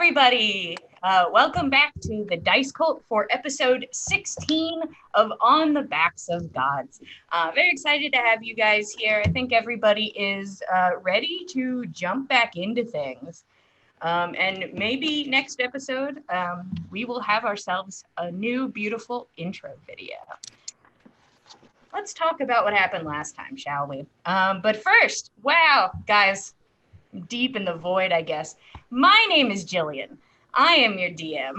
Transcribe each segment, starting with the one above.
everybody. Welcome back to the Dice Cult for episode 16 of On the Backs of Gods. Very excited to have you guys here. I think everybody is ready to jump back into things. And maybe next episode, we will have ourselves a new beautiful intro video. Let's talk about what happened last time, shall we? But first, wow, guys, deep in the void, I guess. My name is Jillian. I am your DM.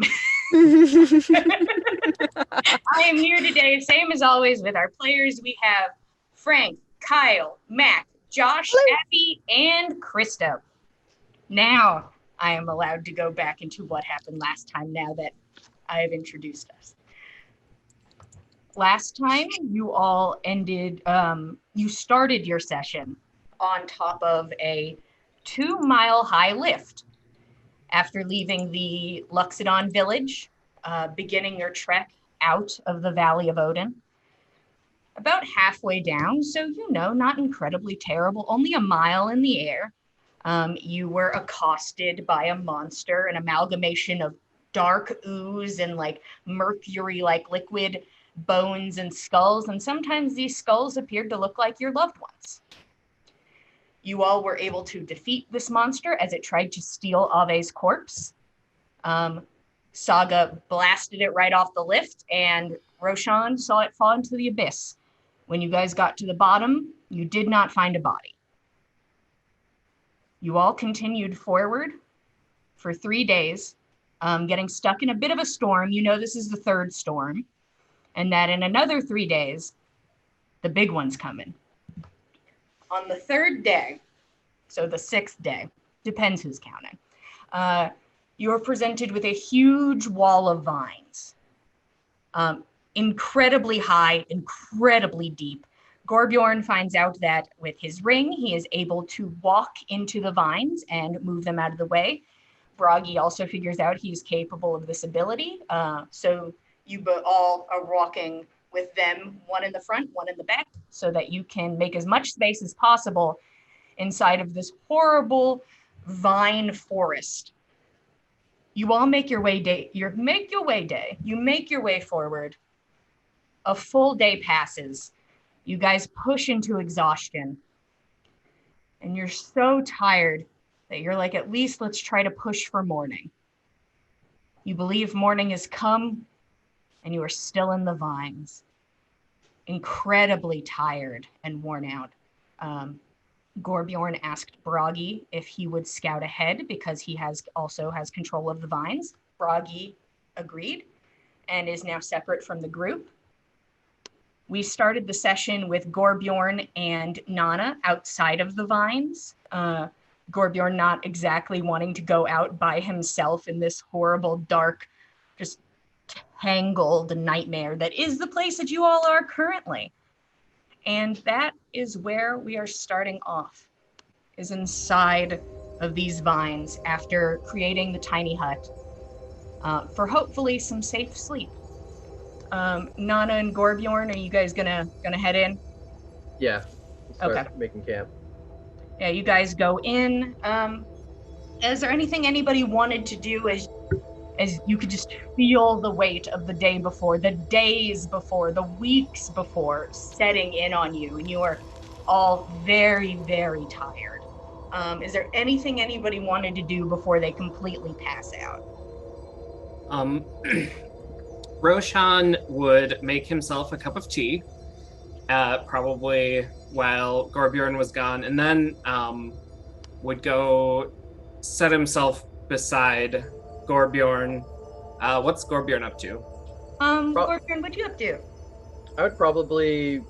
I am here today, same as always, with our players. We have Frank, Kyle, Mac, Josh, Abby, and Krista. Now I am allowed to go back into what happened last time now that I have introduced us. Last time you all ended, you started your session on top of a 2-mile high lift. After leaving the Luxodon village, beginning your trek out of the Valley of Odin. About halfway down, so not incredibly terrible, only a mile in the air, you were accosted by a monster, an amalgamation of dark ooze and like mercury-like liquid bones and skulls, and sometimes these skulls appeared to look like your loved ones. You all were able to defeat this monster as it tried to steal Ave's corpse. Saga blasted it right off the lift, and Roshan saw it fall into the abyss. When you guys got to the bottom, you did not find a body. You all continued forward for 3 days, getting stuck in a bit of a storm. You know this is the third storm, and that in another 3 days, the big one's coming. On the third day, so the 6th day, depends who's counting, you are presented with a huge wall of vines. Incredibly high, incredibly deep. Gorbjorn finds out that with his ring, he is able to walk into the vines and move them out of the way. Bragi also figures out he's capable of this ability. So you all are walking with them, one in the front, one in the back, so that you can make as much space as possible inside of this horrible vine forest. You all make your way You make your way forward. A full day passes. You guys push into exhaustion. And you're so tired that you're like, at least let's try to push for morning. You believe morning has come, and you are still in the vines, incredibly tired and worn out. Gorbjorn asked Bragi if he would scout ahead because he also has control of the vines. Bragi agreed and is now separate from the group. We started the session with Gorbjorn and Nana outside of the vines. Gorbjorn not exactly wanting to go out by himself in this horrible, dark, just tangled nightmare that is the place that you all are currently. And that is where we are starting off, is inside of these vines after creating the tiny hut for hopefully some safe sleep. Nana and Gorbjorn, are you guys gonna head in? Yeah, start making camp. Yeah, you guys go in. Is there anything anybody wanted to do as you could just feel the weight of the day before, the days before, the weeks before setting in on you, and you are all very, very tired. Is there anything anybody wanted to do before they completely pass out? Roshan would make himself a cup of tea, probably while Gorbjorn was gone, and then would go set himself beside Gorbjorn. What's Gorbjorn up to? Gorbjorn, what you up to? I would probably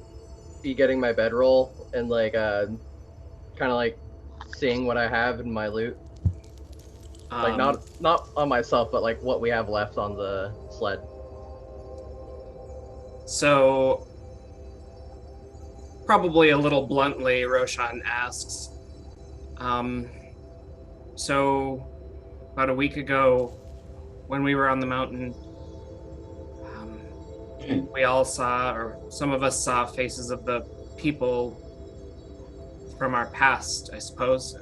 be getting my bedroll and kind of like seeing what I have in my loot. Like not on myself, but like what we have left on the sled. So, probably a little bluntly, Roshan asks, so about a week ago, when we were on the mountain, we all saw, or some of us saw, faces of the people from our past, I suppose.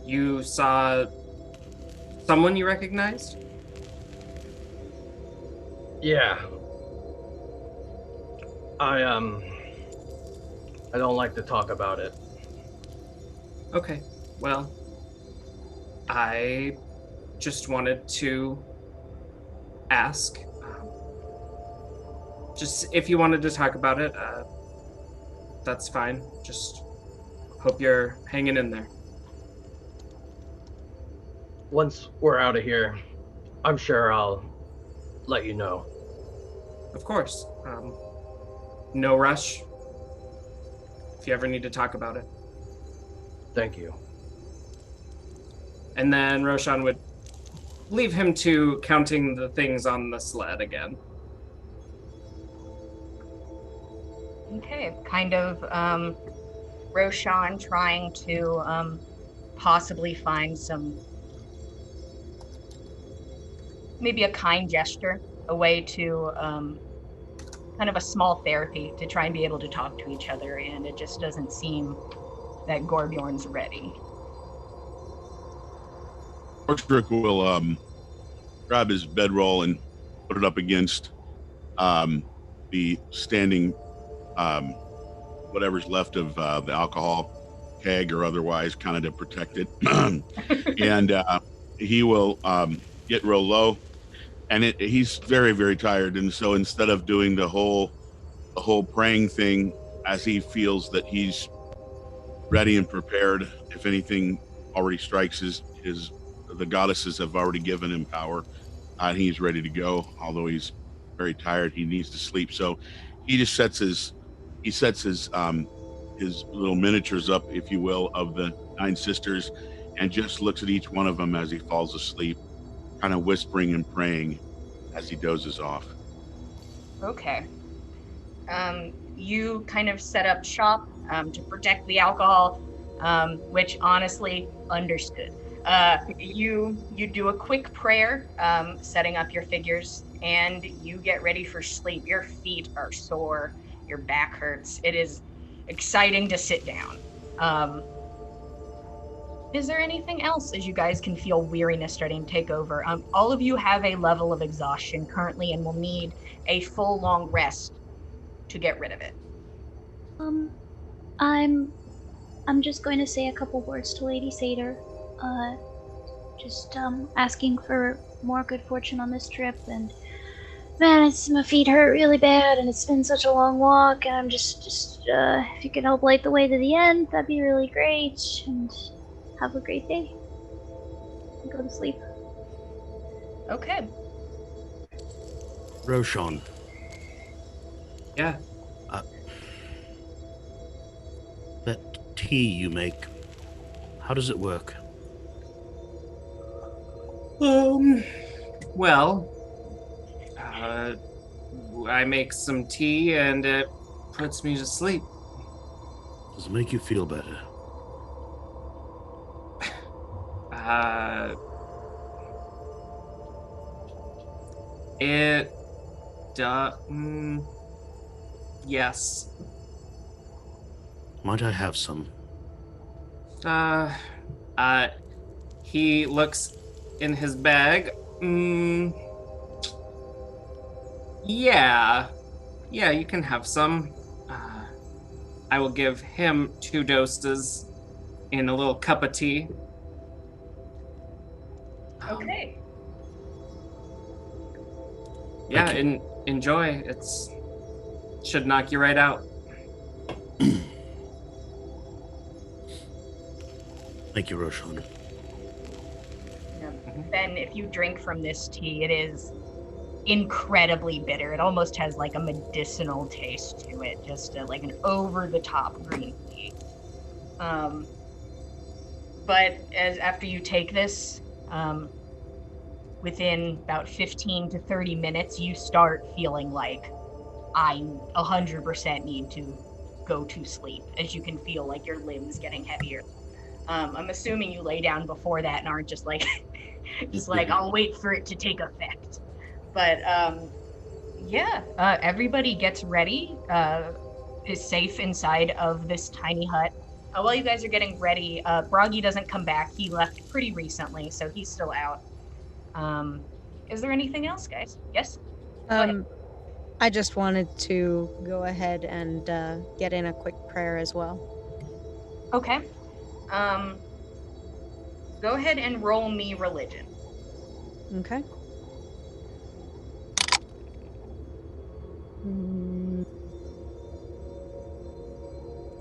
You saw someone you recognized? Yeah. I don't like to talk about it. Okay, well, I just wanted to ask. Just if you wanted to talk about it, that's fine. Just hope you're hanging in there. Once we're out of here, I'm sure I'll let you know. Of course. No rush. If you ever need to talk about it. Thank you. And then Roshan would leave him to counting the things on the sled again. Okay, kind of Roshan trying to possibly find some, maybe a kind gesture, a way to kind of a small therapy to try and be able to talk to each other, and it just doesn't seem that Gorbjorn's ready. Ortrick will grab his bedroll and put it up against the standing whatever's left of the alcohol keg or otherwise, kind of to protect it. And he will get real low, and he's very, very tired. And so instead of doing the whole praying thing, as he feels that he's ready and prepared, if anything already strikes the goddesses have already given him power, and he's ready to go. Although he's very tired, he needs to sleep. So he just sets his little miniatures up, if you will, of the 9 sisters, and just looks at each one of them as he falls asleep, kind of whispering and praying as he dozes off. Okay. You kind of set up shop to protect the alcohol, which honestly, understood. You do a quick prayer, setting up your figures, and you get ready for sleep. Your feet are sore, your back hurts. It is exciting to sit down. Is there anything else as you guys can feel weariness starting to take over? All of you have a level of exhaustion currently and will need a full long rest to get rid of it. I'm just going to say a couple words to Lady Satyr. Just asking for more good fortune on this trip, and man, my feet hurt really bad, and it's been such a long walk, and I'm just if you could help light the way to the end, that'd be really great, and have a great day. Go to sleep. Okay. Roshan. Yeah. That tea you make, how does it work? Well, I make some tea and it puts me to sleep. Does it make you feel better? It does. Yes. Might I have some? He looks in his bag. Yeah, you can have some. I will give him 2 doses in a little cup of tea. Okay. Yeah, enjoy. Should knock you right out. Thank you, Roshan. Then if you drink from this tea, it is incredibly bitter. It almost has like a medicinal taste to it, just like an over-the-top green tea. But after you take this, within about 15 to 30 minutes, you start feeling like I 100% need to go to sleep, as you can feel like your limbs getting heavier. I'm assuming you lay down before that and aren't just like, I'll wait for it to take effect. But everybody gets ready, is safe inside of this tiny hut. While you guys are getting ready, Bragi doesn't come back. He left pretty recently, so he's still out. Is there anything else, guys? Yes? ahead. I just wanted to go ahead and get in a quick prayer as well. Okay. Go ahead and roll me religion. Okay.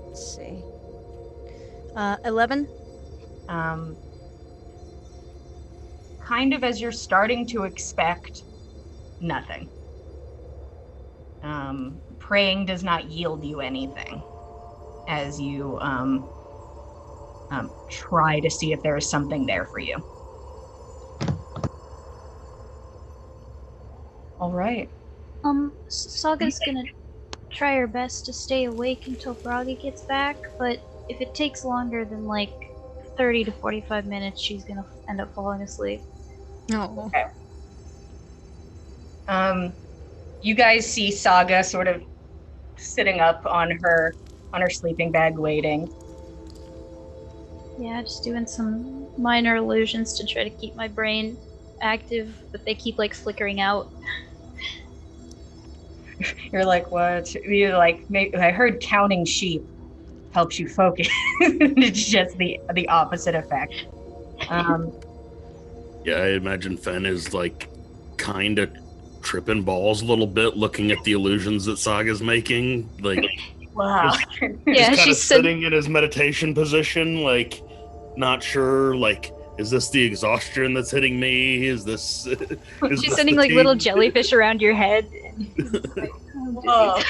Let's see. 11. Kind of as you're starting to expect, nothing. Praying does not yield you anything as you try to see if there is something there for you. All right. Saga's gonna try her best to stay awake until Bragi gets back, but if it takes longer than like 30 to 45 minutes, she's gonna end up falling asleep. No. Okay. You guys see Saga sort of sitting up on her sleeping bag waiting. Yeah, just doing some minor illusions to try to keep my brain active, but they keep like flickering out. You're like, what? You're like, I heard counting sheep helps you focus. It's just the opposite effect. Yeah, I imagine Fenn is like kind of tripping balls a little bit, looking at the illusions that Saga's making. Like, Wow. Yeah, kind of she's sitting in his meditation position, like not sure. Like, is this the exhaustion that's hitting me? Is this? She's sending like little jellyfish around your head. Like, Whoa.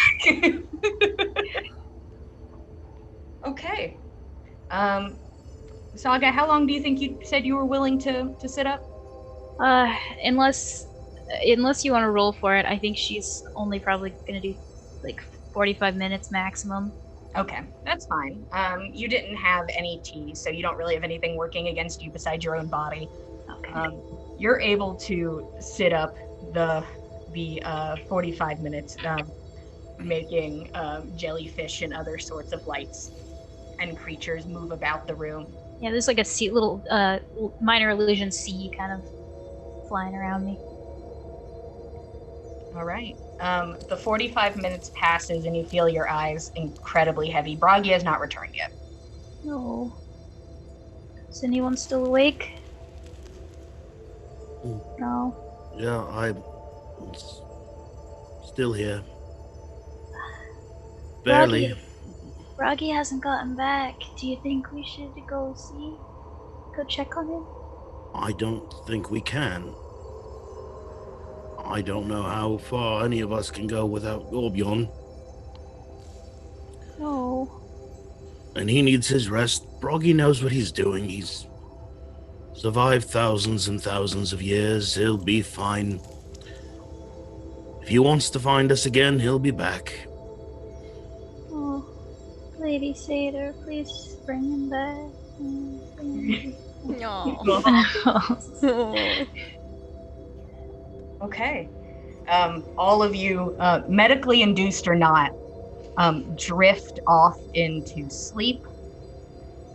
Okay. Saga, how long do you think you said you were willing to sit up? Unless you want to roll for it, I think she's only probably gonna do like 45 minutes maximum. Okay, that's fine. You didn't have any tea, so you don't really have anything working against you besides your own body. Okay. You're able to sit up the 45 minutes, making jellyfish and other sorts of lights and creatures move about the room. Yeah, there's like a little minor illusion sea kind of flying around me. All right. The 45 minutes passes and you feel your eyes incredibly heavy. Bragi has not returned yet. No. Is anyone still awake? No. Yeah, I'm still here. Barely. Bragi hasn't gotten back. Do you think we should go check on him? I don't think we can. I don't know how far any of us can go without Gorbjorn. No. And he needs his rest. Bragi knows what he's doing. He's survived thousands and thousands of years. He'll be fine. If he wants to find us again, he'll be back. Oh, Lady Satyr, please bring him back. No. Okay. All of you, medically induced or not, drift off into sleep.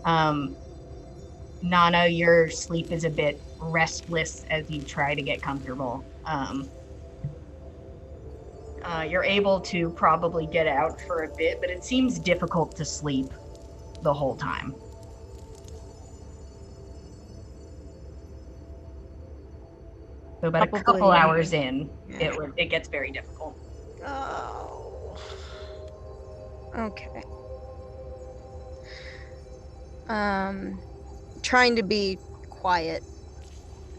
Nana, your sleep is a bit restless as you try to get comfortable. You're able to probably get out for a bit, but it seems difficult to sleep the whole time. So about a couple hours in, it gets very difficult. Oh. Okay. Trying to be quiet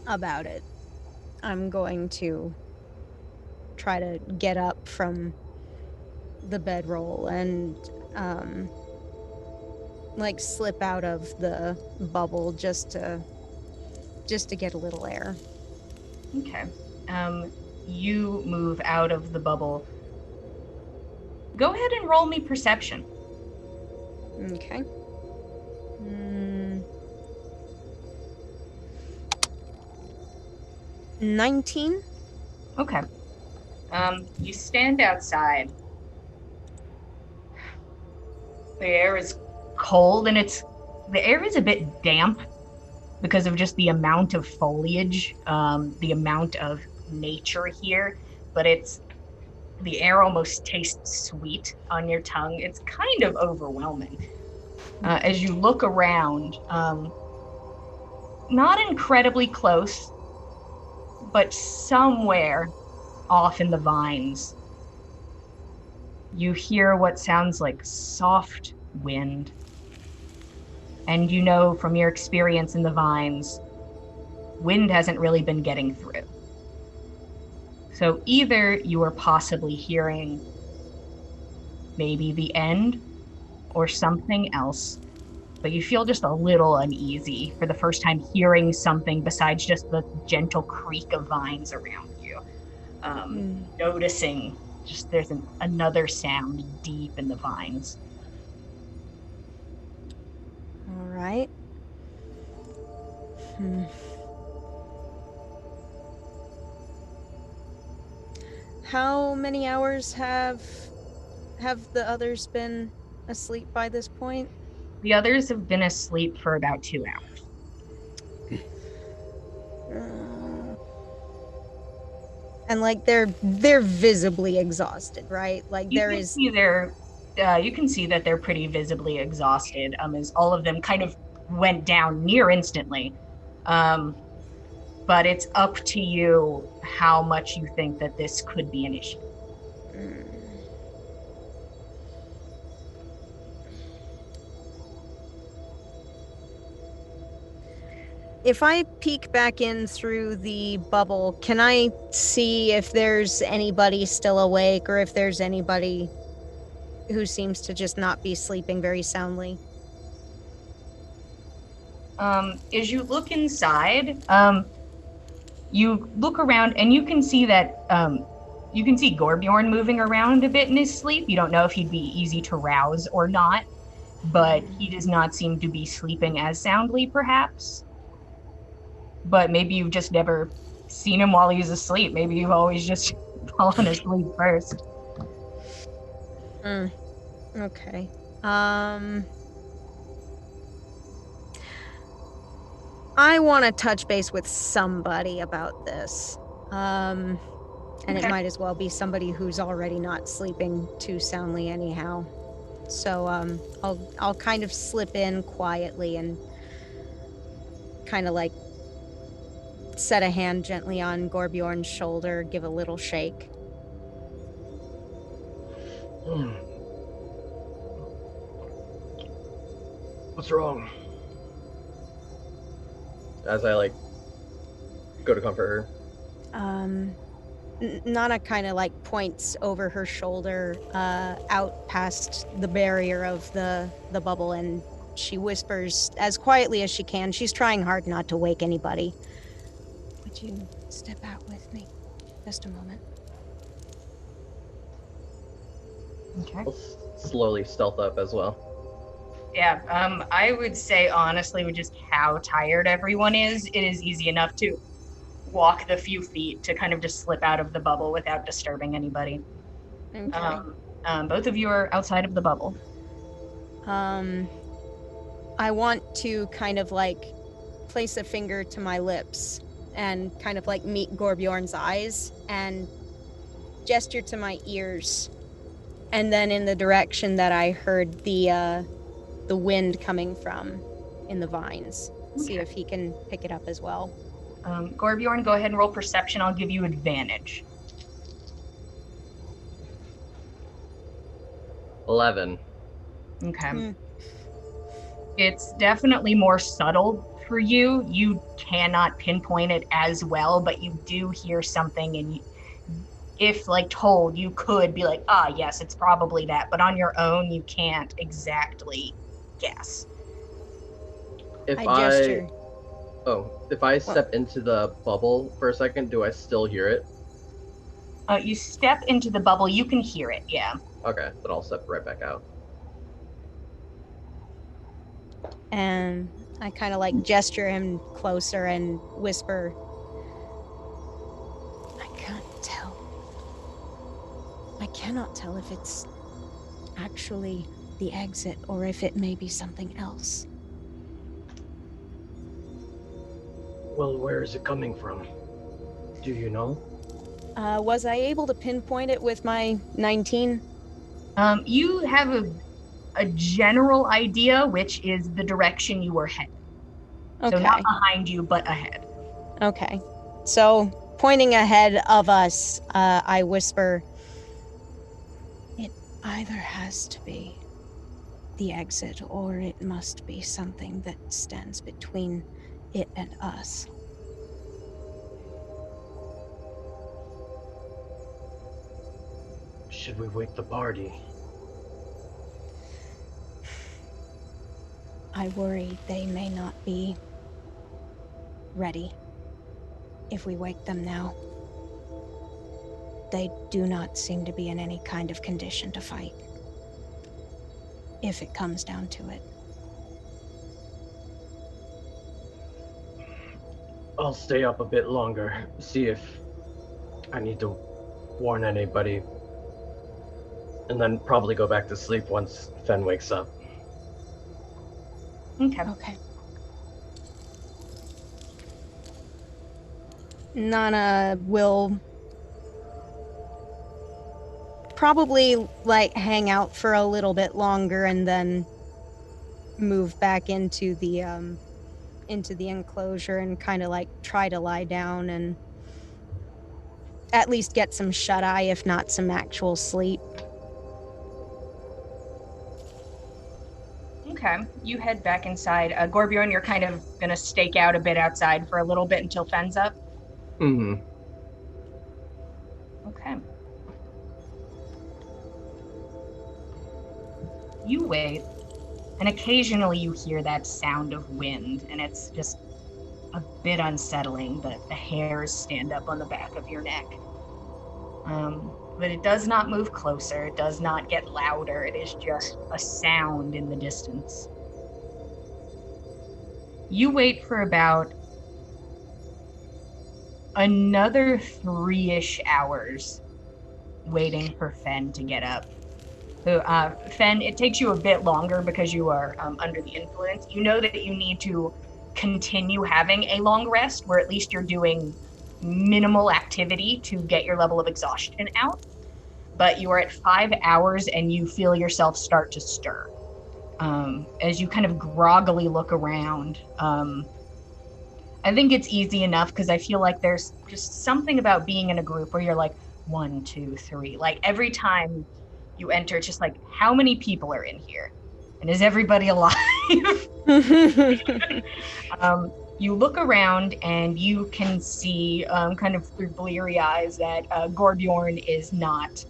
about it. I'm going to try to get up from the bedroll and like slip out of the bubble just to get a little air. Okay. You move out of the bubble. Go ahead and roll me perception. Okay. 19. Okay. You stand outside. The air is cold and the air is a bit damp. because of just the amount of foliage, the amount of nature here, but the air almost tastes sweet on your tongue. It's kind of overwhelming. As you look around, not incredibly close, but somewhere off in the vines, you hear what sounds like soft wind. And you know from your experience in the vines, wind hasn't really been getting through. So either you are possibly hearing maybe the end or something else, but you feel just a little uneasy for the first time hearing something besides just the gentle creak of vines around you. Noticing just there's another sound deep in the vines. All right. How many hours have the others been asleep by this point? The others have been asleep for about 2 hours. And like they're visibly exhausted, right? Like You can see that they're pretty visibly exhausted, as all of them kind of went down near instantly. But it's up to you how much you think that this could be an issue. If I peek back in through the bubble, can I see if there's anybody still awake or if there's anybody who seems to just not be sleeping very soundly? As you look inside, you look around and you can see that you can see Gorbjorn moving around a bit in his sleep. You don't know if he'd be easy to rouse or not, but he does not seem to be sleeping as soundly, perhaps. But maybe you've just never seen him while he's asleep. Maybe you've always just fallen asleep first. Okay. I want to touch base with somebody about this. And Okay. It might as well be somebody who's already not sleeping too soundly anyhow. So I'll kind of slip in quietly and kind of like set a hand gently on Gorbjorn's shoulder, give a little shake. What's wrong? As I like go to comfort her. Nana kind of like points over her shoulder out past the barrier of the bubble, and she whispers as quietly as she can. She's trying hard not to wake anybody. Would you step out with me? Just a moment. Okay. I'll slowly stealth up as well. Yeah, I would say honestly, with just how tired everyone is, it is easy enough to walk the few feet to kind of just slip out of the bubble without disturbing anybody. Okay. Both of you are outside of the bubble. I want to kind of like place a finger to my lips and kind of like meet Gorbjorn's eyes and gesture to my ears, and then in the direction that I heard the wind coming from in the vines. See if he can pick it up as well. Gorbjorn, go ahead and roll perception. I'll give you advantage. 11. Okay. It's definitely more subtle for you. You cannot pinpoint it as well, but you do hear something, and if like told, you could be like, yes, it's probably that, but on your own, you can't exactly guess. If I gesture. If I step into the bubble for a second, do I still hear it? You step into the bubble, you can hear it, yeah. Okay, then I'll step right back out. And I kind of like gesture him closer and whisper, I can't tell. I cannot tell if it's actually the exit or if it may be something else. Well, where is it coming from? Do you know? Was I able to pinpoint it with my 19? You have a general idea, which is the direction you were headed. Okay. So not behind you, but ahead. Okay. So, pointing ahead of us, I whisper, it either has to be the exit, or it must be something that stands between it and us. Should we wake the party? I worry they may not be ready if we wake them now. They do not seem to be in any kind of condition to fight, if it comes down to it. I'll stay up a bit longer, see if I need to warn anybody, and then probably go back to sleep once Fenn wakes up. Okay. Nana will probably hang out for a little bit longer and then move back into the enclosure and kind of try to lie down and at least get some shut-eye, if not some actual sleep. Okay, you head back inside. Gorbjorn, you're kind of going to stake out a bit outside for a little bit until Fenn's up? Mm-hmm. Okay. You wait, and occasionally you hear that sound of wind, and it's just a bit unsettling. The hairs stand up on the back of your neck. But it does not move closer. It does not get louder. It is just a sound in the distance. You wait for about another 3-ish hours waiting for Fenn to get up. So, Fenn, it takes you a bit longer because you are under the influence. You know that you need to continue having a long rest where at least you're doing minimal activity to get your level of exhaustion out. But you are at 5 hours and you feel yourself start to stir. As you kind of groggily look around, I think it's easy enough because I feel like there's just something about being in a group where you're like, 1, 2, 3. Like every time you enter, it's just like, how many people are in here? And is everybody alive? You look around and you can see kind of through bleary eyes that Gorbjorn is not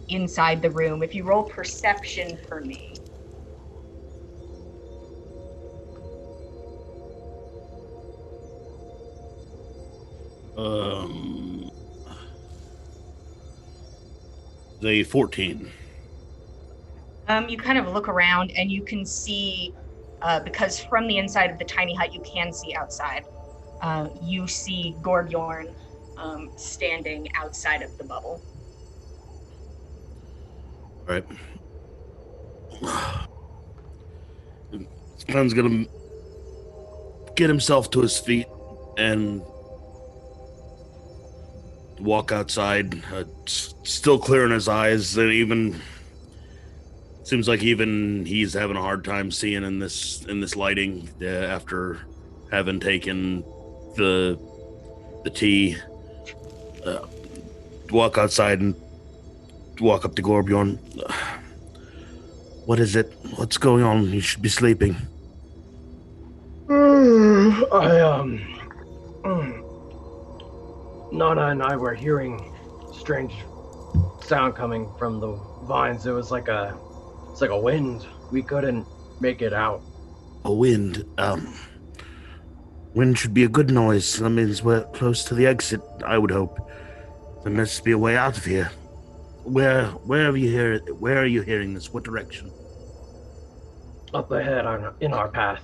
inside the room. If you roll perception for me. The 14. You kind of look around and you can see, because from the inside of the tiny hut you can see outside. You see Gorbjorn standing outside of the bubble. All right. Fenn's gonna get himself to his feet and walk outside, still clearing his eyes, and even seems like even he's having a hard time seeing in this lighting after having taken the tea. Walk outside and walk up to Gorbjorn. What is it? What's going on? You should be sleeping. Nana and I were hearing strange sound coming from the vines. It's like a wind. We couldn't make it out. A wind. Wind should be a good noise. That means we're close to the exit, I would hope. There must be a way out of here. Where are you hearing this? What direction? Up ahead in our path.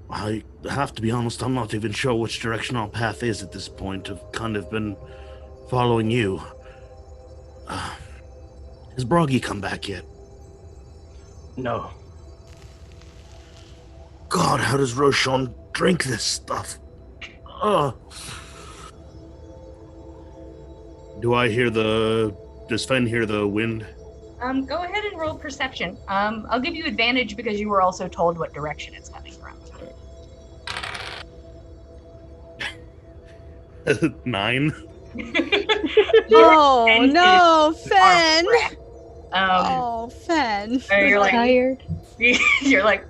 I have to be honest, I'm not even sure which direction our path is at this point. I've kind of been following you. Has Bragi come back yet? No. God, how does Roshan drink this stuff. Does Fenn hear the wind? Go ahead and roll perception. I'll give you advantage because you were also told what direction it's coming from. 9. Oh no, Fenn! Oh, Fenn. you're like tired. you're like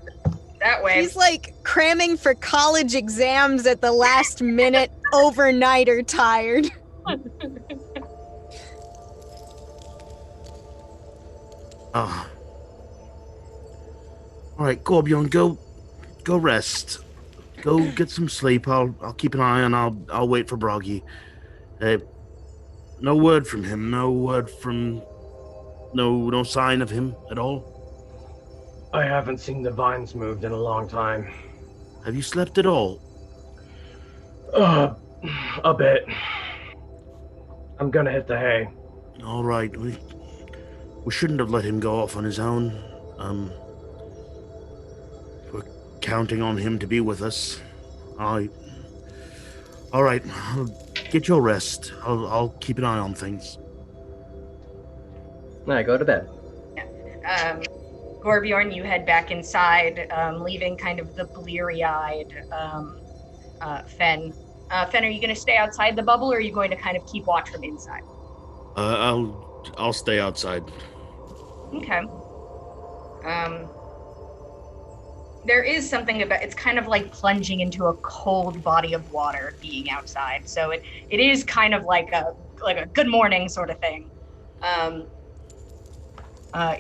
that way. He's like cramming for college exams at the last minute, overnighter tired. All right, Gorbjorn, go rest. Go get some sleep. I'll keep an eye on. I'll wait for Bragi. No word from him. No sign of him at all. I haven't seen the vines moved in a long time. Have you slept at all? A bit. I'm gonna hit the hay. All right. We shouldn't have let him go off on his own. We're counting on him to be with us. All right. Get your rest. I'll keep an eye on things. Now go to bed. Gorbjorn, you head back inside, leaving kind of the bleary-eyed Fenn. Fenn, are you going to stay outside the bubble, or are you going to kind of keep watch from inside? I'll stay outside. Okay. There is something about it's kind of like plunging into a cold body of water being outside. So it is kind of like a good morning sort of thing.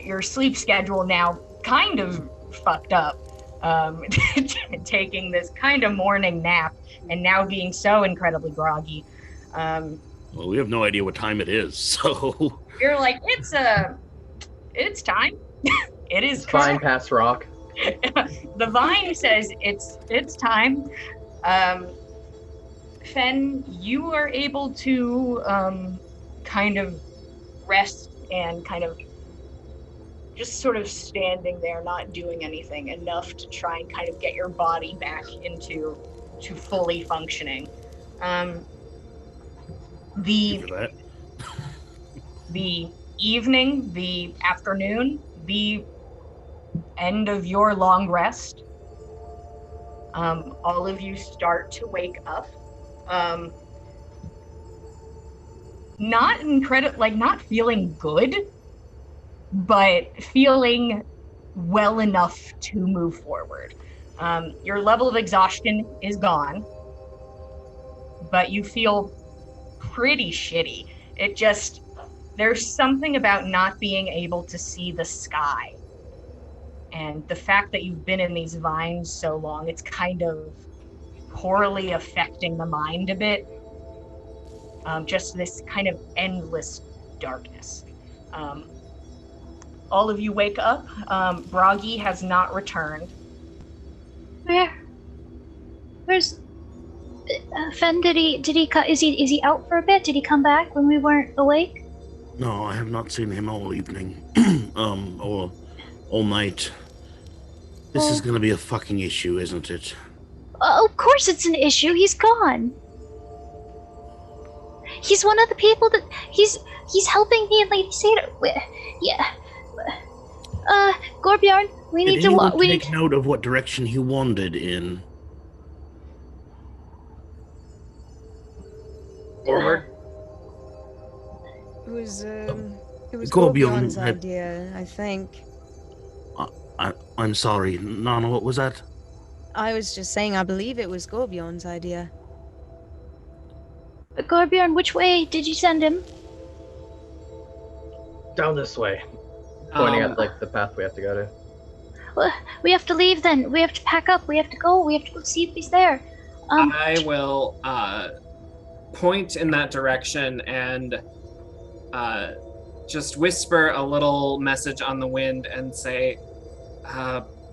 Your sleep schedule now kind of fucked up. Taking this kind of morning nap and now being so incredibly groggy. Well, we have no idea what time it is, so You're like, it's time. It is Fine past rock. The vine says it's time. Fenn, you are able to kind of rest and kind of just sort of standing there, not doing anything, enough to try and kind of get your body back into fully functioning. The evening, the afternoon, the end of your long rest, all of you start to wake up. Not feeling good, but feeling well enough to move forward. Your level of exhaustion is gone, but you feel pretty shitty. There's something about not being able to see the sky. And the fact that you've been in these vines so long, it's kind of poorly affecting the mind a bit. Just this kind of endless darkness. All of you wake up. Bragi has not returned. Where's Fenn? Is he out for a bit? Did he come back when we weren't awake? No, I have not seen him all evening, or all night. This is gonna be a fucking issue, isn't it? Of course it's an issue. He's gone. He's one of the people that he's helping me and Lady Satyr. Yeah. Gorbjorn, we need to take note of what direction he wandered in. Forward. It was Gorbjorn Gorbjorn's idea, I think. I'm sorry, Nana, what was that? I was just saying I believe it was Gorbjorn's idea. Gorbjorn, which way did you send him? Down this way. Pointing at the path we have to go to. Well, we have to leave then. We have to pack up. We have to go. We have to go see if he's there. I will point in that direction and just whisper a little message on the wind and say,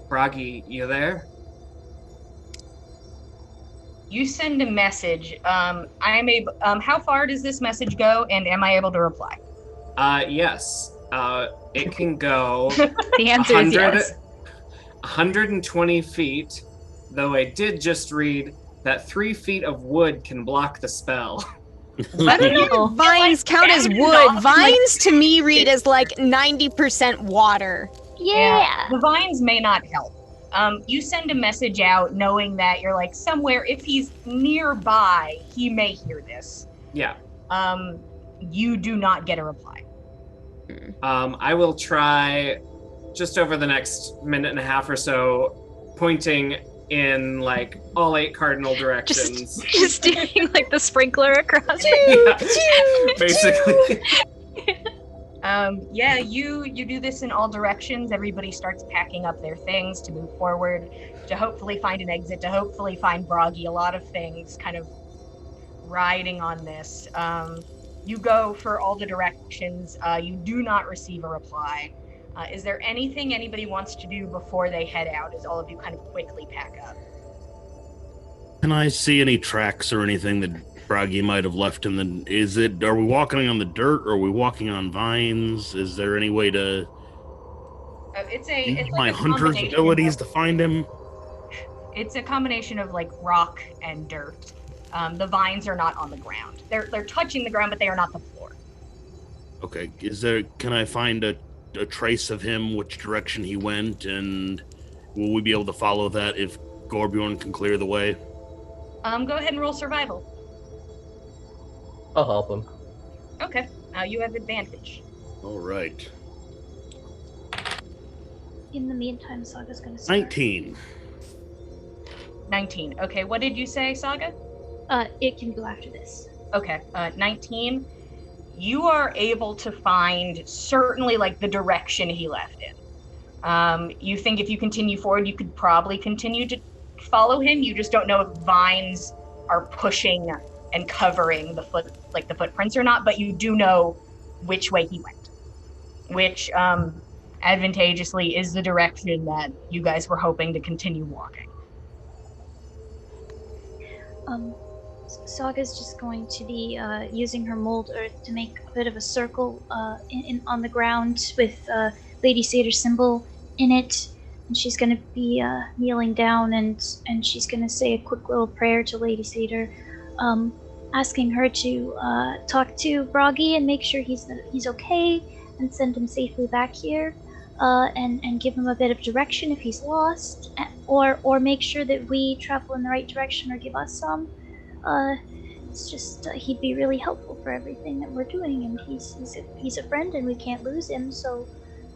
Bragi, you there? You send a message. How far does this message go, and am I able to reply? Yes. It can go The answer is yes. 120 feet though I did just read that 3 feet of wood can block the spell. I don't know if vines count as wood. Vines to me read as like 90% water. Yeah. The vines may not help. You send a message out knowing that you're like somewhere, if he's nearby, he may hear this. Yeah. You do not get a reply. I will try just over the next minute and a half or so, pointing in like all 8 cardinal directions. Just doing like the sprinkler across. Basically. Yeah, you do this in all directions. Everybody starts packing up their things to move forward, to hopefully find an exit, to hopefully find Bragi. A lot of things kind of riding on this. You go for all the directions. You do not receive a reply. Is there anything anybody wants to do before they head out, as all of you kind of quickly pack up? Can I see any tracks or anything that Bragi might have left in the... Are we walking on the dirt, or are we walking on vines? Is there any way to... It's use like my a hunter's combination abilities of, to find him? It's a combination of like rock and dirt. The vines are not on the ground. They're touching the ground, but they are not the floor. Okay. Can I find a trace of him, which direction he went, and will we be able to follow that if Gorbjorn can clear the way? Go ahead and roll survival. I'll help him. Okay. You have advantage. All right. In the meantime, Saga's gonna start. 19. 19. Okay, what did you say, Saga? It can go after this. Okay, 19. You are able to find certainly like the direction he left in. You think if you continue forward, you could probably continue to follow him. You just don't know if vines are pushing and covering the footprints or not, but you do know which way he went, which advantageously is the direction that you guys were hoping to continue walking. Saga's just going to be using her mold earth to make a bit of a circle on the ground with Lady Sator's symbol in it, and she's going to be kneeling down and she's going to say a quick little prayer to Lady Sator, asking her to talk to Bragi and make sure he's okay and send him safely back here, and give him a bit of direction if he's lost, or make sure that we travel in the right direction or give us some. It's just he'd be really helpful for everything that we're doing, and he's a friend, and we can't lose him. So,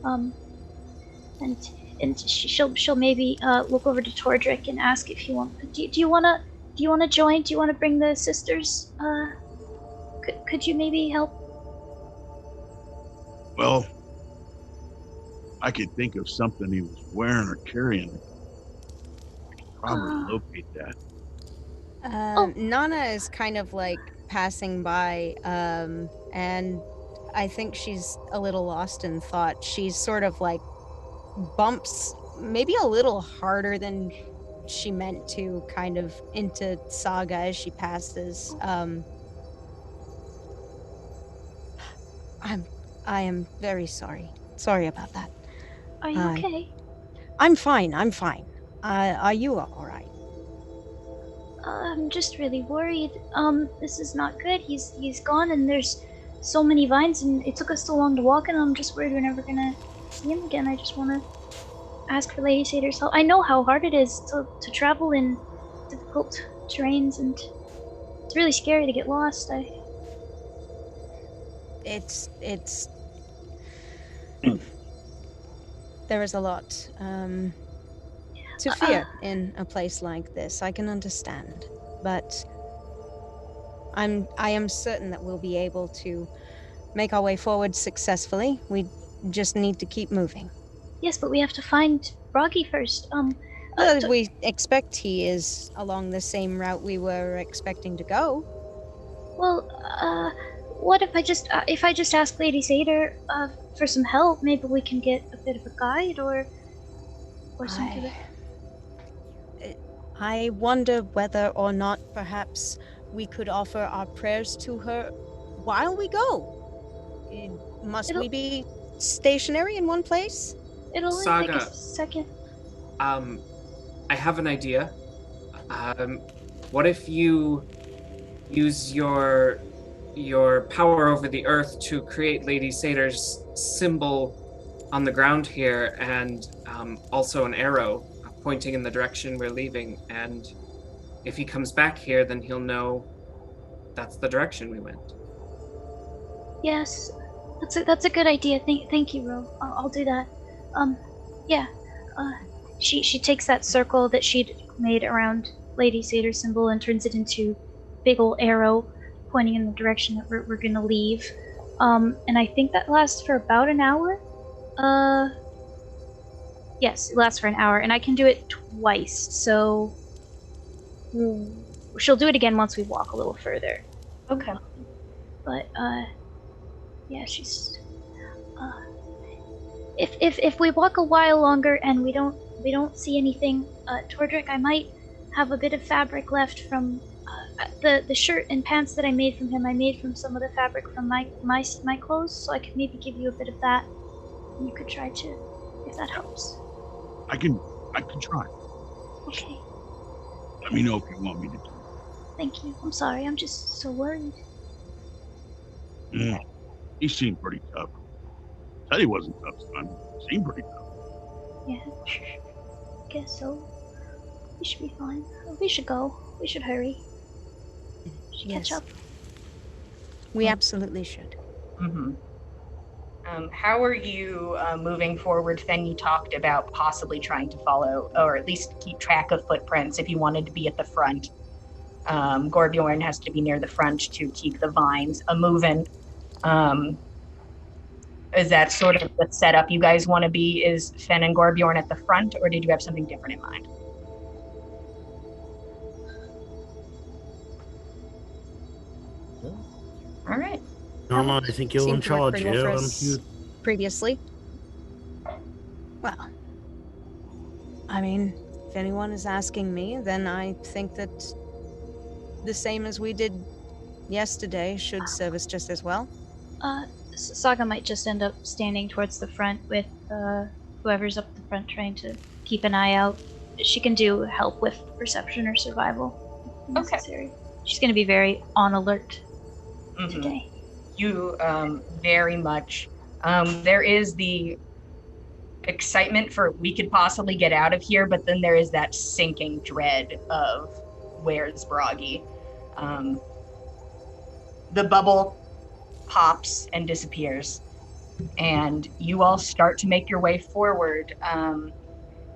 and she'll maybe look over to Tordrick and ask if you want. Do you wanna join? Do you wanna bring the sisters? Could you maybe help? Well, I could think of something he was wearing or carrying. I could probably locate that. Nana is kind of like passing by, and I think she's a little lost in thought. She's sort of like bumps maybe a little harder than she meant to, kind of into Saga as she passes. I am very sorry. Sorry about that. Are you okay? I'm fine. Are you all right? I'm just really worried. This is not good. He's gone, and there's so many vines, and it took us so long to walk, and I'm just worried we're never gonna see him again. I just want to ask for Lady Sator's help. I know how hard it is to travel in difficult terrains, and it's really scary to get lost. It's there is a lot to fear in a place like this. I can understand, but I am certain that we'll be able to make our way forward successfully. We just need to keep moving. Yes, but we have to find Bragi first. We expect he is along the same route we were expecting to go. Well, what if I just ask Lady Sator for some help? Maybe we can get a bit of a guide or something. I wonder whether or not perhaps we could offer our prayers to her while we go. Must we be stationary in one place? It'll only Saga, take a second. I have an idea. What if you use your power over the earth to create Lady Satyr's symbol on the ground here, and also an arrow pointing in the direction we're leaving, and if he comes back here, then he'll know that's the direction we went. Yes, that's a good idea. Thank you, Ro. I'll do that. Yeah. She takes that circle that she'd made around Lady Satyr's symbol and turns it into a big ol' arrow pointing in the direction that we're gonna leave. And I think that lasts for about an hour. Yes, it lasts for an hour, and I can do it twice. So she'll do it again once we walk a little further. Okay. But yeah, she's if we walk a while longer and we don't see anything, Tordrick, I might have a bit of fabric left from the shirt and pants that I made from him. I made from some of the fabric from my clothes, so I could maybe give you a bit of that. And you could try to, if that helps. I can try. Okay. Let me know if you want me to do it. Thank you. I'm sorry. I'm just so worried. He seemed pretty tough. Said he wasn't tough, son. Seemed pretty tough. Yeah. Guess so. We should be fine. We should go. We should hurry. We should catch Yes. up. We absolutely should. Mm-hmm. How are you moving forward? Fenn, you talked about possibly trying to follow, or at least keep track of footprints if you wanted to be at the front. Gorbjorn has to be near the front to keep the vines a-moving. Is that sort of the setup you guys want to be? Is Fenn and Gorbjorn at the front, or did you have something different in mind? All right. No, I think you're in Seemed to work charge pretty well here, for aren't us you? previously. Well, I mean, if anyone is asking me, then I think that the same as we did yesterday should serve us just as well. Saga might just end up standing towards the front with whoever's up the front trying to keep an eye out. She can do help with perception or survival if necessary. She's going to be very on alert today. You very much. There is the excitement for we could possibly get out of here, but then there is that sinking dread of where's Bragi. The bubble pops and disappears, and you all start to make your way forward.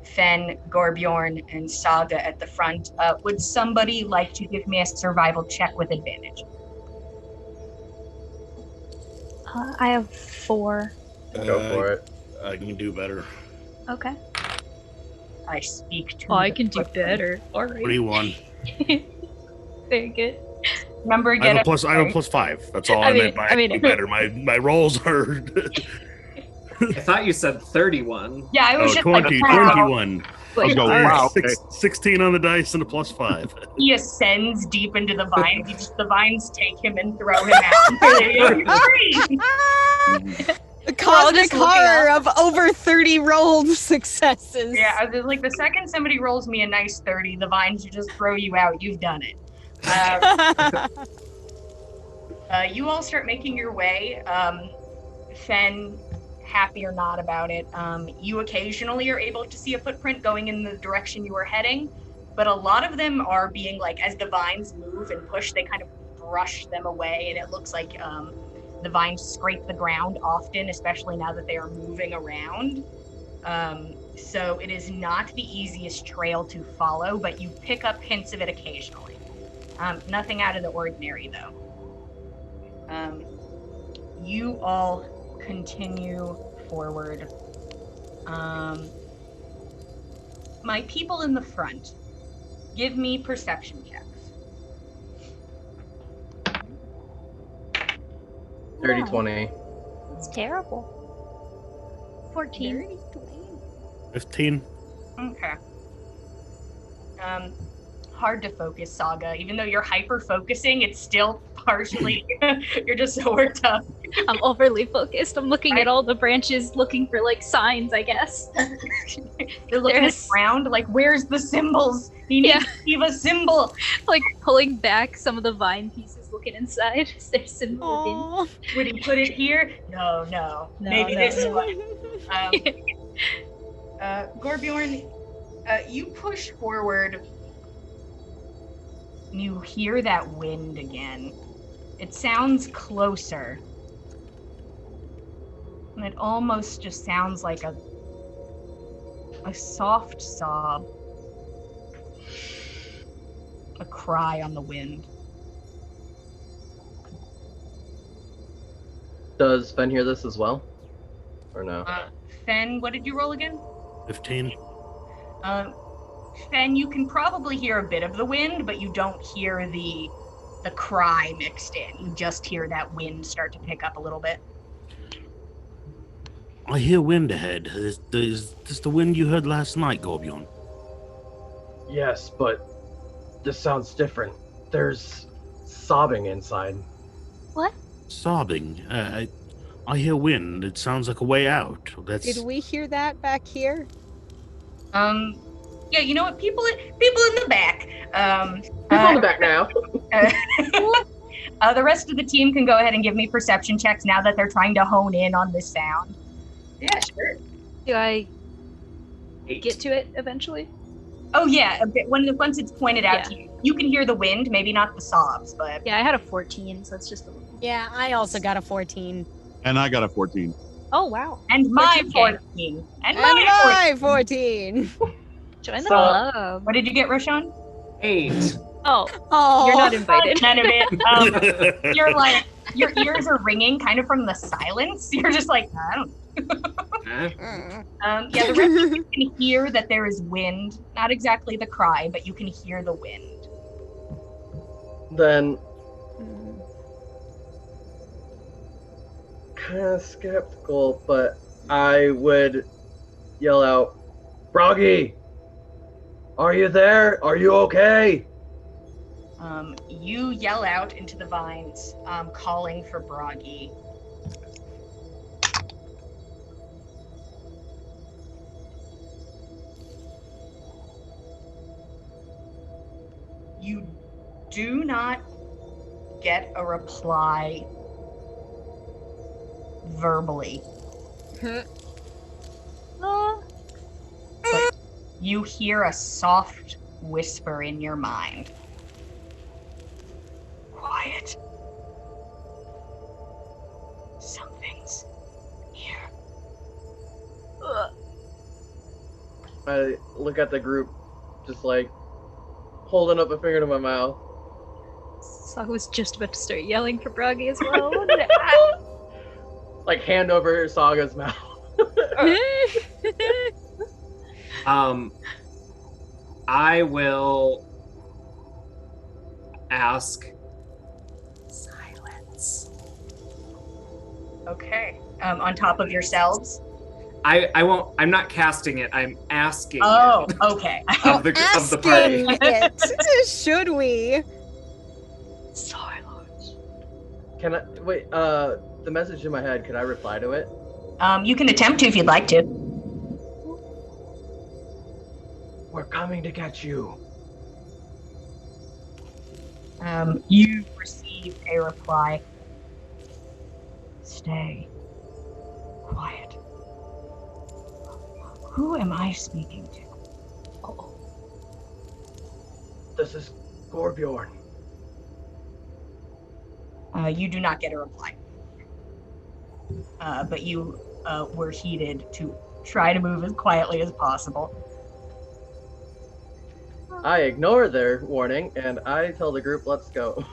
Fenn, Gorbjorn, and Saga at the front. Would somebody like to give me a survival check with advantage? I have 4. Go for it. I can do better. Okay. I speak to I the can do footprint. better. All right. 21. Very good. Remember, I get have a +5. That's all I meant by better. My rolls are I thought you said 31. Yeah, I was just 20, like, wow. 21. I'll go, All right, wow, okay. 16 on the dice and a +5. He ascends deep into the vines. The vines take him and throw him out. Free. The cosmic just looking horror of over 30 rolled successes. Yeah, I was like, the second somebody rolls me a nice 30, the vines just throw you out. You've done it. You all start making your way. Fenn, happy or not about it, you occasionally are able to see a footprint going in the direction you were heading, but a lot of them are being like, as the vines move and push, they kind of brush them away, and it looks like the vines scrape the ground often, especially now that they are moving around. So it is not the easiest trail to follow, but you pick up hints of it occasionally. Nothing out of the ordinary, though. You all continue forward. My people in the front, give me perception checks. 30-20. It's terrible. 14. 15. Okay. Hard to focus, Saga. Even though you're hyper focusing, it's still partially you're just so worked up. I'm overly focused. I'm looking at all the branches, looking for like signs, I guess. You're looking There's- around, like, where's the symbols? He needs to leave a symbol. Like pulling back some of the vine pieces, looking inside. Is there symbol within? Aw. Would he put it here? No. No, Maybe no, this no. one. Gorbjorn, you push forward. You hear that wind again. It sounds closer. And it almost just sounds like a soft sob. A cry on the wind. Does Fenn hear this as well? Or no? Fenn, what did you roll again? 15. Fenn, you can probably hear a bit of the wind, but you don't hear the cry mixed in. You just hear that wind start to pick up a little bit. I hear wind ahead. Is this the wind you heard last night, Gorbjorn? Yes, but this sounds different. There's sobbing inside. What? Sobbing. I hear wind. It sounds like a way out. That's... Did we hear that back here? Yeah, you know what? People in the back. People in the back now. The rest of the team can go ahead and give me perception checks now that they're trying to hone in on this sound. Yeah, sure. Do I 8. get to it eventually? Oh yeah, a bit, once it's pointed out Yeah. to you, you can hear the wind. Maybe not the sobs, but Yeah, I had a 14, so it's just a little. Yeah, I also got a 14. And I got a 14. Oh wow! and my 14K. 14, and And my 14. my 14. Join the So- club. What did you get, Roshan? 8. Oh, Oh, you're not invited. None of it. You're like, your ears are ringing kind of from the silence. You're just like, I don't. Yeah, the rest of you can hear that there is wind. Not exactly the cry, but you can hear the wind. Then, kind of skeptical, but I would yell out, Bragi! Are you there? Are you okay? You yell out into the vines, calling for Bragi. You do not get a reply verbally. But you hear a soft whisper in your mind. Quiet. Something's here. I look at the group, just like holding up a finger to my mouth. So I was just about to start yelling for Bragi as well. Like hand over Saga's mouth. I will ask silence. Okay. On top of yourselves. I won't. I'm not casting it. I'm asking. Oh, it okay. of the party. asking it. Should we? Silence. Can I wait? The message in my head. Can I reply to it? You can attempt to if you'd like to. We're coming to get you. You receive a reply. Stay quiet. Who am I speaking to? This is Gorbjorn. You do not get a reply. But you were heated to try to move as quietly as possible. I ignore their warning and I tell the group, "Let's go."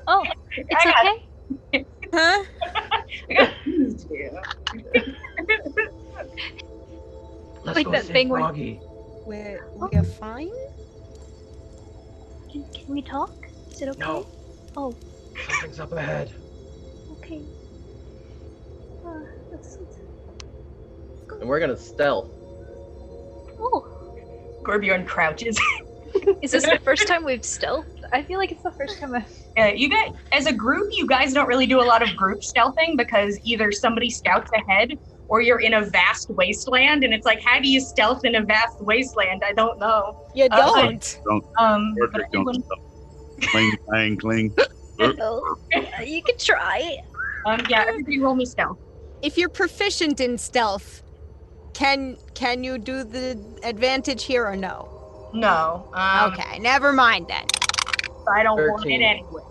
Oh, it's okay. Huh? Let's Like go that save thing where- Bragi. We're fine? Can we talk? Is it okay? No. Oh, Something's up ahead. okay. Let's And we're gonna stealth. Oh, Gorbjorn crouches. is this the first time we've stealthed? I feel like it's the first time You guys, as a group, you guys don't really do a lot of group stealthing because either somebody scouts ahead or you're in a vast wasteland, and it's like, how do you stealth in a vast wasteland? I don't know. You don't. But Roderick, don't everyone- stop. Cling, clang, cling. you could try. Yeah, everybody roll me stealth. If you're proficient in stealth, can you do the advantage here or no? No. Okay, never mind then. I don't want 13. it anyway.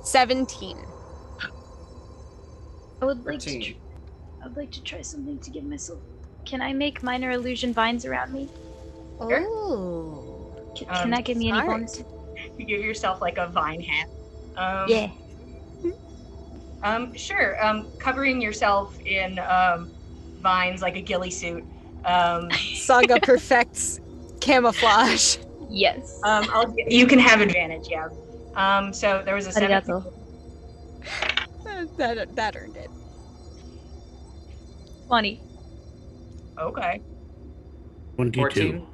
17. I would like 13. to. I'd like to try something to give myself. Can I make minor illusion vines around me? Sure. Oh. Can that give me any smart. bonuses? You give yourself like a vine hat. Yeah. Sure. Covering yourself in vines like a ghillie suit. Saga perfects camouflage. Yes. You can have advantage, yeah. So there was a 7. Arigato. That earned it. 20. Okay. 22. 14.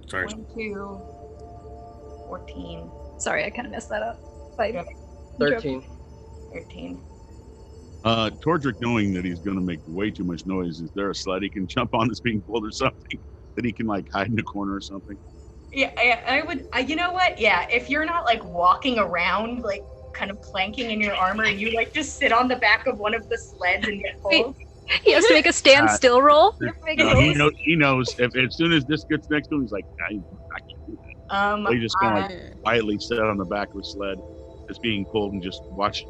Sorry. 22. 14. Sorry, I kind of messed that up. Like, Yep. 13. 13. Tordrick, knowing that he's going to make way too much noise, is there a sled he can jump on that's being pulled or something that he can like hide in the corner or something? Yeah, I would. You know what? Yeah, if you're not like walking around, like kind of planking in your armor, and you like just sit on the back of one of the sleds and get pulled. he has to make a standstill roll. He knows if as soon as this gets next to him, he's like, I can do that. They just kind of like quietly sit on the back of a sled that's being pulled and just watch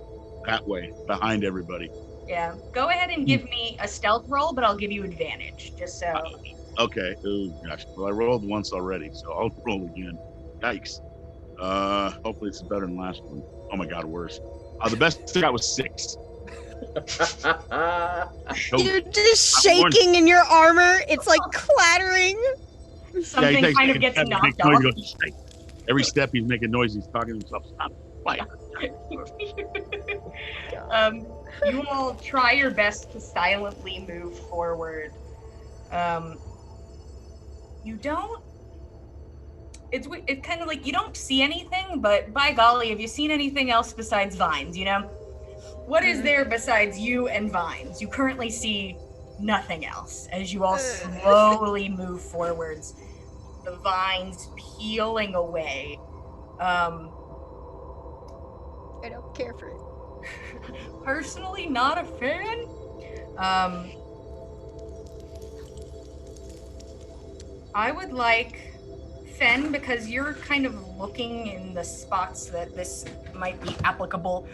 that way behind everybody. Yeah. Go ahead and give me a stealth roll, but I'll give you advantage, just so. Okay. Oh gosh. Well, I rolled once already, so I'll roll again. Yikes. Hopefully it's better than last one. Oh my god, worse. The best I got was 6. You're just shaking in your armor. It's like clattering. Something kind of gets knocked off. Every step he's making noise, he's talking to himself. Stop. Quiet. You all try your best to silently move forward. You don't. It's kind of like you don't see anything, but by golly, have you seen anything else besides vines? You know, what is there besides you and vines? You currently see nothing else as you all slowly move forwards. The vines peeling away. I don't care for it. Personally, not a fan. I would like Fenn, because you're kind of looking in the spots that this might be applicable.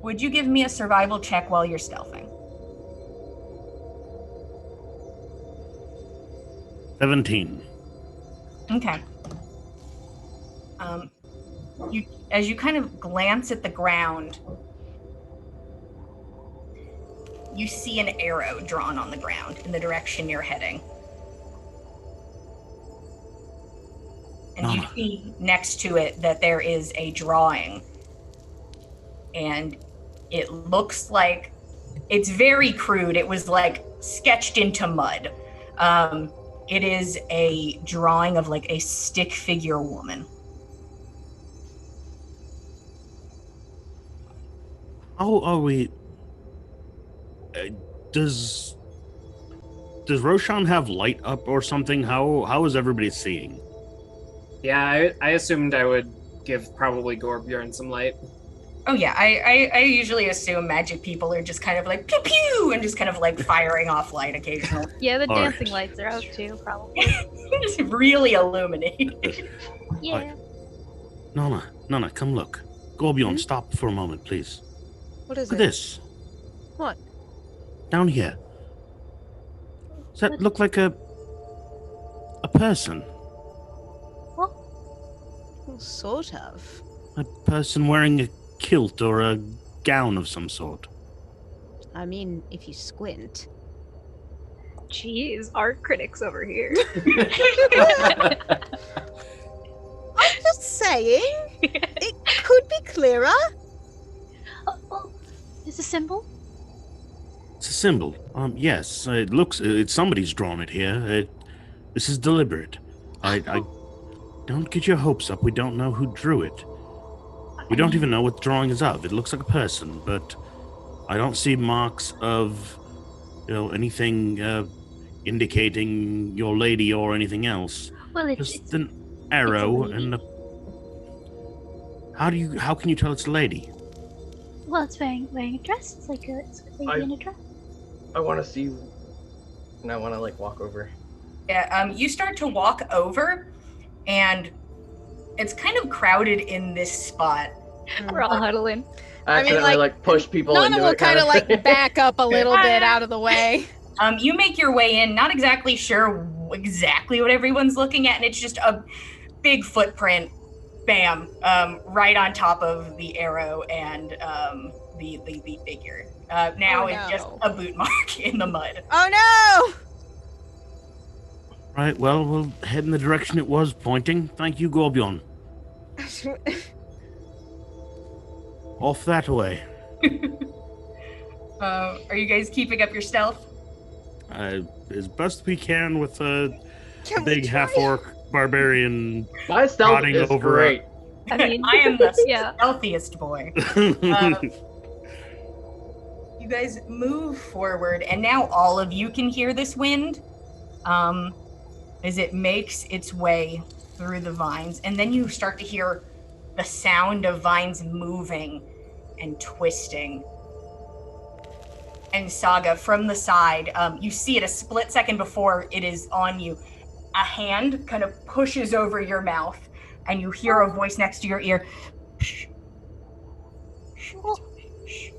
Would you give me a survival check while you're stealthing? 17. Okay. As you kind of glance at the ground, you see an arrow drawn on the ground in the direction you're heading. And you see next to it that there is a drawing. And it looks like it's very crude. It was like sketched into mud. It is a drawing of like a stick figure woman. How are we? Does Roshan have light up or something? How is everybody seeing? Yeah, I assumed I would give probably Gorbjorn some light. Oh yeah, I usually assume magic people are just kind of like pew pew and just kind of like firing off light occasionally. Yeah, the All right. dancing lights are out too, probably. Just really illuminated. Yeah. Nana, come look. Gorbjorn, stop for a moment, please. What is Look at it? this. What? Down here. Does that look like a person? Well, sort of. A person wearing a kilt or a gown of some sort. I mean, if you squint. Jeez, art critics over here. I'm just saying. It could be clearer. Oh, is a symbol? It's a symbol. Yes, it's somebody's drawn it here. This is deliberate. Don't get your hopes up. We don't know who drew it. We don't even know what the drawing is of. It looks like a person, but I don't see marks of, anything indicating your lady or anything else. Well, Just an arrow and a... How can you tell it's a lady? Well, it's wearing a dress. It's like a lady in a dress. I want to see, and I want to like walk over. Yeah, you start to walk over, and it's kind of crowded in this spot. We're all huddling. I accidentally push people Nana into will it. kind of like back up a little bit out of the way. You make your way in, not exactly sure exactly what everyone's looking at, and it's just a big footprint, bam, right on top of the arrow and the figure. Now it's just a boot mark in the mud. Oh no! Right, well, we'll head in the direction it was pointing. Thank you, Gorbjorn. Off that way. Are you guys keeping up your stealth? As best we can with a big half-orc barbarian. My stealth is over great. I mean, I am the yeah. stealthiest boy. You guys move forward, and now all of you can hear this wind as it makes its way through the vines, and then you start to hear the sound of vines moving and twisting. And Saga, from the side, you see it a split second before it is on you. A hand kind of pushes over your mouth, and you hear a voice next to your ear. Shh. Shh. Shh.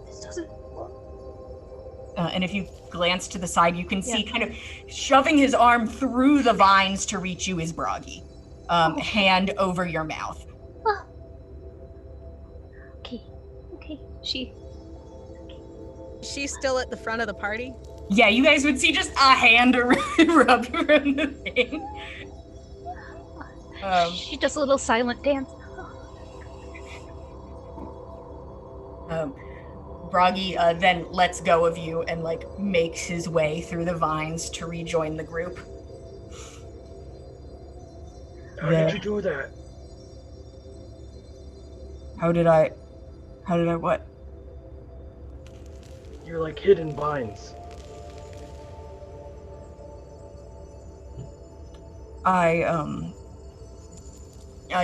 This doesn't. And if you glance to the side, you can see kind of shoving his arm through the vines to reach you is Bragi. Hand over your mouth. Oh. Okay. She's still at the front of the party? Yeah, you guys would see just a hand rub from the thing. She does a little silent dance. Bragi then lets go of you and makes his way through the vines to rejoin the group. How did you do that? How did I what? You're like hidden vines. I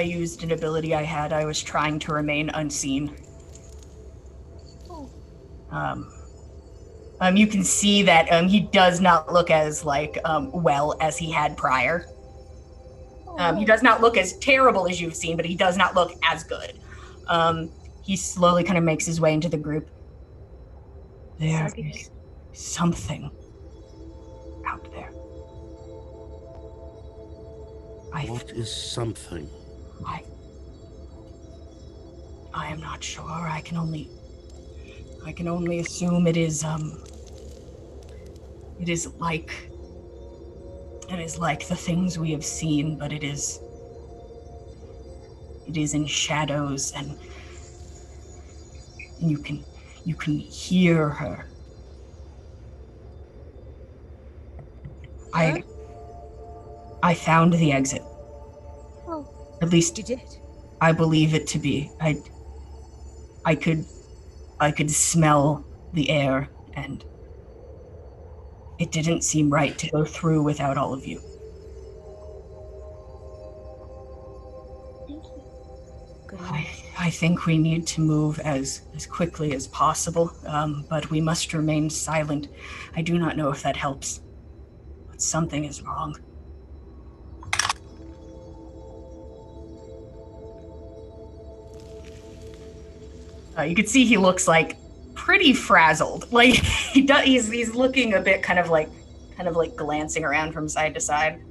used an ability I had. I was trying to remain unseen. You can see that he does not look as well as he had prior. He does not look as terrible as you've seen, but he does not look as good. He slowly kind of makes his way into the group. There is something out there. What is something? I am not sure. I can only assume it is like the things we have seen, but it is in shadows, and you can hear her. I found the exit. Oh. At least You did. I believe it to be. I could smell the air, and it didn't seem right to go through without all of you. Thank you. Good. I think we need to move as quickly as possible, but we must remain silent. I do not know if that helps, but something is wrong. You can see he looks pretty frazzled. He's looking a bit kind of like glancing around from side to side.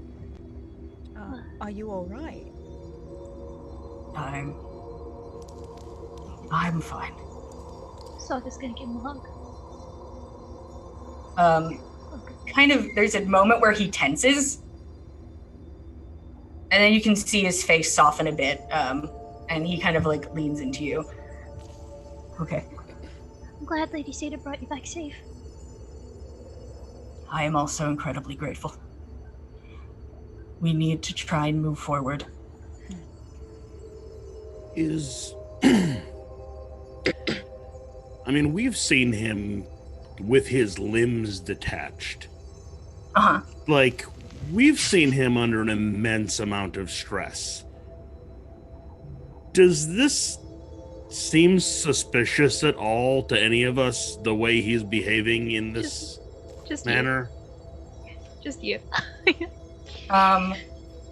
Are you all right? I'm fine. Saga's gonna give him a hug. Kind of, there's a moment where he tenses, and then you can see his face soften a bit, and he kind of leans into you. Okay. I'm glad Lady Seda brought you back safe. I am also incredibly grateful. We need to try and move forward. I mean, we've seen him with his limbs detached. Uh-huh. Like, we've seen him under an immense amount of stress. Does this seem suspicious at all to any of us, the way he's behaving in this Just manner? Just you.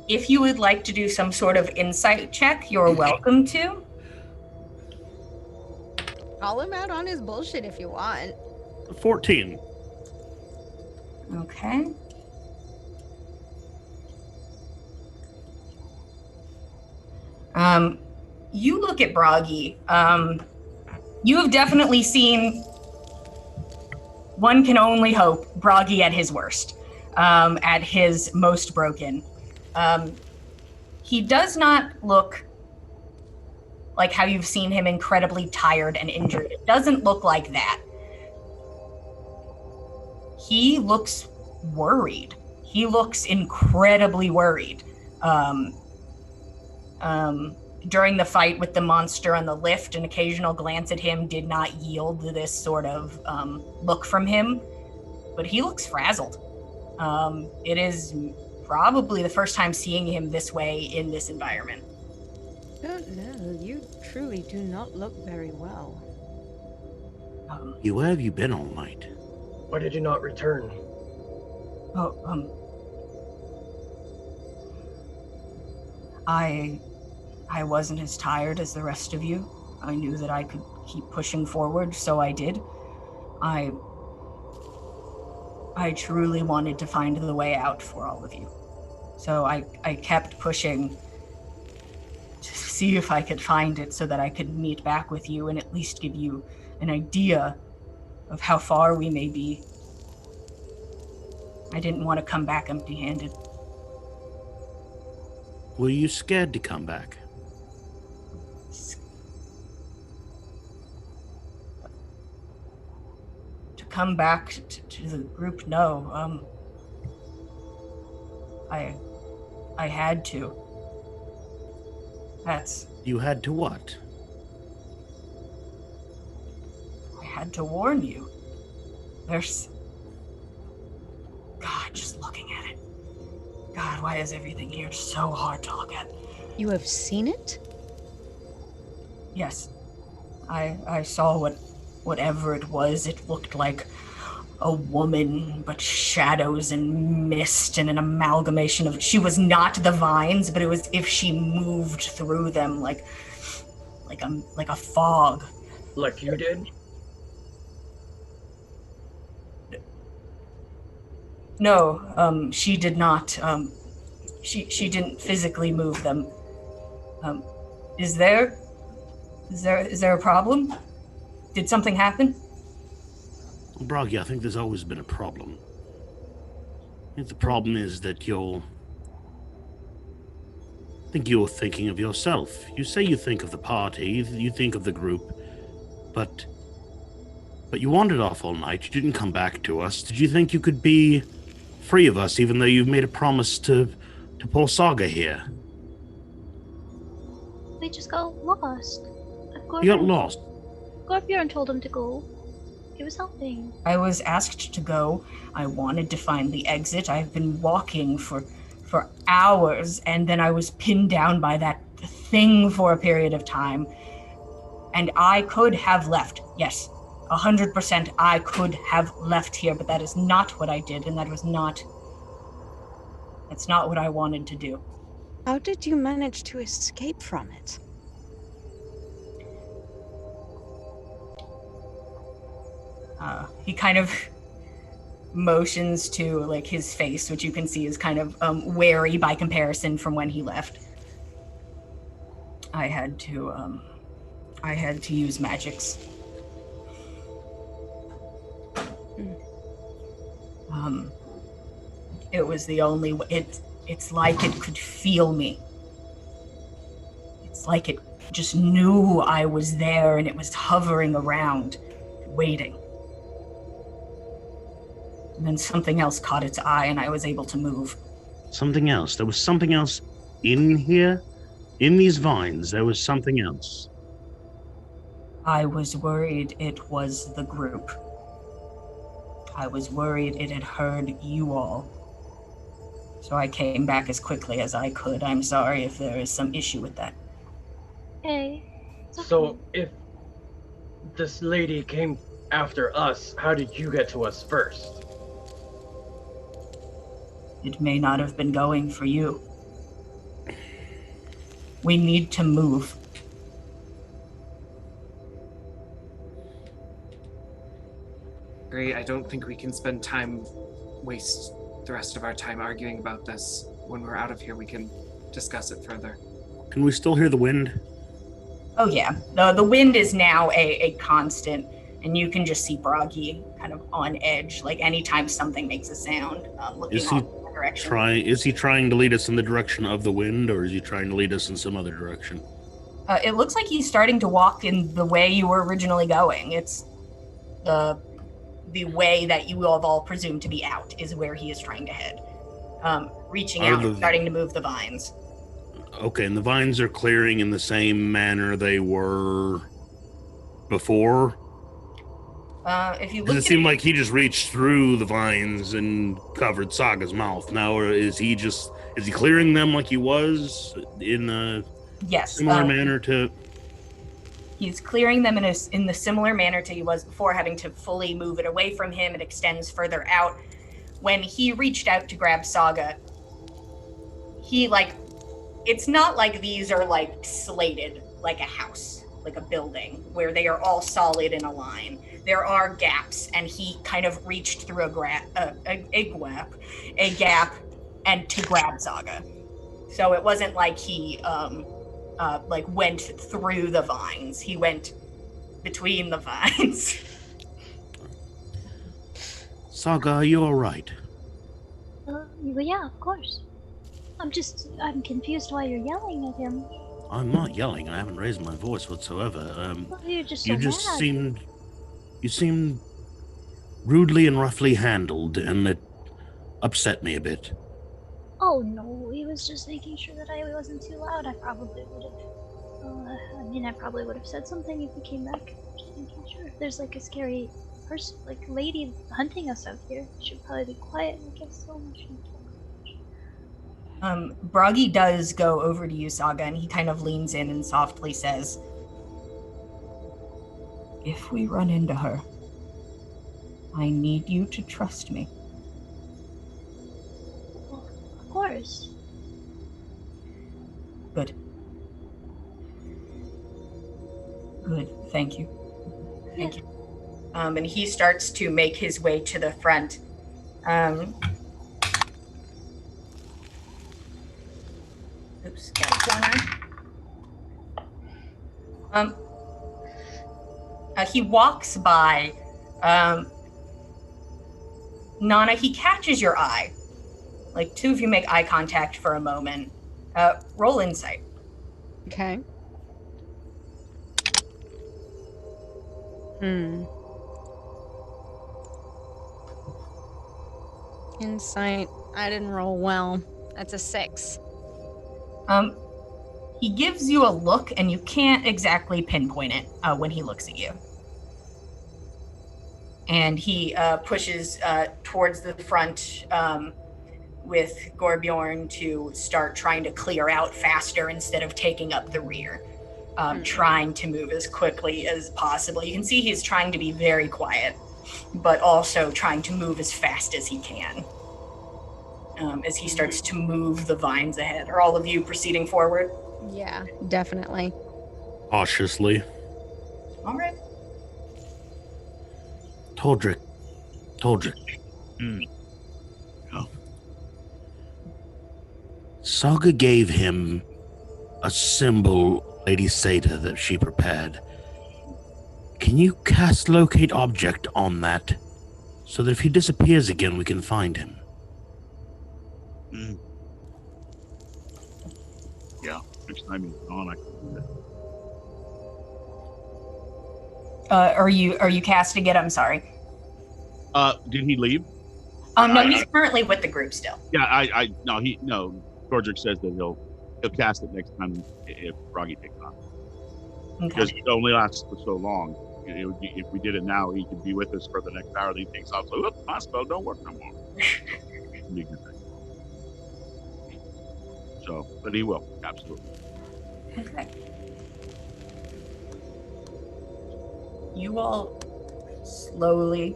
If you would like to do some sort of insight check, you're welcome to. Call him out on his bullshit if you want. 14. Okay. You look at Bragi. You have definitely seen, one can only hope, Bragi at his worst, at his most broken. He does not look like how you've seen him incredibly tired and injured. It doesn't look like that. He looks worried. He looks incredibly worried. During the fight with the monster on the lift, an occasional glance at him did not yield this sort of look from him, but he looks frazzled. It is probably the first time seeing him this way in this environment. Don't know. You truly do not look very well. Where have you been all night? Why did you not return? I wasn't as tired as the rest of you. I knew that I could keep pushing forward, so I did. I truly wanted to find the way out for all of you. So I kept pushing to see if I could find it so that I could meet back with you and at least give you an idea of how far we may be. I didn't want to come back empty-handed. Were you scared to come back? To come back to the group, no. I had to. You had to what? I had to warn you. There's... God, just looking at it. God, why is everything here so hard to look at? You have seen it? Yes. I saw whatever it was. It looked like a woman, but shadows and mist and an amalgamation of... She was not the vines, but it was if she moved through them like a fog. Like you did? No, she did not. She didn't physically move them. Is there a problem? Did something happen? Bragi, I think there's always been a problem. I think the problem is that you're thinking of yourself. You say you think of the party, you think of the group, but you wandered off all night. You didn't come back to us. Did you think you could be free of us, even though you've made a promise to poor Saga here? We just got lost. You got lost? Gorbjorn told him to go. He was helping. I was asked to go. I wanted to find the exit. I've been walking for hours, and then I was pinned down by that thing for a period of time. And I could have left. Yes, 100% I could have left here, but that is not what I did, and that's not what I wanted to do. How did you manage to escape from it? He kind of motions to like his face, which you can see is kind of wary by comparison from when he left. I had to use magics. It was the only way. It's like it could feel me. It's like it just knew I was there and it was hovering around, waiting. And then something else caught its eye and I was able to move. Something else. There was something else in here. In these vines, there was something else. I was worried it was the group. I was worried it had heard you all. So I came back as quickly as I could. I'm sorry if there is some issue with that. Hey. It's okay. So, if this lady came after us, how did you get to us first? It may not have been going for you. We need to move. Agree. I don't think we can waste the rest of our time arguing about this. When we're out of here, we can discuss it further. Can we still hear the wind? Oh yeah, the wind is now a constant, and you can just see Bragi kind of on edge, like anytime something makes a sound, looking Is he off in that direction. Is he trying to lead us in the direction of the wind, or is he trying to lead us in some other direction? It looks like he's starting to walk in the way you were originally going. It's the way that you have all presumed to be out is where he is trying to head. Reaching out and starting to move the vines. Okay, and the vines are clearing in the same manner they were before? If you look, It seemed like he just reached through the vines and covered Saga's mouth. Now, or is he clearing them like he was in a similar manner to? He's clearing them in the similar manner to he was before, having to fully move it away from him. It extends further out. When he reached out to grab Saga, it's not like these are like slated like a house, like a building, where they are all solid in a line. There are gaps, and he kind of reached through a gap and to grab Saga. So it wasn't like he went through the vines. He went between the vines. Saga, are you all right? Yeah, of course. I'm confused why you're yelling at him. I'm not yelling. I haven't raised my voice whatsoever. Well, you're just so mad. You seemed rudely and roughly handled, and it upset me a bit. Oh no, he was just making sure that I wasn't too loud. I probably would have said something if he came back. Just making sure. If there's like a scary person, like lady hunting us out here, we should probably be quiet and get so much. Bragi does go over to you, Saga, and he kind of leans in and softly says, "If we run into her, I need you to trust me." Well, of course. Good. Thank you. Thank you. And he starts to make his way to the front. Oops, got a corner. He walks by. Nana, he catches your eye. Like, two of you make eye contact for a moment. Roll insight. Okay. Insight. I didn't roll well. That's a 6. He gives you a look, and you can't exactly pinpoint it when he looks at you. And he pushes towards the front with Gorbjorn to start trying to clear out faster instead of taking up the rear, trying to move as quickly as possible. You can see he's trying to be very quiet, but also trying to move as fast as he can. As he starts to move the vines ahead. Are all of you proceeding forward? Yeah, definitely. Cautiously. All right. Toldrick. Oh. Saga gave him a symbol, Lady Sata, that she prepared. Can you cast Locate Object on that, so that if he disappears again, we can find him? Yeah, next time he's gone, I can do that. Are you casting it? I'm sorry. Did he leave? No, he's currently with the group still. Yeah, no. Gordrick says that he'll cast it next time if Bragi takes off. Okay. Because it only lasts for so long. If we did it now, he could be with us for the next hour. Then he takes off. So, my spell don't work no more. It'd be a good thing. So, but he will, absolutely. Okay. You all slowly,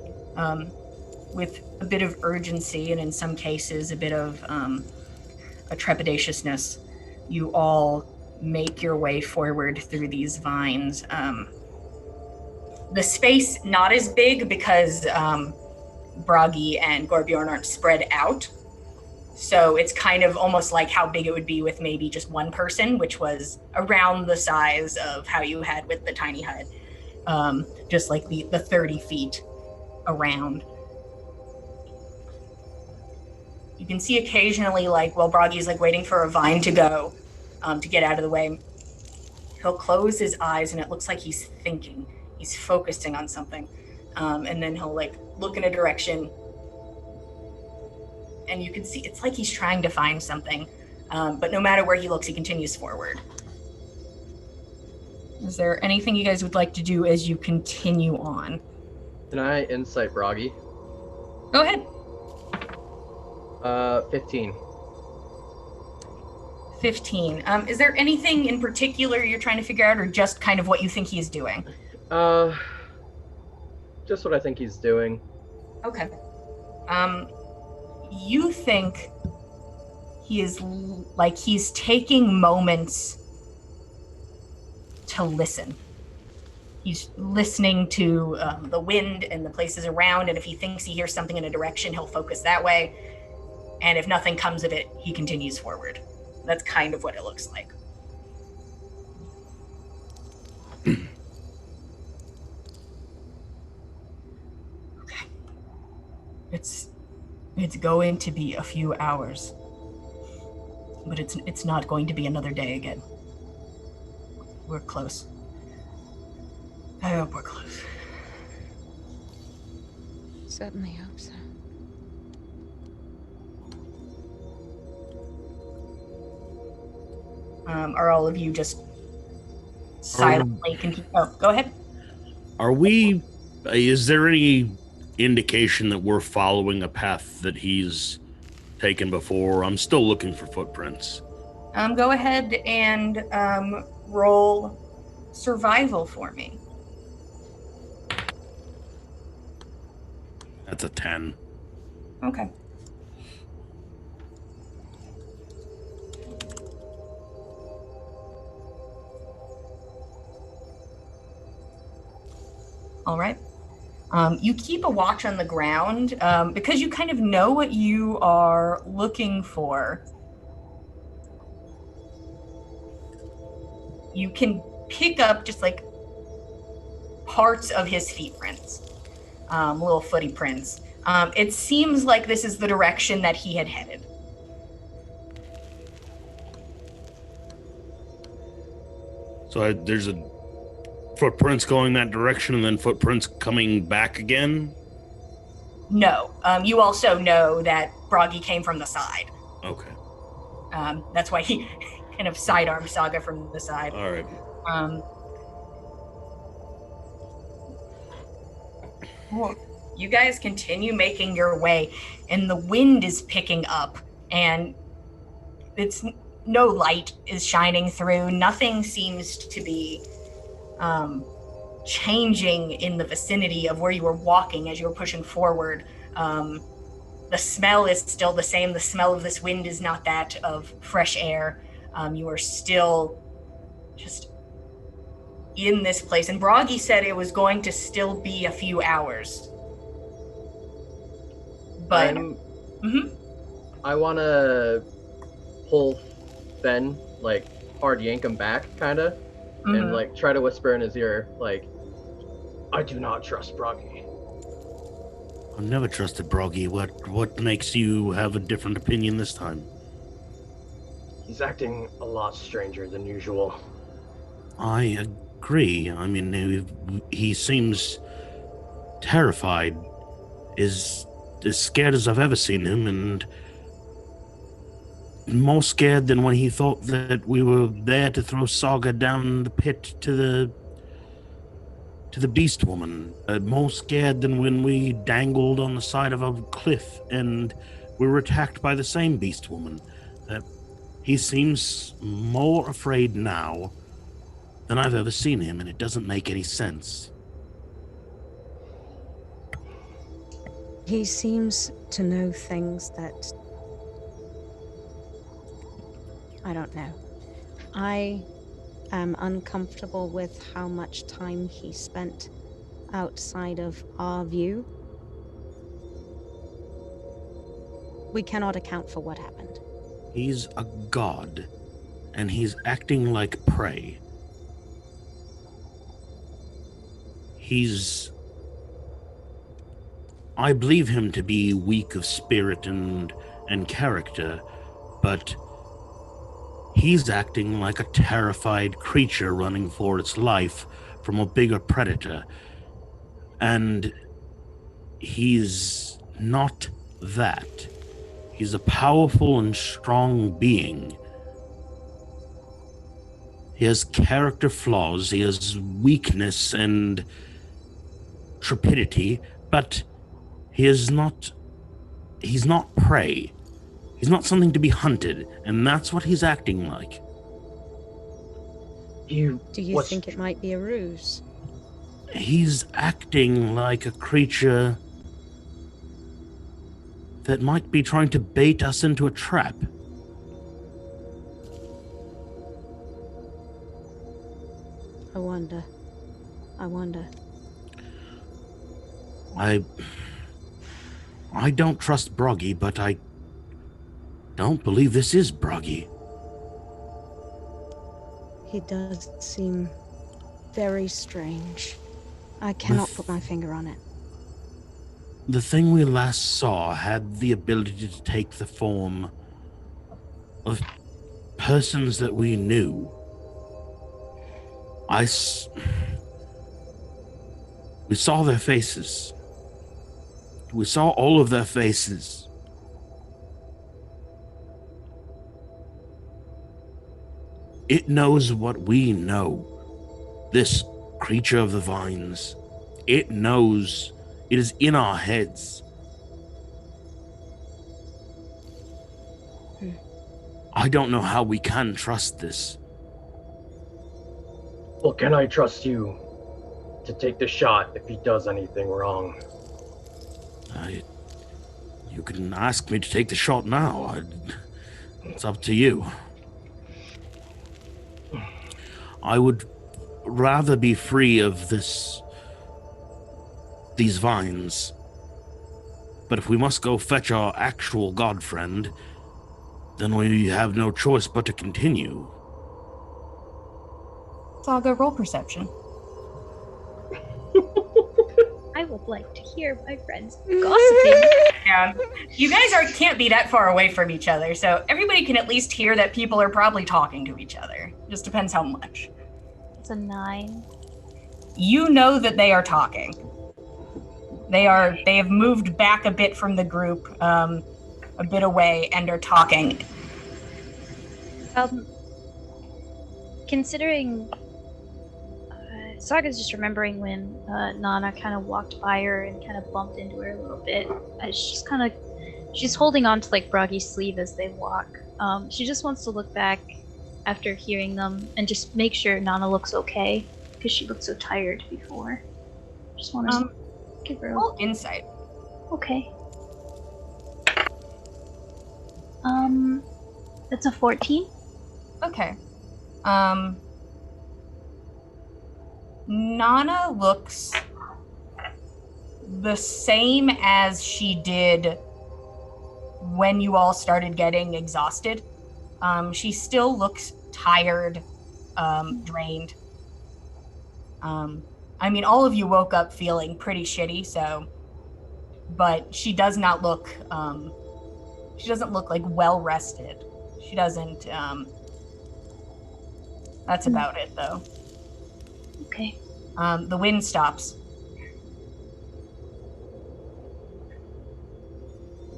with a bit of urgency and in some cases a bit of a trepidatiousness, you all make your way forward through these vines. The space not as big because Bragi and Gorbjorn aren't spread out. So it's kind of almost like how big it would be with maybe just one person, which was around the size of how you had with the tiny hut. Just like the 30 feet around. You can see occasionally, like, while Bragi's like waiting for a vine to go, to get out of the way, he'll close his eyes and it looks like he's thinking. He's focusing on something. And then he'll like look in a direction and you can see it's like he's trying to find something. But no matter where he looks, he continues forward. Is there anything you guys would like to do as you continue on? Can I insight Bragi? Go ahead. 15. 15. Is there anything in particular you're trying to figure out, or just kind of what you think he's doing? Just what I think he's doing. Okay. You think he is like he's taking moments to listen. He's listening to the wind and the places around, and if he thinks he hears something in a direction, he'll focus that way. And if nothing comes of it, he continues forward. That's kind of what it looks like. Okay. It's going to be a few hours. But it's not going to be another day again. We're close. I hope we're close. Certainly hope so. Are all of you just silently continue? Oh, go ahead. Is there any indication that we're following a path that he's taken before? I'm still looking for footprints. Go ahead and roll survival for me. That's a 10. Okay. All right. You keep a watch on the ground because you kind of know what you are looking for. You can pick up just like parts of his feet prints, little footy prints. It seems like this is the direction that he had headed. So there's a footprints going that direction and then footprints coming back again? No. You also know that Bragi came from the side. Okay. That's why he kind of sidearm Saga from the side. All right. Well, you guys continue making your way, and the wind is picking up, and it's no light is shining through. Nothing seems to be changing in the vicinity of where you were walking as you were pushing forward. The smell is still the same. The smell of this wind is not that of fresh air. You are still just in this place. And Bragi said it was going to still be a few hours. But I want to pull Fenn, like, hard yank him back, kind of, and, like, try to whisper in his ear, like, I do not trust Bragi. I've never trusted Bragi. What makes you have a different opinion this time? He's acting a lot stranger than usual. I agree. I mean, he seems terrified. Is as scared as I've ever seen him, and more scared than when he thought that we were there to throw Saga down the pit to the beast woman. More scared than when we dangled on the side of a cliff and we were attacked by the same beast woman. He seems more afraid now than I've ever seen him, and it doesn't make any sense. He seems to know things that I don't know. I am uncomfortable with how much time he spent outside of our view. We cannot account for what happened. He's a god, and he's acting like prey. I believe him to be weak of spirit and character, but he's acting like a terrified creature running for its life from a bigger predator. And he's not that. He's a powerful and strong being. He has character flaws, he has weakness and trepidity, but he's not prey. He's not something to be hunted, and that's what he's acting like. Do you think it might be a ruse? He's acting like a creature that might be trying to bait us into a trap. I wonder. I don't trust Bragi, but I don't believe this is Bragi. He does seem very strange. I cannot put my finger on it. The thing we last saw had the ability to take the form of persons that we knew. We saw their faces. We saw all of their faces. It knows what we know. This creature of the vines. It knows. It is in our heads. I don't know how we can trust this. Well, can I trust you to take the shot if he does anything wrong? You can ask me to take the shot now. It's up to you. I would rather be free of these vines. But if we must go fetch our actual god friend, then we have no choice but to continue. Saga, roll perception. I would like to hear my friends gossiping. Yeah, you guys can't be that far away from each other, so everybody can at least hear that people are probably talking to each other. Just depends how much. It's a 9. You know that they are talking. They have moved back a bit from the group, a bit away, and are talking. Considering Saga's just remembering when Nana kind of walked by her and kind of bumped into her a little bit. She's holding on to like Bragi's sleeve as they walk. She just wants to look back after hearing them and just make sure Nana looks okay because she looked so tired before. Just want to give her roll insight. Okay. That's a 14. Okay. Nana looks the same as she did when you all started getting exhausted. She still looks tired, drained. I mean, all of you woke up feeling pretty shitty, but she does not look, she doesn't look like well rested. She doesn't, that's about it though. Okay. The wind stops.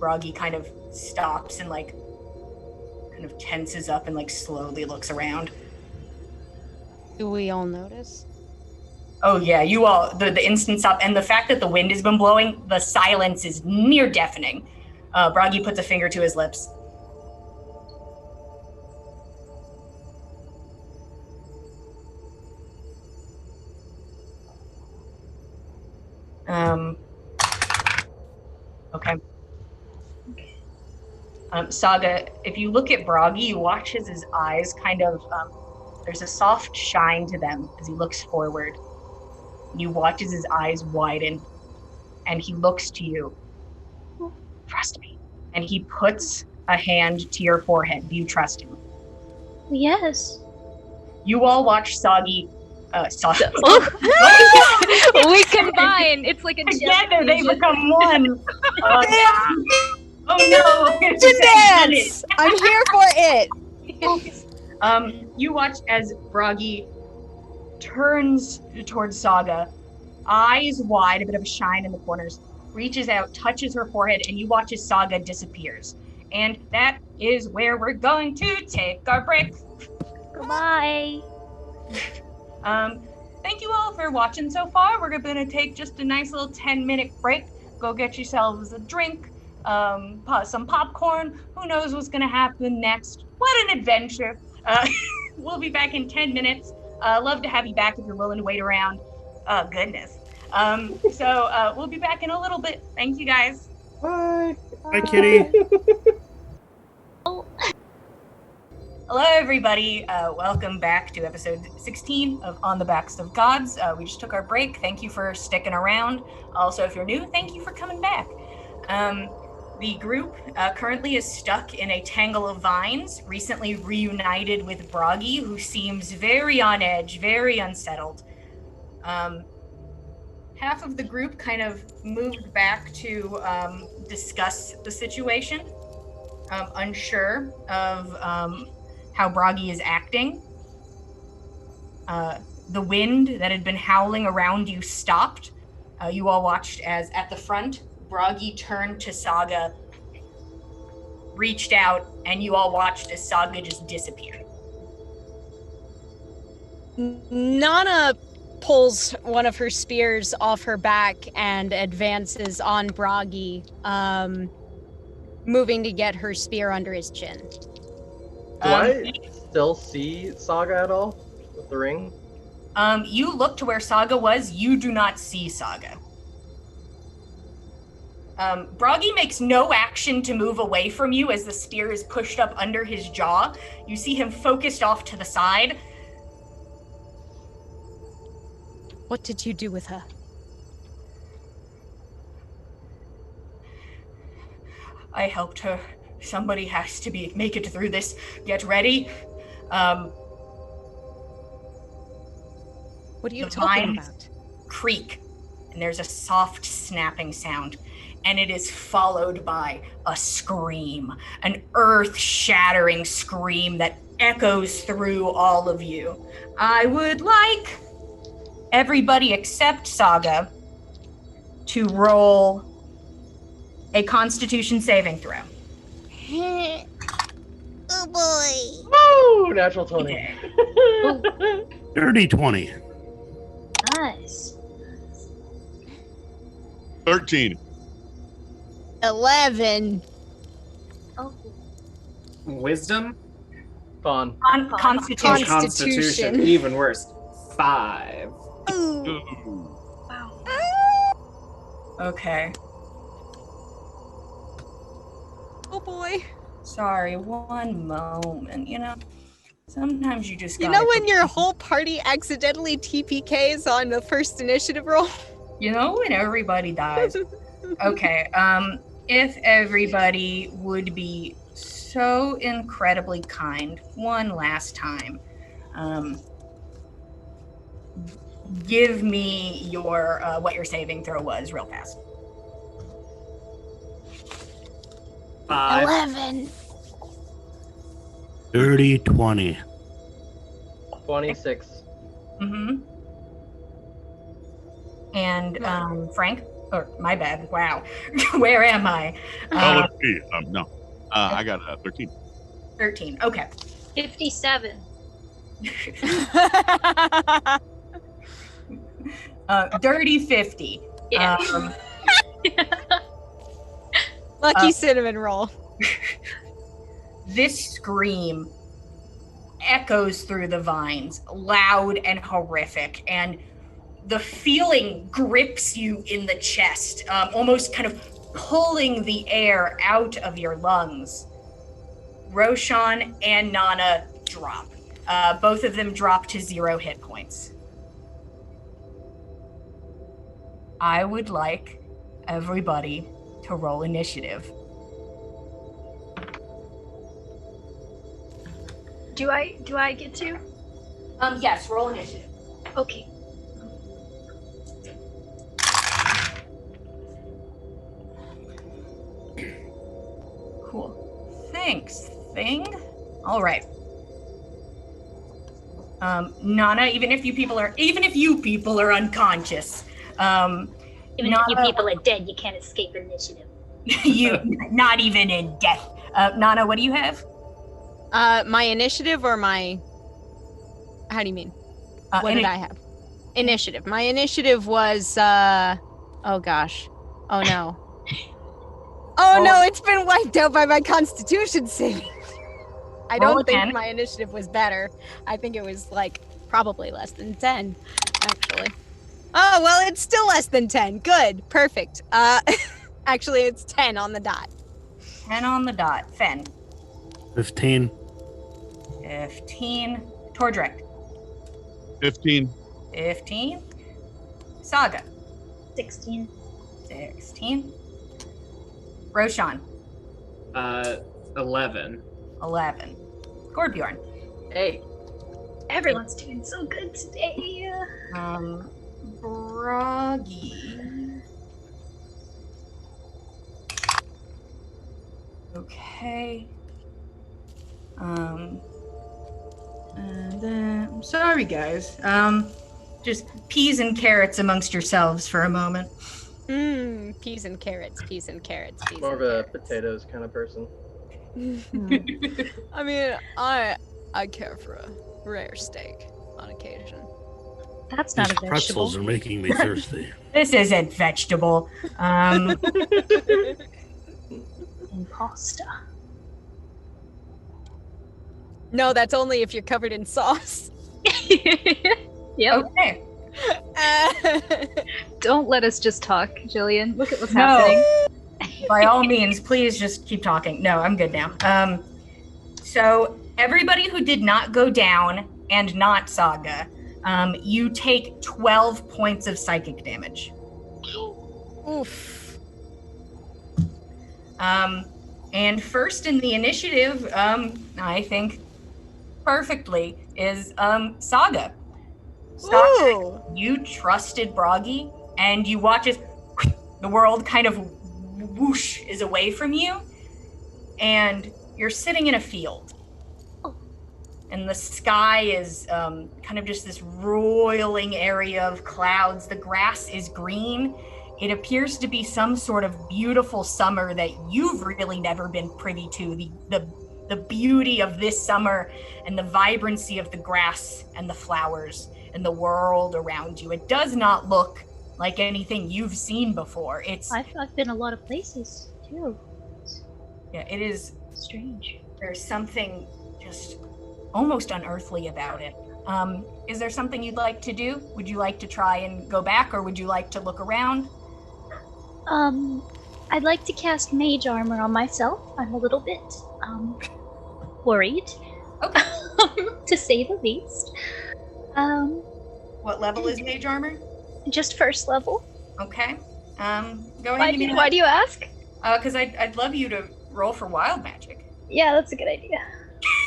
Bragi kind of stops and like kind of tenses up and like slowly looks around. Do we all notice? Oh yeah, you all, the instant stop, and the fact that the wind has been blowing, the silence is near deafening. Bragi puts a finger to his lips. Okay. Saga, if you look at Bragi, you watch as his eyes kind of, there's a soft shine to them as he looks forward. You watch as his eyes widen, and he looks to you. Trust me. And he puts a hand to your forehead. Do you trust him? Yes. You all watch Sagi. We combine. It's like a together. They fusion. become one. Oh no! Dance! I'm here for it. You watch as Bragi turns towards Saga, eyes wide, a bit of a shine in the corners, reaches out, touches her forehead, and you watch as Saga disappears. And that is where we're going to take our break. Goodbye. Thank you all for watching so far. We're gonna take just a nice little 10-minute break. Go get yourselves a drink, some popcorn. Who knows what's gonna happen next? What an adventure. We'll be back in 10 minutes. Love to have you back if you're willing to wait around. Oh, goodness. So we'll be back in a little bit. Thank you, guys. Bye. Hi, Kitty. Hello, everybody. Welcome back to episode 16 of On the Backs of Gods. We just took our break. Thank you for sticking around. Also, if you're new, thank you for coming back. The group currently is stuck in a tangle of vines, recently reunited with Bragi, who seems very on edge, very unsettled. Half of the group kind of moved back to discuss the situation, unsure of how Bragi is acting. The wind that had been howling around you stopped. You all watched as at the front, Bragi turned to Saga, reached out, and you all watched as Saga just disappeared. Nana pulls one of her spears off her back and advances on Bragi, moving to get her spear under his chin. Do I still see Saga at all with the ring? You look to where Saga was. You do not see Saga. Bragi makes no action to move away from you as the spear is pushed up under his jaw. You see him focused off to the side. What did you do with her? I helped her. Somebody has to make it through this. Get ready. What are you the talking vines about? Creak, and there's a soft snapping sound, and it is followed by a scream, an earth-shattering scream that echoes through all of you. I would like everybody except Saga to roll a Constitution saving throw. Oh boy. Woo! Natural 20. Dirty 20. Nice. 13. 11. Oh. Wisdom? Fun. Constitution. Constitution. Even worse. 5. Ooh. Wow. Okay. Oh boy. Sorry, one moment, Sometimes you just You gotta know when your whole party accidentally TPKs on the first initiative roll? when everybody dies. Okay, if everybody would be so incredibly kind one last time, give me your what your saving throw was real fast. 5. 11. Dirty 20. 26. Mm-hmm. And Frank? Or my bad. Wow. Where am I? Oh, let's see. No. I got 13. 13. Okay. 57. Dirty 50. Yeah. Lucky cinnamon roll. This scream echoes through the vines, loud and horrific, and the feeling grips you in the chest, almost kind of pulling the air out of your lungs. Roshan and Nana drop. Both of them drop to 0 hit points. I would like everybody to roll initiative. Do I get to? Yes, roll initiative. Okay. Cool. Thanks, Thing. All right. Nana, even if you people are unconscious, Even if you Nana, people are dead, you can't escape initiative. you not even in death. Nana, what do you have? My initiative or my... How do you mean? What did I have? Initiative. My initiative was, oh gosh. Oh no. Oh no, it's been wiped out by my constitution saving. I don't think my initiative was better. I think it was like probably less than 10, actually. Oh, well, it's still less than 10. Good. Perfect. Actually, it's 10 on the dot. 10 on the dot. Fenn. 15. 15. Tordrek. 15. 15. Saga. 16. 16. Roshan. 11. 11. Gorbjorn. 8. Everyone's doing so good today. Bragi. Okay. And then, I'm sorry, guys. Just peas and carrots amongst yourselves for a moment. Peas and carrots, peas and carrots, peas More and of a carrots. potatoes kind of person. I mean, I care for a rare steak on occasion. That's not These a vegetable. pretzels are making me thirsty. This isn't vegetable. Pasta. No, that's only if you're covered in sauce. Yep. Okay. Don't let us just talk, Jillian. Look at what's No. happening. By all means, please just keep talking. No, I'm good now. So everybody who did not go down and not Saga, you take 12 points of psychic damage. Oof. And first in the initiative, I think perfectly, is Saga. Saga, you trusted Bragi, and you watch as the world kind of whoosh is away from you, and you're sitting in a field. And the sky is kind of just this roiling area of clouds. The grass is green. It appears to be some sort of beautiful summer that you've really never been privy to. The beauty of this summer and the vibrancy of the grass and the flowers and the world around you. It does not look like anything you've seen before. I've been a lot of places too. Yeah, it is Strange. there's something just almost unearthly about it. Is there something you'd like to do? Would you like to try and go back, or would you like to look around? I'd like to cast mage armor on myself. I'm a little bit worried. Okay. To say the least. What level is mage armor? Just first level. Okay. Go ahead. Why do you ask? Because I'd love you to roll for wild magic. Yeah, that's a good idea.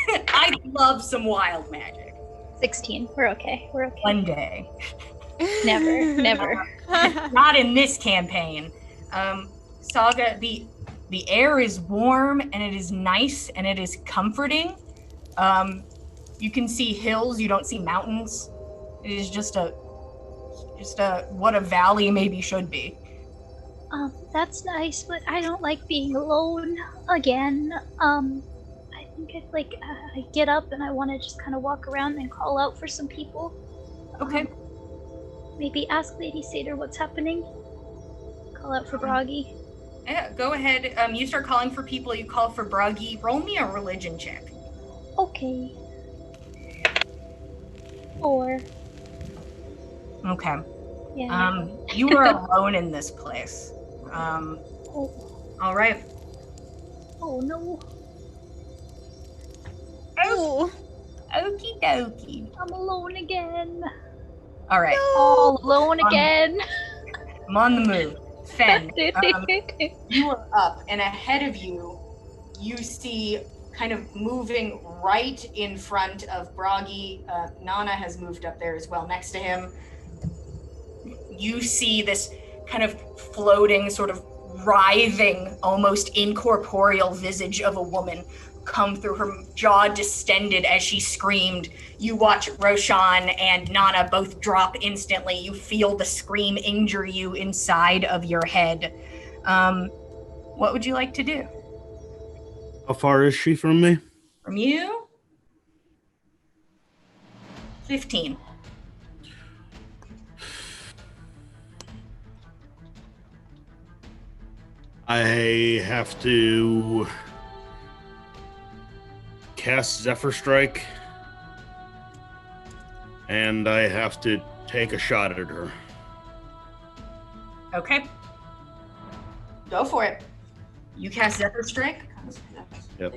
I love some wild magic. 16. We're okay. We're okay. One day. Never. Not in this campaign. Saga, the air is warm and it is nice and it is comforting. You can see hills, you don't see mountains. It is just a what a valley maybe should be. That's nice, but I don't like being alone again. I think I get up and I want to just kind of walk around and call out for some people. Okay. Maybe ask Lady Satyr what's happening. Call out for Bragi. Yeah, go ahead. You start calling for people. You call for Bragi. Roll me a religion check. Okay. 4. Okay. Yeah. You are alone in this place. All right. Oh no. Ooh. Okie dokie. I'm alone again. All right. All alone again. I'm on the move. Fenn, you are up, and ahead of you, you see kind of moving right in front of Bragi. Nana has moved up there as well next to him. You see this kind of floating, sort of writhing, almost incorporeal visage of a woman come through, her jaw distended as she screamed. You watch Roshan and Nana both drop instantly. You feel the scream injure you inside of your head. What would you like to do? How far is she from me? From you? 15. I have to cast Zephyr Strike, and I have to take a shot at her. Okay. Go for it. You cast Zephyr Strike? Yep.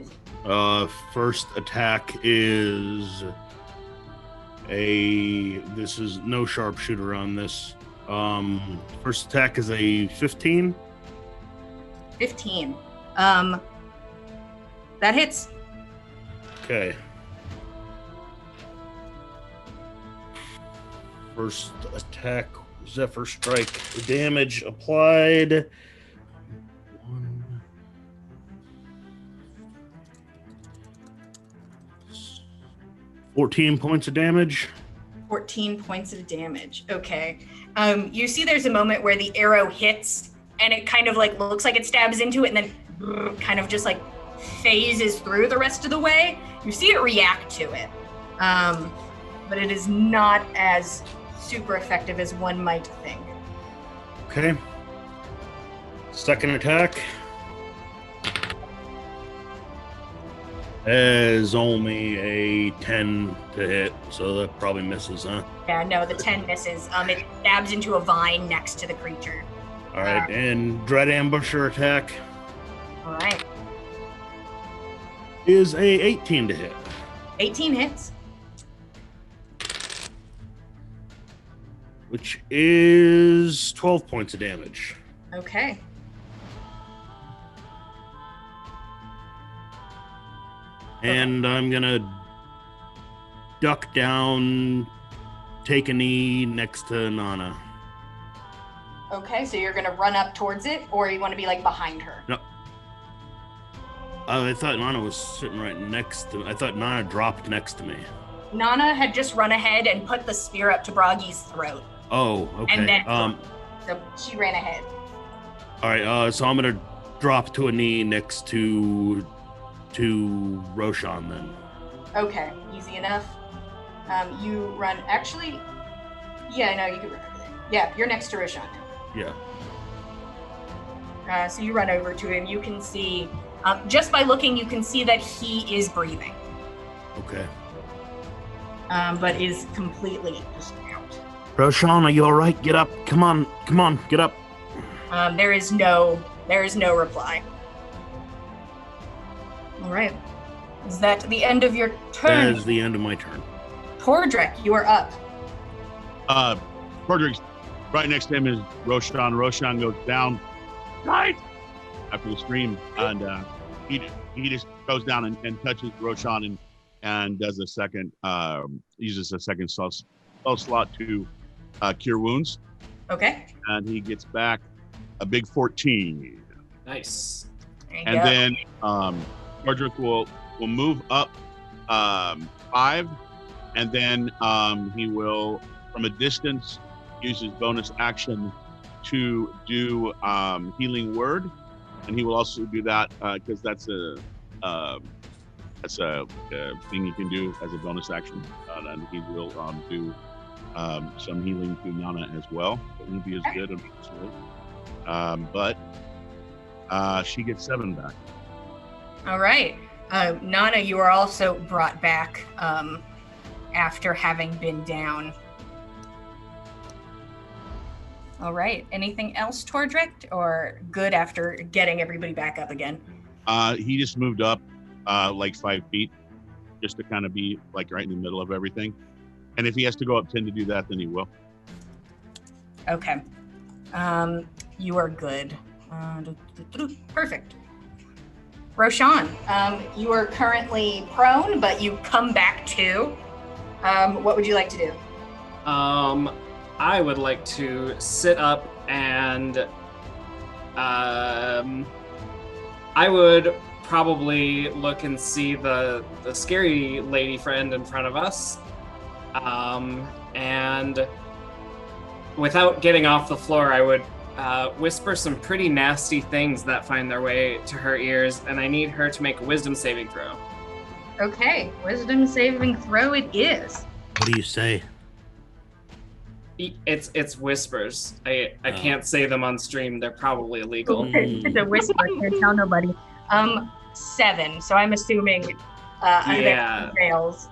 First attack is this is no sharpshooter on this. First attack is a 15. 15. That hits. Okay. First attack, Zephyr Strike. The damage applied. 14 points of damage. 14 points of damage. Okay. You see there's a moment where the arrow hits and it kind of like looks like it stabs into it and then kind of just like phases through the rest of the way. You see it react to it. But it is not as super effective as one might think. Okay. Second attack is only a 10 to hit, so that probably misses, huh? Yeah, no, the 10 misses. It stabs into a vine next to the creature. All right, and Dread Ambusher attack All right. is a 18 to hit. 18 hits. Which is 12 points of damage. Okay. And I'm gonna duck down, take a knee next to Nana. Okay, so you're gonna run up towards it, or you want to be like behind her? No. I thought Nana was sitting right next to me. I thought Nana dropped next to me. Nana had just run ahead and put the spear up to Bragi's throat. Oh, okay. And then so she ran ahead. All right, so I'm gonna drop to a knee next to Roshan then. Okay, easy enough. You run. Actually, yeah, no, you can run over there. Yeah, you're next to Roshan now. Yeah. So you run over to him. You can see, just by looking, you can see that he is breathing. Okay. But is completely just out. Roshan, are you all right? Get up. Come on, get up. There is no reply. All right. Is that the end of your turn? That is the end of my turn. Tordrek, you are up. Tordrek's right next to him is Roshan. Roshan goes down right after the scream, and he just goes down and touches Roshan and does a second uses a second spell slot to cure wounds. Okay. And he gets back a big 14. Nice. There you And go. then Tordrek will move up 5, and then he will, from a distance, use his bonus action to do healing word, and he will also do that because that's a thing you can do as a bonus action, and he will do some healing to Nana as well. It won't be as good, unfortunately. But she gets 7 back. All right. Nana, you are also brought back after having been down. All right. Anything else, Tordrick, or good after getting everybody back up again? He just moved up like 5 feet just to kind of be like right in the middle of everything. And if he has to go up 10 to do that, then he will. Okay. You are good. Perfect. Roshan, you are currently prone, but you come back to. What would you like to do? I would like to sit up and I would probably look and see the scary lady friend in front of us. And without getting off the floor, I would whisper some pretty nasty things that find their way to her ears, and I need her to make a wisdom saving throw. Okay, wisdom saving throw it is. What do you say? It's whispers. I can't say them on stream. They're probably illegal. It's a whisper. Can't tell nobody. 7. So I'm assuming Yeah. fails.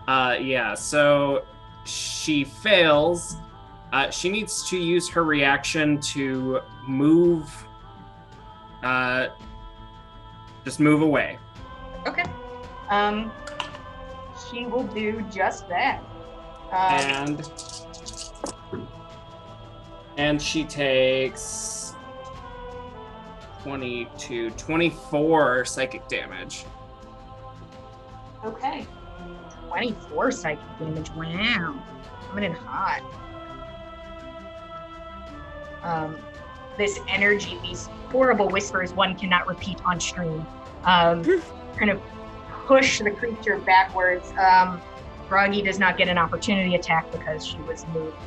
Yeah. So she fails. She needs to use her reaction to move. Just move away. Okay. She will do just that. And she takes 24 psychic damage. Okay. 24 psychic damage. Wow. Coming in hot. This energy, these horrible whispers one cannot repeat on stream, kind of push the creature backwards. Bragi does not get an opportunity attack because she was moved.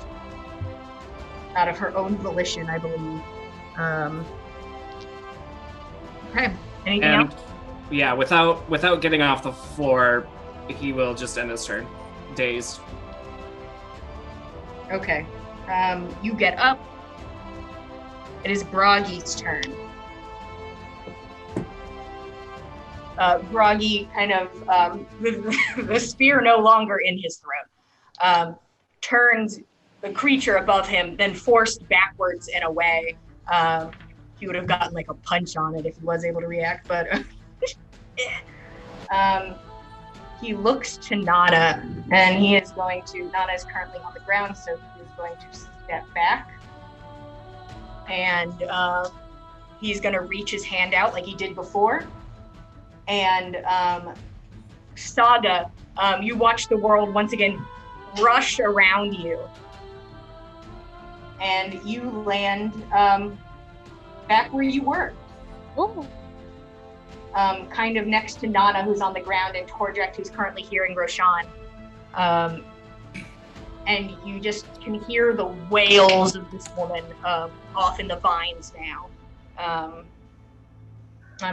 Out of her own volition, I believe. Okay. Anything else? Yeah, without getting off the floor, he will just end his turn. Dazed. Okay. You get up. It is Bragi's turn. Bragi kind of, the spear no longer in his throat, turns the creature above him, then forced backwards in a way. He would have gotten like a punch on it if he was able to react, but he looks to Nana, and he is going to, Nana is currently on the ground, so he is going to step back. And he's going to reach his hand out like he did before. And Saga, you watch the world once again rush around you. And you land back where you were. Oh. Kind of next to Nana, who's on the ground, and Tordrick, who's currently hearing Roshan. And you just can hear the wails of this woman off in the vines now.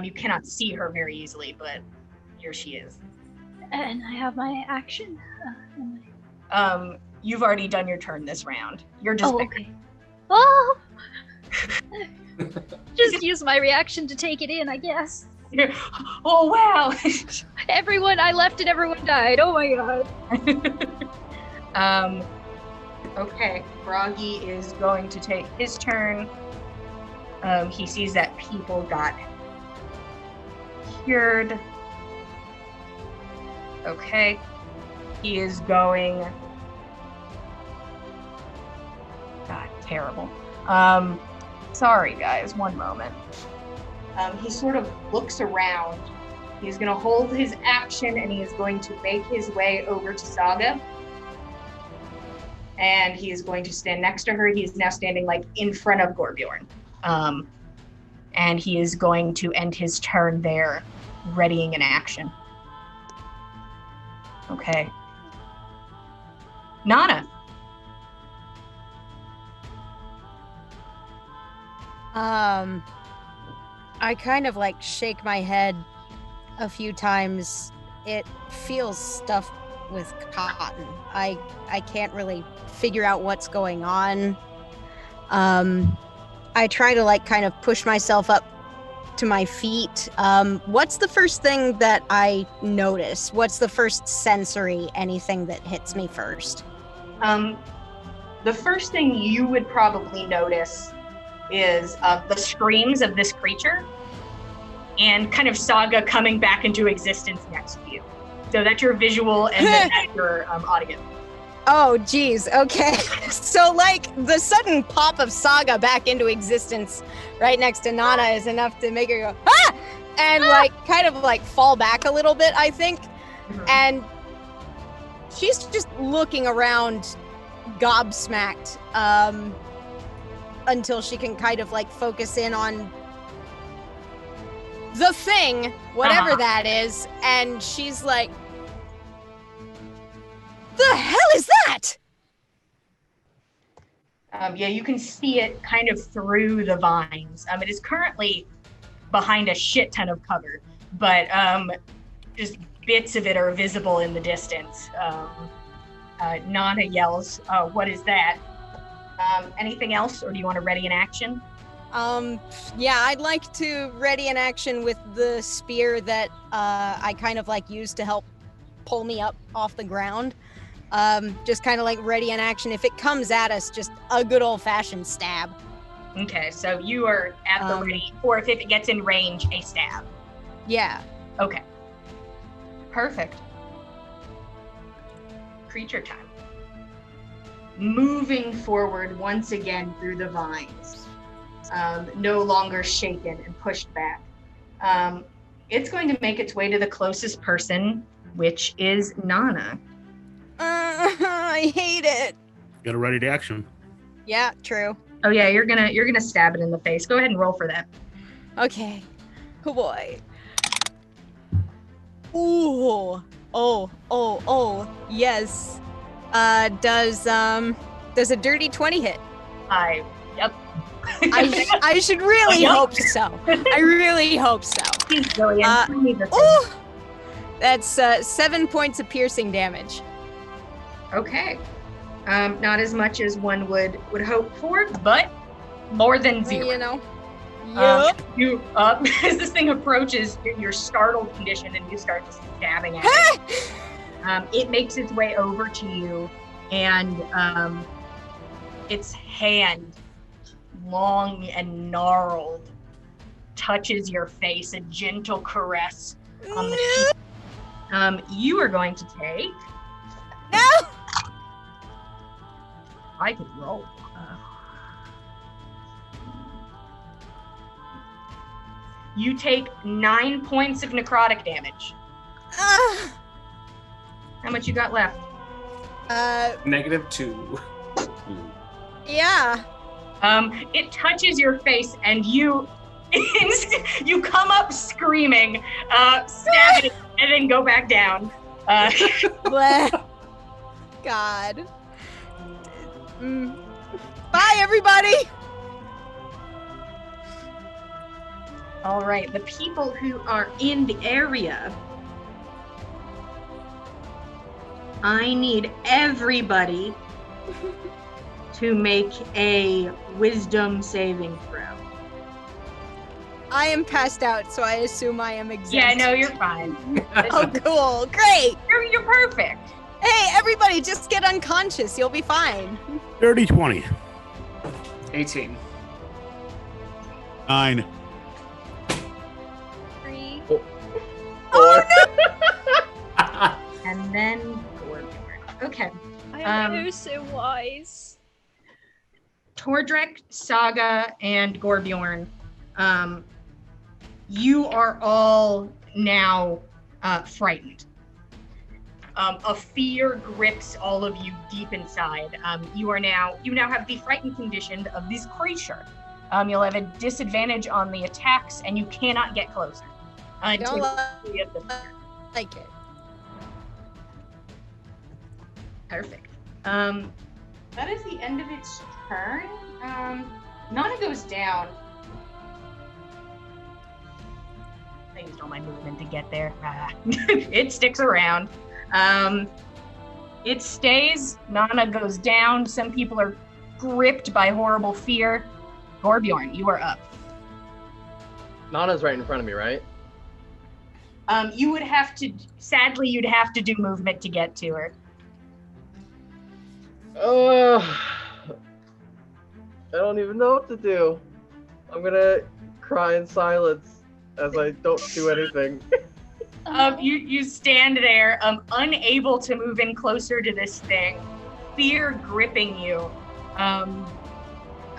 You cannot see her very easily, but here she is. And I have my action. You've already done your turn this round. You're just there. Okay. Oh! Just use my reaction to take it in, I guess. Oh, wow! I left and everyone died. Oh my god. Okay, Bragi is going to take his turn. He sees that people got cured. Okay. He is going... God, terrible. Sorry, guys, one moment. He sort of looks around. He's going to hold his action, and he is going to make his way over to Saga. And he is going to stand next to her. He is now standing like in front of Gorbjorn. And he is going to end his turn there, readying an action. Okay. Nana. I kind of like shake my head a few times. It feels stuffed with cotton. I can't really figure out what's going on. I try to like kind of push myself up to my feet. What's the first thing that I notice? What's the first sensory anything that hits me first? The first thing you would probably notice is the screams of this creature and kind of Saga coming back into existence next to you. So that's your visual and then that's your audio. Oh, geez. Okay. So, like, the sudden pop of Saga back into existence right next to Nana is enough to make her go, ah! And, like, kind of, like, fall back a little bit, I think. Mm-hmm. And she's just looking around gobsmacked until she can kind of, like, focus in on the thing, whatever that is. And she's like, the hell is that? Yeah, you can see it kind of through the vines. It is currently behind a shit ton of cover, but just bits of it are visible in the distance. Nana yells, what is that? Anything else, or do you want to ready an action? Yeah, I'd like to ready an action with the spear that I kind of like used to help pull me up off the ground. Just kind of like ready an action. If it comes at us, just a good old-fashioned stab. Okay, so you are at the ready, or if it gets in range, a stab. Yeah. Okay. Perfect. Creature time. Moving forward once again through the vines. No longer shaken and pushed back. It's going to make its way to the closest person, which is Nana. I hate it. Got a ready to action. Yeah, true. Oh yeah, you're gonna stab it in the face. Go ahead and roll for that. Okay. Oh boy. Ooh. Oh. Yes. Does a dirty 20 hit? Yep. I should really hope so. I really hope so. Ooh. That's 7 points of piercing damage. Okay. Not as much as one would hope for, but more than 0. You know. Yep. As this thing approaches your startled condition and you start just stabbing at it. It makes its way over to you, and its hand, long and gnarled, touches your face, a gentle caress on the cheek. You are going to take... No! I could roll. You take 9 points of necrotic damage. How much you got left? -2. Yeah. It touches your face and you you come up screaming, stab it, and then go back down. God. Bye, everybody. All right, the people who are in the area, I need everybody to make a wisdom saving throw. I am passed out, so I assume I am exempt. Yeah, no, you're fine. Oh, cool. Great. You're perfect. Hey, everybody, just get unconscious. You'll be fine. Dirty 20. 18. 9. 3. Oh, no! And then Gorbjorn. Okay. I am so wise. Tordrek, Saga, and Gorbjorn, you are all now frightened. A fear grips all of you deep inside. You now have the frightened condition of this creature. You'll have a disadvantage on the attacks, and you cannot get closer. Don't like it. Perfect. That is the end of its turn. Nana goes down. I used all my movement to get there. It sticks around. It stays. Nana goes down. Some people are gripped by horrible fear. Gorbjorn, you are up. Nana's right in front of me, right? You would have to, sadly, you'd have to do movement to get to her. I don't even know what to do. I'm gonna cry in silence as I don't do anything. You stand there, unable to move in closer to this thing, fear gripping you.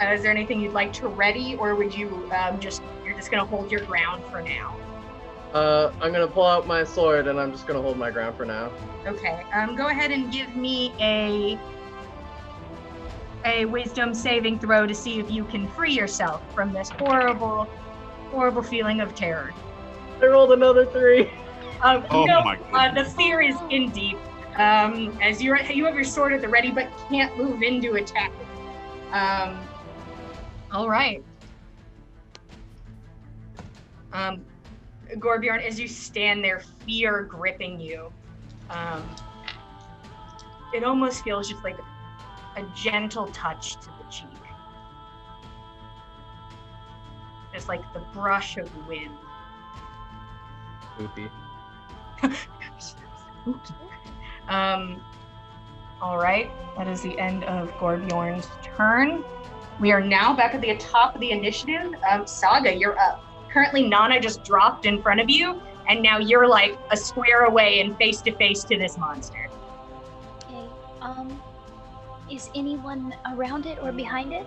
Is there anything you'd like to ready, or would you you're just gonna hold your ground for now? I'm gonna pull out my sword and I'm just gonna hold my ground for now. Okay. Go ahead and give me a wisdom saving throw to see if you can free yourself from this horrible feeling of terror. I rolled another 3. My goodness. The fear is in deep. As you have your sword at the ready, but can't move in to attack it. All right. Gorbjorn, as you stand there, fear gripping you, it almost feels just like a gentle touch to the cheek. Just like the brush of wind. Spooky. All right, that is the end of Gorbjorn's turn. We are now back at the top of the initiative. Saga, you're up. Currently, Nana just dropped in front of you, and now you're like a square away and face to face to this monster. Okay. Is anyone around it or behind it?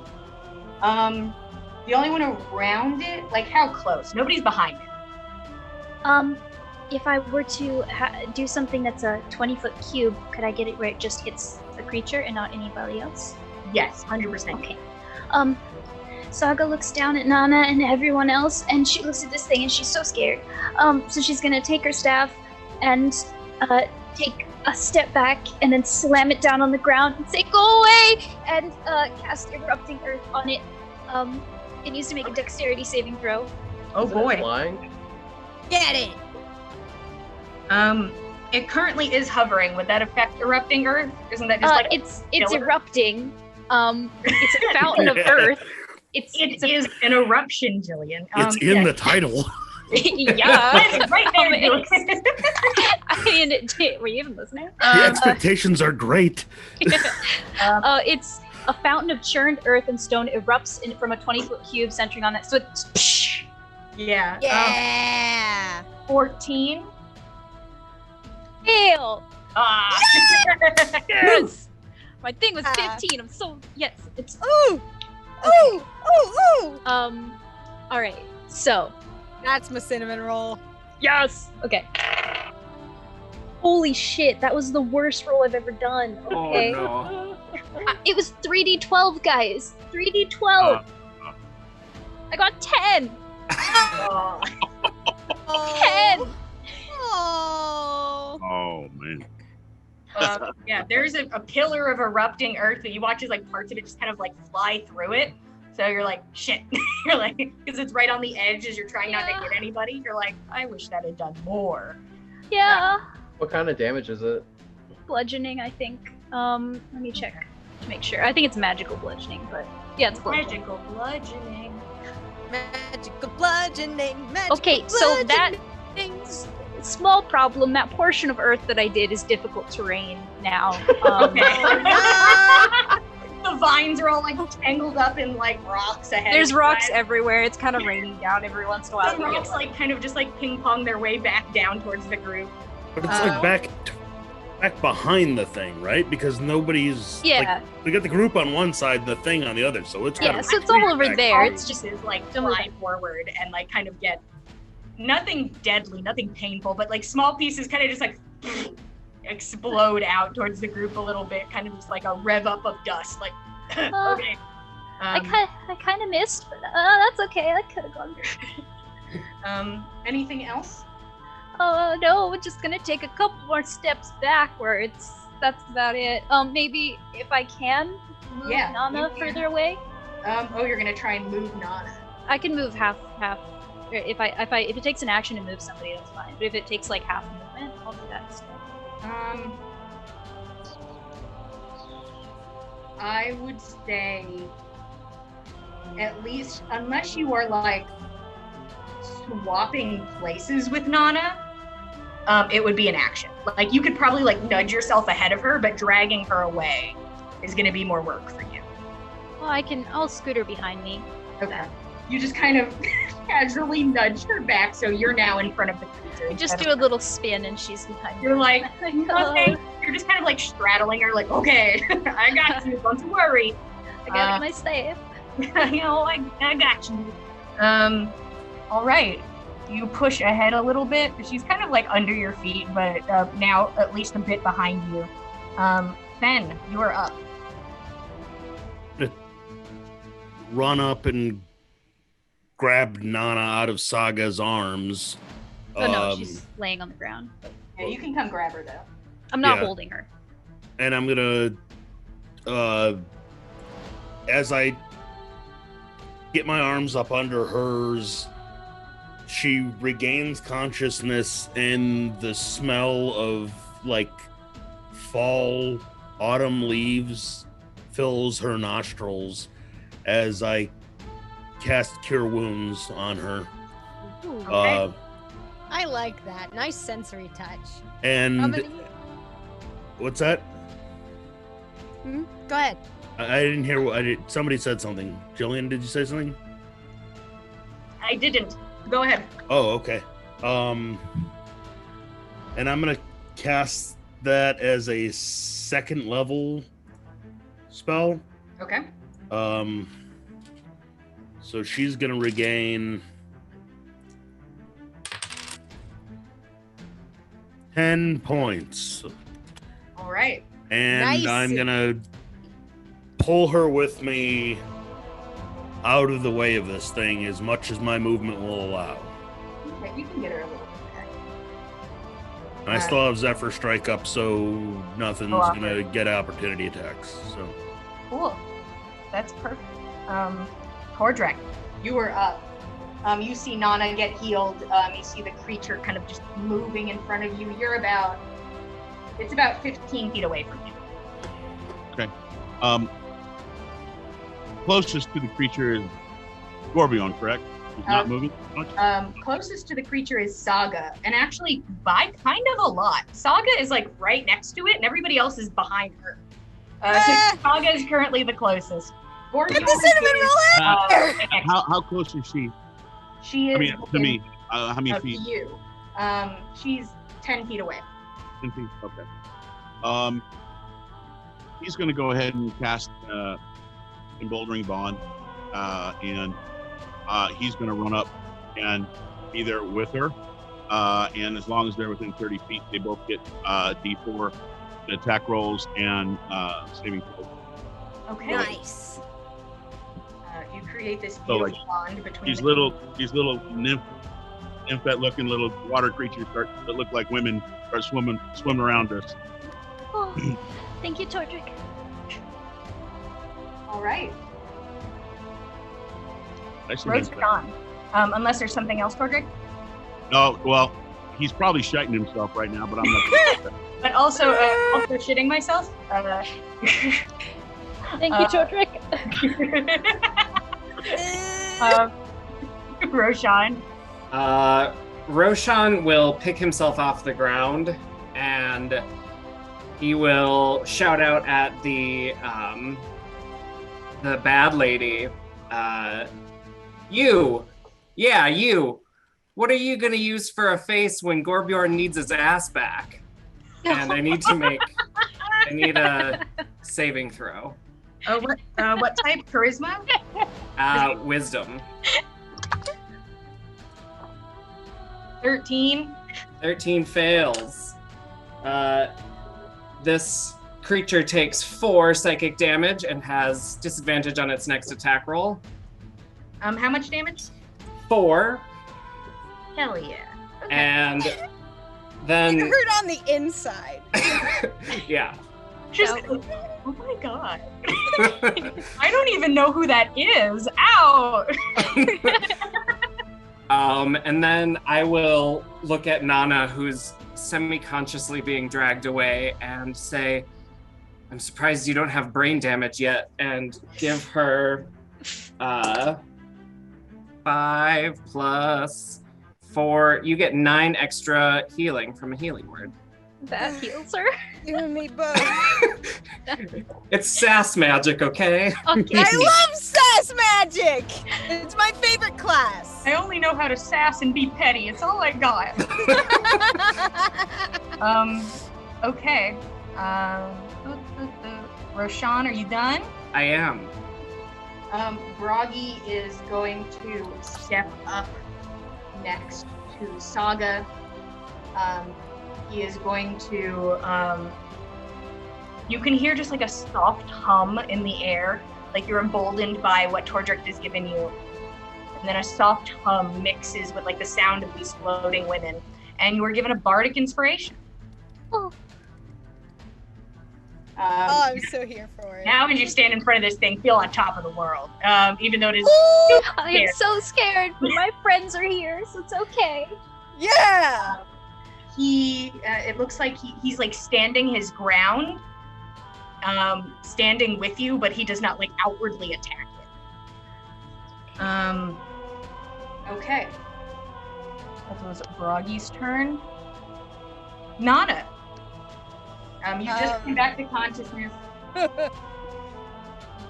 The only one around it, like how close? Nobody's behind it. If I were to do something that's a 20-foot cube, could I get it where it just hits the creature and not anybody else? Yes, 100%. Okay. Saga looks down at Nana and everyone else, and she looks at this thing, and she's so scared. So she's gonna take her staff and take a step back, and then slam it down on the ground and say, "Go away!" and cast Erupting Earth on it. It needs to make a dexterity saving throw. Oh Isn't it boy. flying? Get it! It currently is hovering. Would that affect Erupting Earth? Isn't that just like it's killer? erupting. It's a fountain of earth. It is an eruption, Jillian. It's in the title. Yeah. It's right there, Jillian. I mean, were you even listening? The expectations are great. It's a fountain of churned earth and stone erupts from a 20-foot cube centering on that. So it's Yeah. Yeah! 14. fail. Yes! My thing was 15. I'm so yes. It's Ooh! Ooh! Ooh! Ooh! All right. So That's my cinnamon roll. yes. Okay. Holy shit! That was the worst roll I've ever done. Okay. Oh no. It was 3d12, guys. 3d12. I got 10. 10. Oh. Oh man. Yeah, there's a pillar of erupting earth that you watch as like parts of it just kind of like fly through it. So you're like, shit. You're like, because it's right on the edge as you're trying not to hit anybody. You're like, I wish that had done more. Yeah. What kind of damage is it? Bludgeoning, I think. Let me check to make sure. I think it's magical bludgeoning, but yeah, it's bludgeoning. Magical bludgeoning. Magical bludgeoning. Magical Okay, so that bludgeoning. small problem. That portion of Earth that I did is difficult terrain now. The vines are all like tangled up in like rocks ahead. There's of rocks time. everywhere. It's kind of raining down every once in a while. The rocks like kind of just like ping pong their way back down towards the group. But it's like back behind the thing, right? Because nobody's Yeah. like, we got the group on one side and the thing on the other, so it's Yeah, gotta so it's all over back. there. It's just just is like Don't move fly forward and like kind of get nothing deadly, nothing painful, but like small pieces kind of just like explode out towards the group a little bit, kind of just like a rev up of dust. Like okay. I kind of missed, but that's okay. I could have gone. Anything else? Oh no, we're just gonna take a couple more steps backwards. That's about it. Maybe if I can move Nana you can. further away. You're gonna try and move Nana. I can move half. if it takes an action to move somebody, that's fine. But if it takes like half movement, I'll do that instead. I would say at least, unless you are like swapping places with Nana, it would be an action. Like you could probably like nudge yourself ahead of her, but dragging her away is going to be more work for you. Well, I'll scoot her behind me. Okay. You just kind of casually nudge her back, so you're now in front of the creature. Just do a little spin, and she's behind me. You're like, okay. You're just kind of like straddling her, like, okay, I got you. Don't you worry. I got my staff. You know, I got you. All right. You push ahead a little bit. She's kind of like under your feet, but now at least a bit behind you. Fenn, you are up. Run up and grab Nana out of Saga's arms. Oh no, she's laying on the ground. Yeah, you can come grab her though. I'm not holding her. And I'm gonna, as I get my arms up under hers, she regains consciousness, and the smell of like fall, autumn leaves fills her nostrils as I cast Cure Wounds on her. Ooh, okay. I like that. Nice sensory touch. And what's that? Go ahead. I didn't hear what somebody said something. Jillian, did you say something? I didn't. Go ahead. Oh, okay. And I'm gonna cast that as a second level spell. Okay. So she's gonna regain 10 points. All right. And nice. I'm gonna pull her with me out of the way of this thing as much as my movement will allow. Okay, you can get her a little bit back. And I still have Zephyr Strike up, so nothing's gonna get opportunity attacks. So cool. That's perfect. Cordrek, you are up. You see Nana get healed. You see the creature kind of just moving in front of you. It's about 15 feet away from you. Okay. Closest to the creature is Gorbjorn, correct? He's not moving much? Closest to the creature is Saga, and actually by kind of a lot. Saga is like right next to it, and everybody else is behind her. So Saga is currently the closest. Get the cinnamon roll How close is she? She is. To me. How many feet? To you. She's 10 feet away. 10 feet. Okay. He's going to go ahead and cast Emboldering Bond, and he's going to run up and be there with her. And as long as they're within 30 feet, they both get D4 attack rolls and saving throws. Okay. Nice. You create this beautiful bond between these little nymphet-looking little water creatures that look like women start swimming around us. Oh, thank you, Tordrick. All right. Roast on. Unless there's something else, Tordrick? No, well, he's probably shiting himself right now, but I'm not sure. But also shitting myself. Thank you, Tordrick. Roshan. Roshan will pick himself off the ground, and he will shout out at the bad lady. You. What are you gonna use for a face when Gorbjorn needs his ass back? And I need a saving throw. What type? Charisma? Wisdom. 13. 13 fails. This creature takes 4 psychic damage and has disadvantage on its next attack roll. How much damage? 4. Hell yeah. Okay. And then you hurt on the inside. Yeah. Just oh my god. I don't even know who that is. Ow. And then I will look at Nana, who's semi-consciously being dragged away, and say, I'm surprised you don't have brain damage yet, and give her 5 plus 4. You get 9 extra healing from a healing word. That heals her. You and me both. It's sass magic, okay? Okay. I love sass magic. It's my favorite class. I only know how to sass and be petty. It's all I got. Okay. Roshan, are you done? I am. Bragi is going to step up next to Saga. He is going to, you can hear just like a soft hum in the air, like you're emboldened by what Tordrick has given you. And then a soft hum mixes with like the sound of these floating women. And you are given a bardic inspiration. Oh. I'm so here for it. Now as you stand in front of this thing, feel on top of the world. Even though it is I am so scared, but my friends are here, so it's okay. Yeah! It looks like he's like standing his ground, standing with you, but he does not like outwardly attack it. Okay. That was Bragi's turn. Nana. You just came back to consciousness.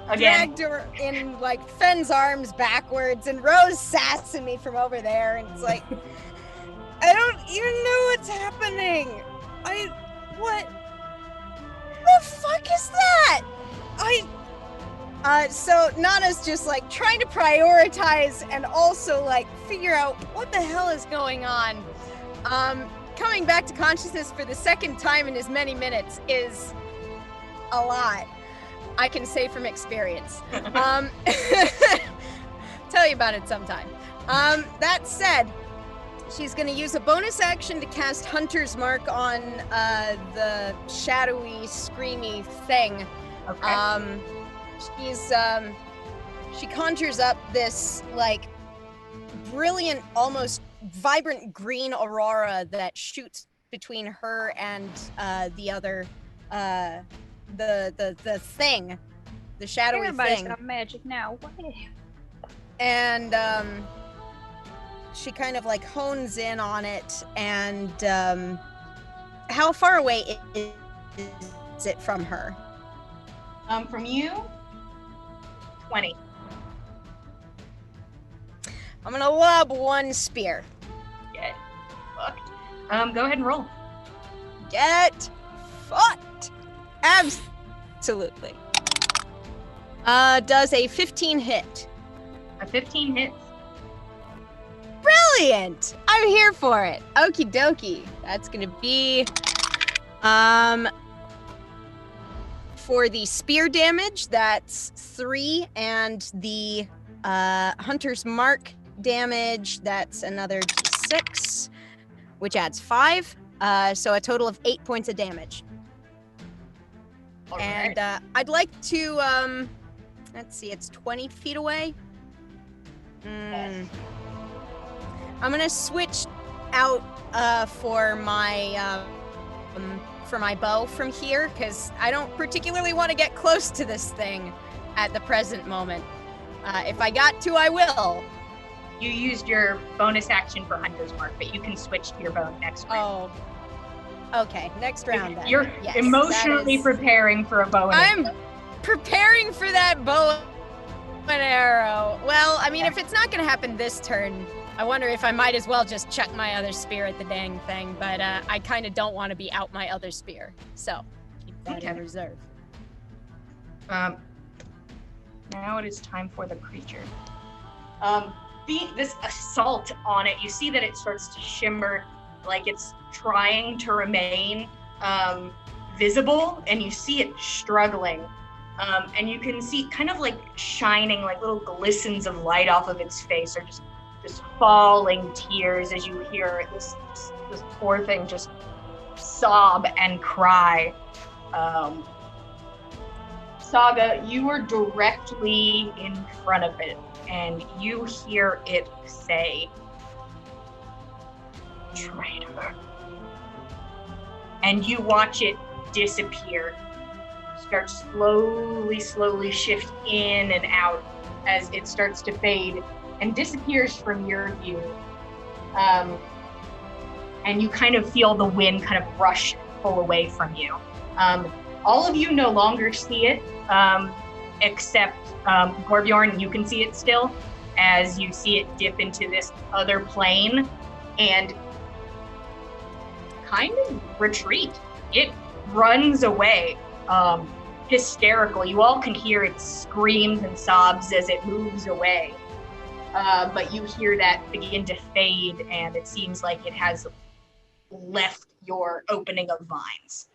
Again. Dragged her in like Fenn's arms backwards, and Rose sassing me from over there, and it's like, I don't even know what's happening. What the fuck is that? So Nana's just like trying to prioritize and also like figure out what the hell is going on. Coming back to consciousness for the second time in as many minutes is a lot. I can say from experience. Tell you about it sometime. That said, she's going to use a bonus action to cast Hunter's Mark on the shadowy, screamy thing. Okay. She conjures up this like brilliant, almost vibrant green aurora that shoots between her and the other, the thing, the shadowy Everybody's thing. got magic now. Why? And she kind of like hones in on it. And how far away is it from her? From you, 20. I'm gonna lob one spear. Get fucked. Go ahead and roll. Get fucked. Absolutely. Does a 15 hit? A 15 hits. Brilliant! I'm here for it. Okie dokie. That's gonna be for the spear damage, that's 3, and the Hunter's Mark damage, that's another 6, which adds 5. So a total of 8 points of damage. All And right. I'd like to, let's see, it's 20 feet away. Yes. I'm gonna switch out for my bow from here, because I don't particularly want to get close to this thing at the present moment. If I got to, I will. You used your bonus action for Hunter's Mark, but you can switch to your bow next round. Oh, okay. Next round then. You're Yes, emotionally that is- preparing for a bow and I'm preparing for that bow and arrow. Well, I mean, if it's not going to happen this turn, I wonder if I might as well just chuck my other spear at the dang thing. But I kind of don't want to be out my other spear, so keep that in Okay. reserve. Now it is time for the creature. This assault on it, you see that it starts to shimmer, like it's trying to remain visible, and you see it struggling. And you can see kind of like shining, like little glistens of light off of its face, or just falling tears as you hear this poor thing just sob and cry. Saga, you are directly in front of it, and you hear it say, Traitor. And you watch it disappear. Start slowly shift in and out as it starts to fade and disappears from your view. And you kind of feel the wind kind of rush and pull away from you. All of you no longer see it, except Gorbjorn, you can see it still, as you see it dip into this other plane and kind of retreat. It runs away, hysterical. You all can hear its screams and sobs as it moves away. But you hear that begin to fade, and it seems like it has left your opening of vines.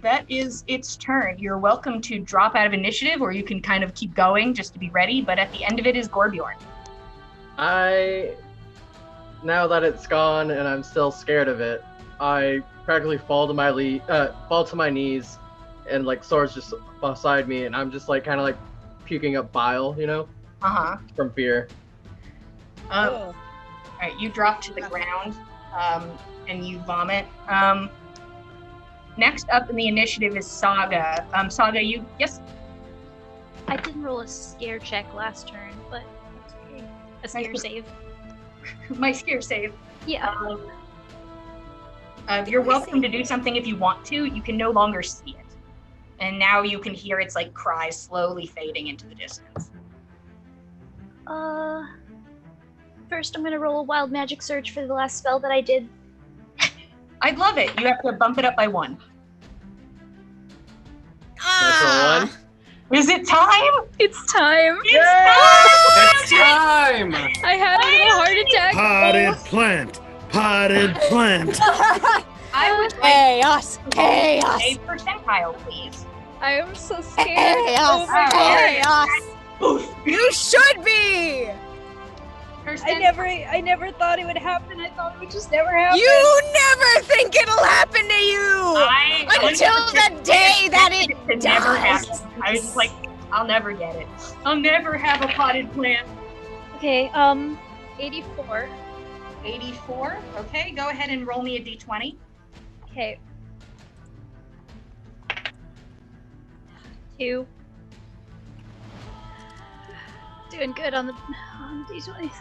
That is its turn. You're welcome to drop out of initiative, or you can kind of keep going just to be ready, but at the end of it is Gorbjorn. Now that it's gone and I'm still scared of it, I practically fall to my knees, and like Sora's just beside me, and I'm just like kind of like puking up bile, from fear. All right, you drop to the ground, and you vomit. Next up in the initiative is Saga. Saga, yes? I didn't roll a scare check last turn, but that's okay. A scare save. My scare save. Yeah. You're welcome to do something if you want to. You can no longer see it. And now you can hear its like cries slowly fading into the distance. First I'm gonna roll a wild magic surge for the last spell that I did. I'd love it. You have to bump it up by 1. Natural 1. Is it time? It's time. It's time! I had a little heart attack. Potted plant. I would Chaos! Chaos! a percentile, please. I am so scared. Chaos! Oh my God. Chaos! You should be! I never thought it would happen. I thought it would just never happen. You never think it'll happen to you! Until the day that it never does. happen. I was like, I'll never get it. I'll never have a potted plant. Okay, 84. 84. Okay, go ahead and roll me a d20. Okay. 2. Doing good on the d20s.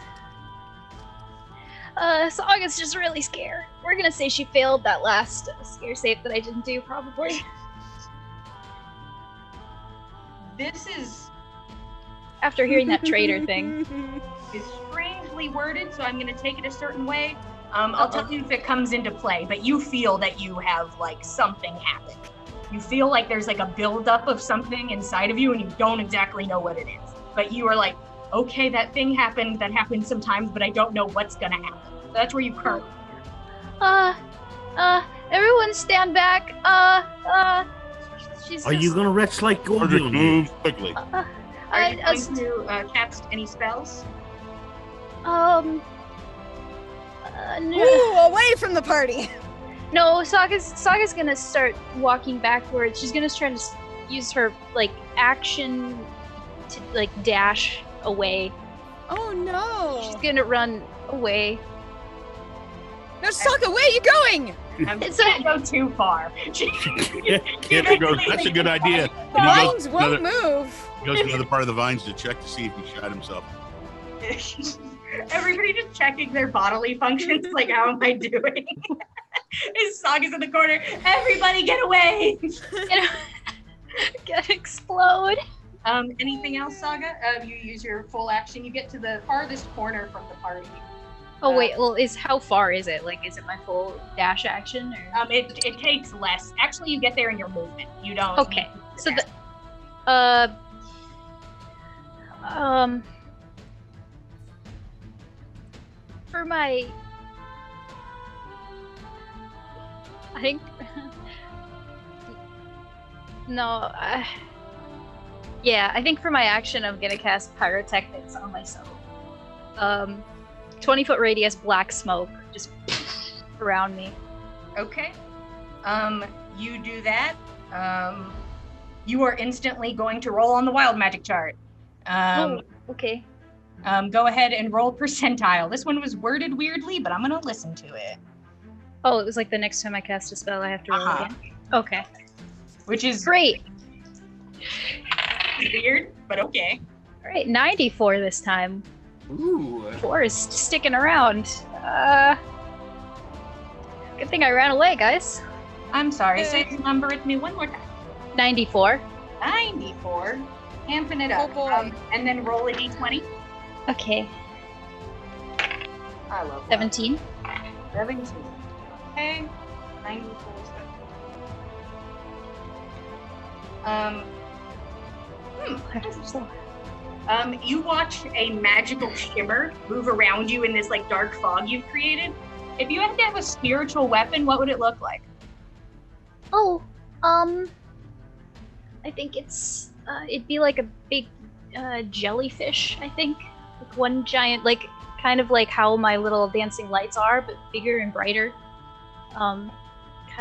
Saga's just really scared. We're gonna say she failed that last scare save that I didn't do, probably. This is After hearing that traitor thing. strangely worded, so I'm going to take it a certain way. I'll tell you if it comes into play, but you feel that you have, like, something happen. You feel like there's, like, a buildup of something inside of you, and you don't exactly know what it is. But you are like, okay, that thing happened, that happens sometimes, but I don't know what's going to happen. So that's where you currently Everyone stand back. Are you gonna retch like Order Gorbjorn? move quickly. Are you going to cast any spells? No. Ooh, away from the party! No, Saga's gonna start walking backwards. She's gonna try to use her, like, action to, like, dash away. Oh no! She's gonna run away. No, Saga, where are you going? It's can't go too far. That's a good idea. The vines won't move. He goes to another part of the vines to check to see if he shot himself. Everybody just checking their bodily functions, like, how am I doing? His Saga's in the corner. Everybody get away! Gonna explode. Anything else, Saga? You use your full action. You get to the farthest corner from the party. Oh wait, well, how far is it? Like, is it my full dash action? Or? It takes less. Actually, you get there in your movement. You don't. Okay, so for my, I think, no, yeah, I think for my action, I'm gonna cast Pyrotechnics on myself. 20-foot radius, black smoke, just around me. Okay. You do that. You are instantly going to roll on the wild magic chart. Okay. Go ahead and roll percentile. This one was worded weirdly, but I'm gonna listen to it. Oh, it was like the next time I cast a spell, I have to roll again. Okay. Which is Great. weird, but okay. All right, 94 this time. Ooh. 4 is sticking around. Good thing I ran away, guys. I'm sorry. Say the number with me one more time. 94. 94. Amping it up. Oh, boy. And then roll a d20. Okay. I love that. 17. 17. Okay. 94. You watch a magical shimmer move around you in this like dark fog you've created. If you had to have a spiritual weapon, what would it look like? Oh, I think it'd be like a big jellyfish, I think. Like one giant, like, kind of like how my little dancing lights are, but bigger and brighter. Kind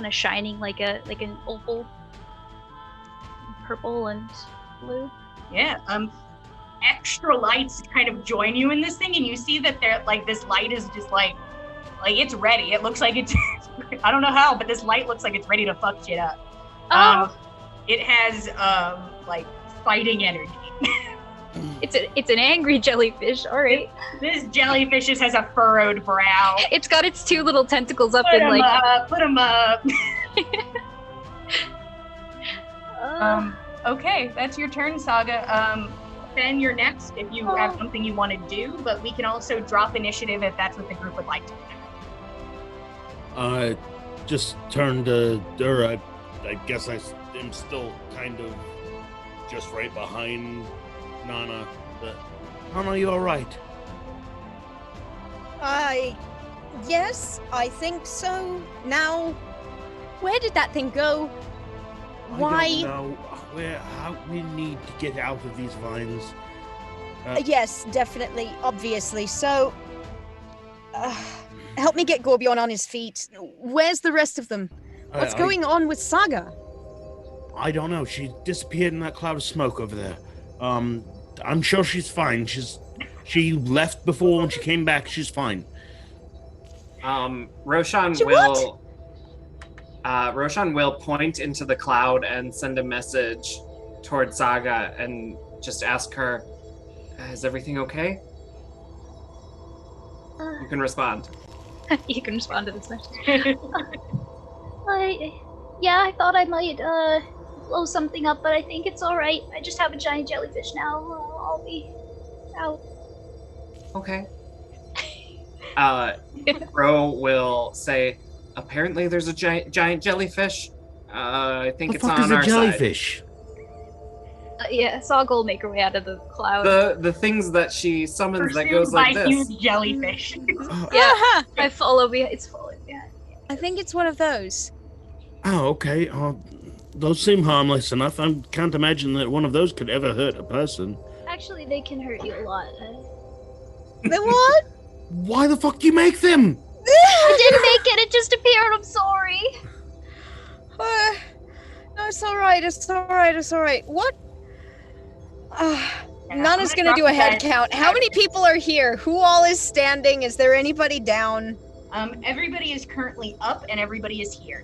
of shining like an opal. Purple and blue. Yeah. Extra lights kind of join you in this thing, and you see that they're like this light is just like it's ready. It looks like it's I don't know how, but this light looks like it's ready to fuck shit up. It has like fighting energy. It's an angry jellyfish. All right. This jellyfish just has a furrowed brow. It's got its two little tentacles up Put in 'em like. up, put 'em up. Okay, that's your turn, Saga. Fenn, you're next if you have something you want to do, but we can also drop initiative if that's what the group would like to do. Just turn to Dura. I guess I am still kind of just right behind Nana. But Nana, you all right? Yes, I think so. Now, where did that thing go? Why? I don't know. We need to get out of these vines. Yes, definitely, obviously. So, help me get Gorbjorn on his feet. Where's the rest of them? What's going on with Saga? I don't know. She disappeared in that cloud of smoke over there. I'm sure she's fine. She left before and she came back. She's fine. Roshan will point into the cloud and send a message towards Saga and just ask her, "Is everything okay?" You can respond. You can respond to this message. I thought I might blow something up, but I think it's all right. I just have a giant jellyfish now. I'll be out. Okay. Ro will say, "Apparently there's a giant jellyfish. I think What it's the fuck on is a our jellyfish? Yeah, Saga will make her way out of the cloud. side." The things that she summons that goes Pursued like by this. huge jellyfish. Yeah, I follow behind. It's following behind. I think it's one of those. Oh, okay. Those seem harmless enough. I can't imagine that one of those could ever hurt a person. Actually, they can hurt you a lot. The what? Why the fuck do you make them? I didn't make it. It just appeared. I'm sorry. No, it's all right. It's all right. It's all right. What? Nana's I'm gonna do a drop head that. count. How many people are here? Who all is standing? Is there anybody down? Everybody is currently up and everybody is here.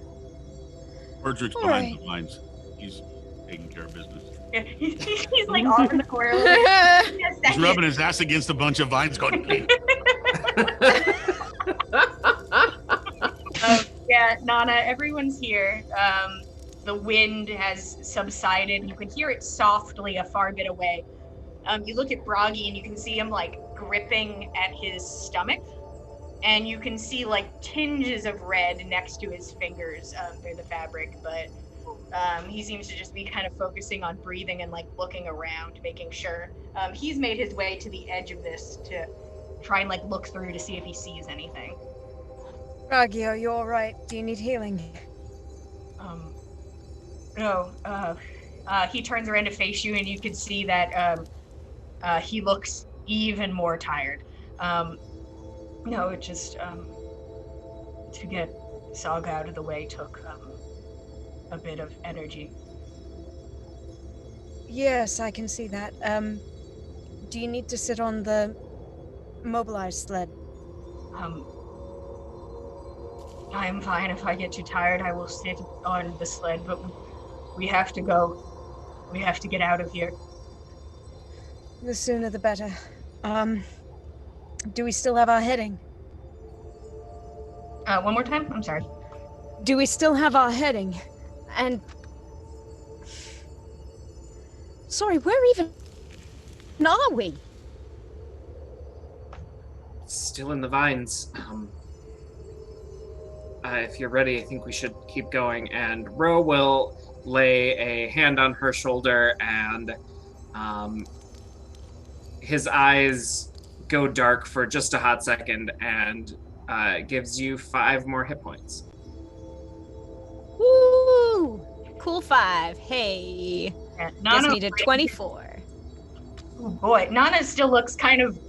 Bertrick's All behind right. the lines. He's taking care of business. He's like off in the corner. He's rubbing his ass against a bunch of vines going, Yeah, Nana, everyone's here. The wind has subsided. You can hear it softly a far bit away. You look at Bragi and you can see him like gripping at his stomach. And you can see like tinges of red next to his fingers through the fabric, but he seems to just be kind of focusing on breathing and like looking around, making sure. He's made his way to the edge of this to try and like look through to see if he sees anything. Bragi, are you all right? Do you need healing? No. He turns around to face you, and you can see that he looks even more tired. No, it just to get Saga out of the way took a bit of energy. Yes, I can see that. Do you need to sit on the mobilize sled. I'm fine. If I get too tired, I will sit on the sled, but we have to go. We have to get out of here. The sooner the better. Do we still have our heading? One more time? I'm sorry. Do we still have our heading? And... Sorry, where even are we? Still in the vines. If you're ready, I think we should keep going. And Ro will lay a hand on her shoulder, and his eyes go dark for just a hot second, and gives you 5 more hit points. Woo! Cool 5. Hey. Yeah, Just needed 24. Oh boy, Nana still looks kind of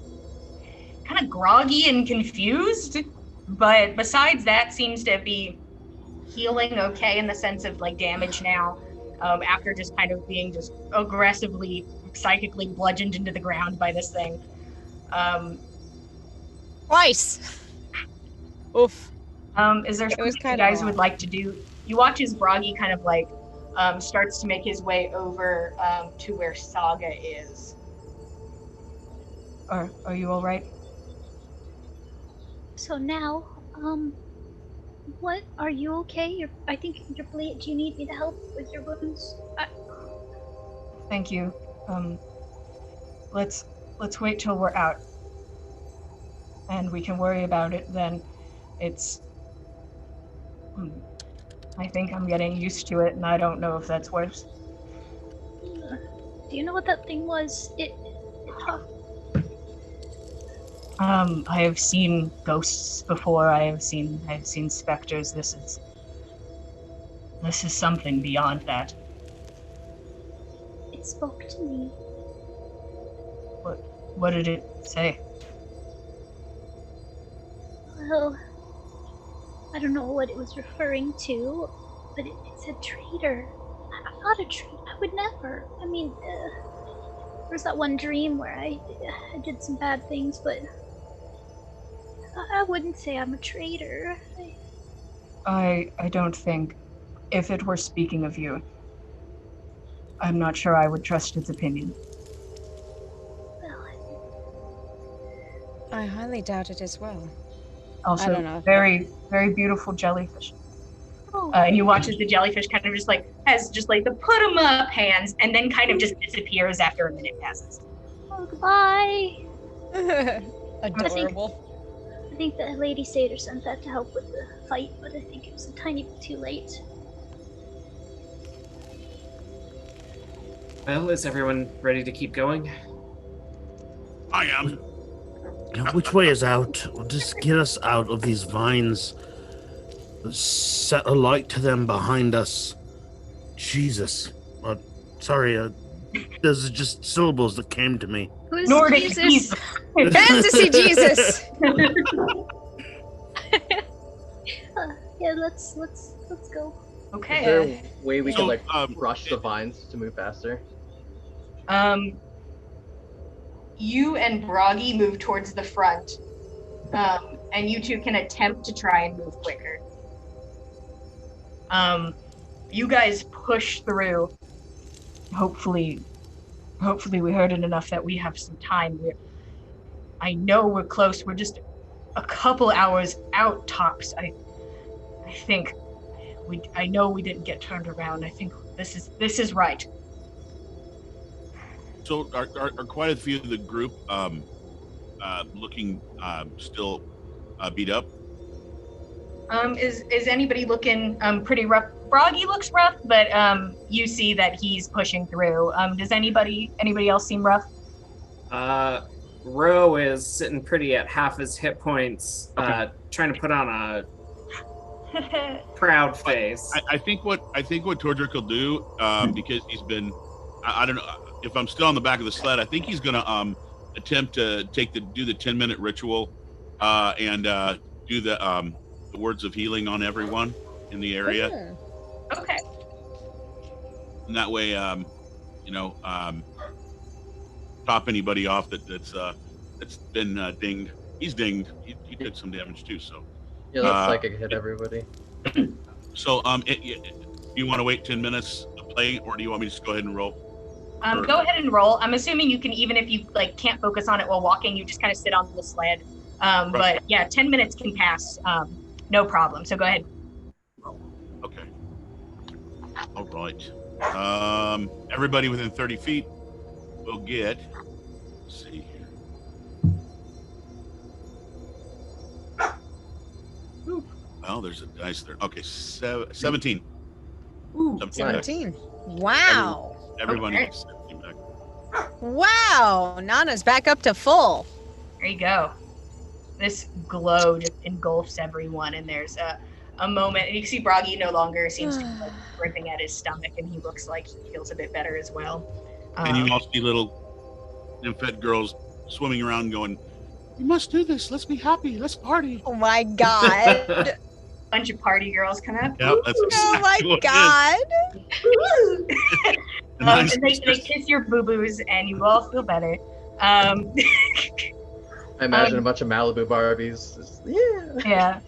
groggy and confused, but besides that, seems to be healing okay in the sense of like damage now. After just kind of being just aggressively, psychically bludgeoned into the ground by this thing. Twice. Oof. Is there something you guys would like to do? You watch as Bragi kind of like starts to make his way over to where Saga is. Are you all right? So now, what? Are you okay? I think you're bleeding. Do you need me to help with your wounds? Thank you. Let's wait till we're out, and we can worry about it then. I think I'm getting used to it, and I don't know if that's worse. Do you know what that thing was? It talked. I have seen ghosts before. I have seen specters. This is something beyond that. It spoke to me. What did it say? Well, I don't know what it was referring to, but it said traitor. I'm not a traitor. I would never. I mean, there's that one dream where I did some bad things, but I wouldn't say I'm a traitor. I don't think, if it were speaking of you, I'm not sure I would trust its opinion. I highly doubt it as well. Also, I don't know. very, very beautiful jellyfish. And you watch as the jellyfish kind of just like has just like the put 'em up hands, and then kind of just disappears after a minute passes. Oh, goodbye. Adorable. I think the Lady Satyr sent that to help with the fight, but I think it was a tiny bit too late. Well, is everyone ready to keep going? I am. Which way is out? Just get us out of these vines. Set a light to them behind us. Jesus. Sorry, those are just syllables that came to me. Who's Nordic Jesus? Fantasy Jesus! Yeah, let's go. Okay. Is there a way we can So, rush the vines to move faster? You and Bragi move towards the front, and you two can attempt to try and move quicker. You guys push through. Hopefully we heard it enough that we have some time. I know we're close. We're just a couple hours out tops. I think I know we didn't get turned around. I think this is right. So are quite a few of the group looking still beat up? Is anybody looking pretty rough? Bragi looks rough, but you see that he's pushing through. Does anybody else seem rough? Ro is sitting pretty at half his hit points, trying to put on a proud face. I think what Tordrick will do, because he's been, I don't know if I'm still on the back of the sled. I think he's gonna attempt to do the 10-minute ritual, and do the words of healing on everyone in the area. Okay. And that way, top anybody off that's that's been dinged. He's dinged. He took some damage too. So Yeah, that psychic hit everybody. so you want to wait 10 minutes to play, or do you want me to just go ahead and roll? Go ahead and roll. I'm assuming you can, even if you like can't focus on it while walking, you just kind of sit on the sled. Right. But yeah, 10 minutes can pass, no problem. So go ahead. Okay. All right. Everybody within 30 feet will get. Let's see here. Well, there's a dice there. Okay, 17. Ooh, 17. Wow. Everyone Okay. gets 17 back. Wow. Nana's back up to full. There you go. This glow just engulfs everyone, and there's a moment. And you can see Bragi no longer seems to be like, gripping at his stomach, and he looks like he feels a bit better as well. And you all see little nymphet girls swimming around going, "We must do this. Let's be happy. Let's party." Oh my god. Bunch of party girls come up. Yeah, that's Oh exactly my what god. And they kiss your boo-boos, and you all feel better. I imagine a bunch of Malibu Barbies. Just, yeah.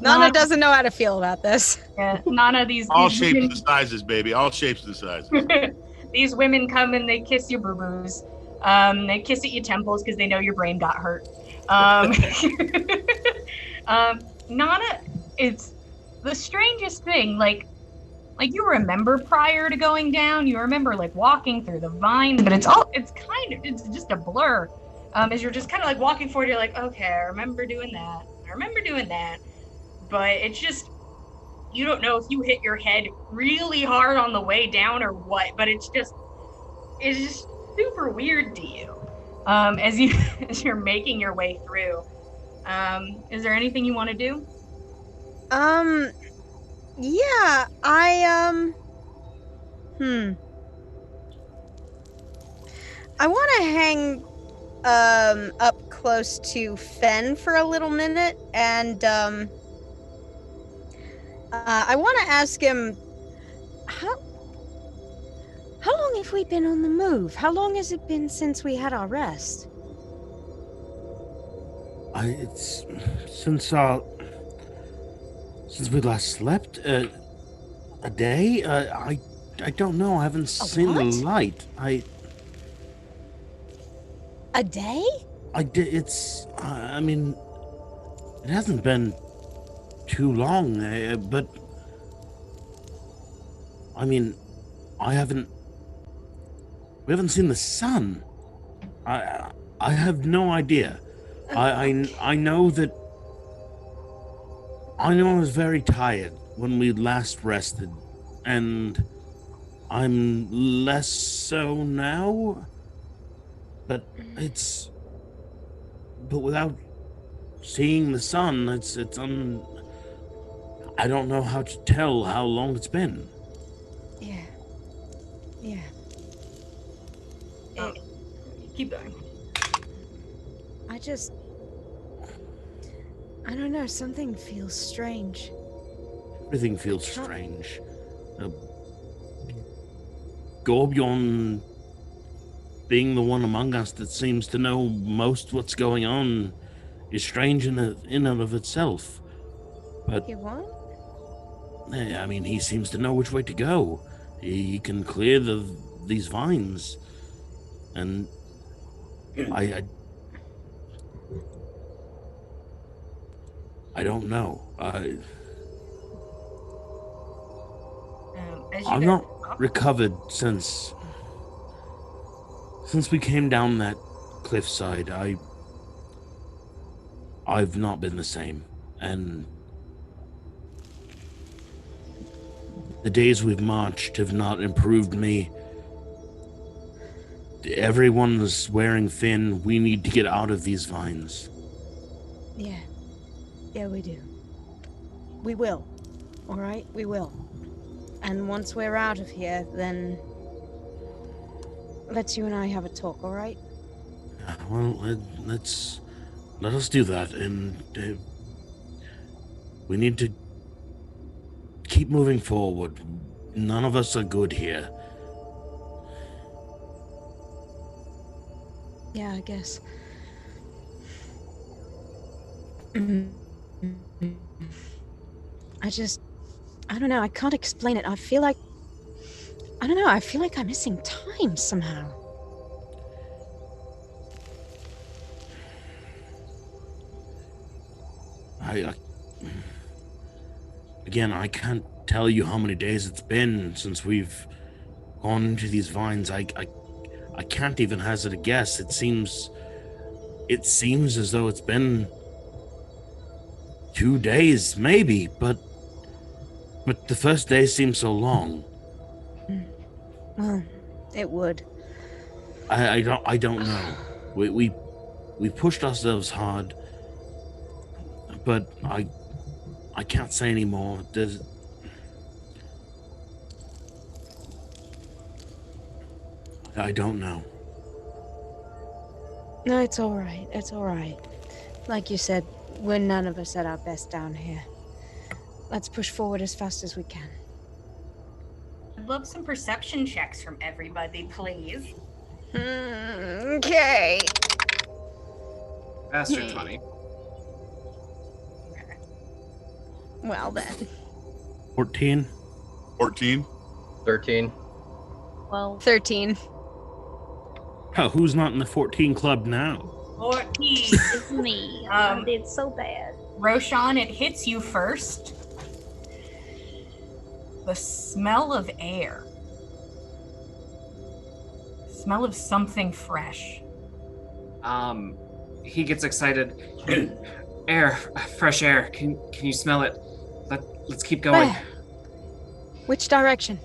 Nana doesn't know how to feel about this. Yeah, Nana, these All these shapes women, and sizes, baby. All shapes and sizes. these women come and they kiss your boo-boos. They kiss at your temples because they know your brain got hurt. Nana, it's the strangest thing. Like you remember prior to going down, you remember like walking through the vines, but it's just a blur. As you're just kind of like walking forward, you're like, okay, I remember doing that. But it's just, you don't know if you hit your head really hard on the way down or what, but it's just super weird to you. As you're making your way through. Is there anything you want to do? Yeah, I want to hang up close to Fenn for a little minute, and I want to ask him how long have we been on the move? How long has it been since we had our rest? It's since we last slept. A day. I don't know. I haven't seen the light. A day? It's. I mean, it hasn't been too long, but I mean, we haven't seen the sun. I have no idea. I know that. I know I was very tired when we last rested, and I'm less so now. But without seeing the sun, I don't know how to tell how long it's been. Yeah. Keep going. I don't know, something feels strange. Everything feels strange. Gorbjorn, being the one among us that seems to know most what's going on, is strange in and of itself. But You what? I mean, he seems to know which way to go. He can clear these vines, and I don't know. I'm not recovered since we came down that cliffside. I've not been the same, and the days we've marched have not improved me. Everyone's wearing thin. We need to get out of these vines. Yeah, we do. We will. All right, we will. And once we're out of here, then let's you and I have a talk, all right? Well, let us do that, and we need to keep moving forward. None of us are good here. Yeah, I guess. I don't know, I can't explain it. I feel like I'm missing time somehow. Again, I can't tell you how many days it's been since we've gone into these vines. I can't even hazard a guess. It seems as though it's been 2 days, maybe, but the first day seems so long. Well, it would. I don't know. We pushed ourselves hard, but I can't say anymore. I don't know. No, it's all right. It's all right. Like you said, we're none of us at our best down here. Let's push forward as fast as we can. I'd love some perception checks from everybody, please. Okay. Bastard 20. Okay. Well then. 14. 14. 13. Well, 13. Oh, who's not in the 14 club now? 14. it's me. I Um, did so bad. Roshan, it hits you first. The smell of air. Smell of something fresh. He gets excited. Air, fresh air. Can you smell it? Let's keep going. Where? Which direction?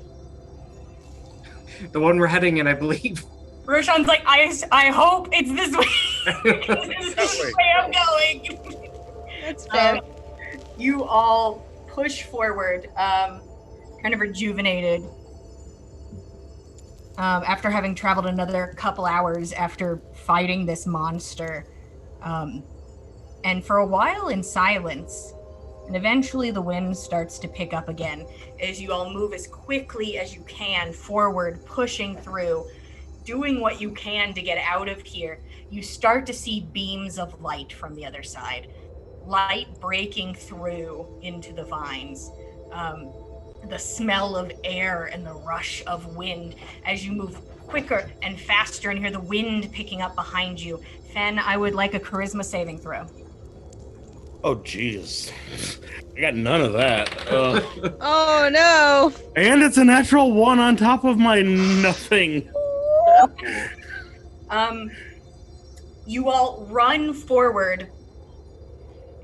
The one we're heading in, I believe. Roshan's like, I hope it's this way. This is the way I'm going. That's fair. You all push forward, kind of rejuvenated. After having traveled another couple hours after fighting this monster. And for a while in silence, and eventually the wind starts to pick up again as you all move as quickly as you can forward, pushing through, doing what you can to get out of here. You start to see beams of light from the other side, light breaking through into the vines. The smell of air and the rush of wind as you move quicker and faster and hear the wind picking up behind you. Fenn, I would like a charisma saving throw. Oh, jeez. I got none of that. Oh no! And it's a natural 1 on top of my nothing. You all run forward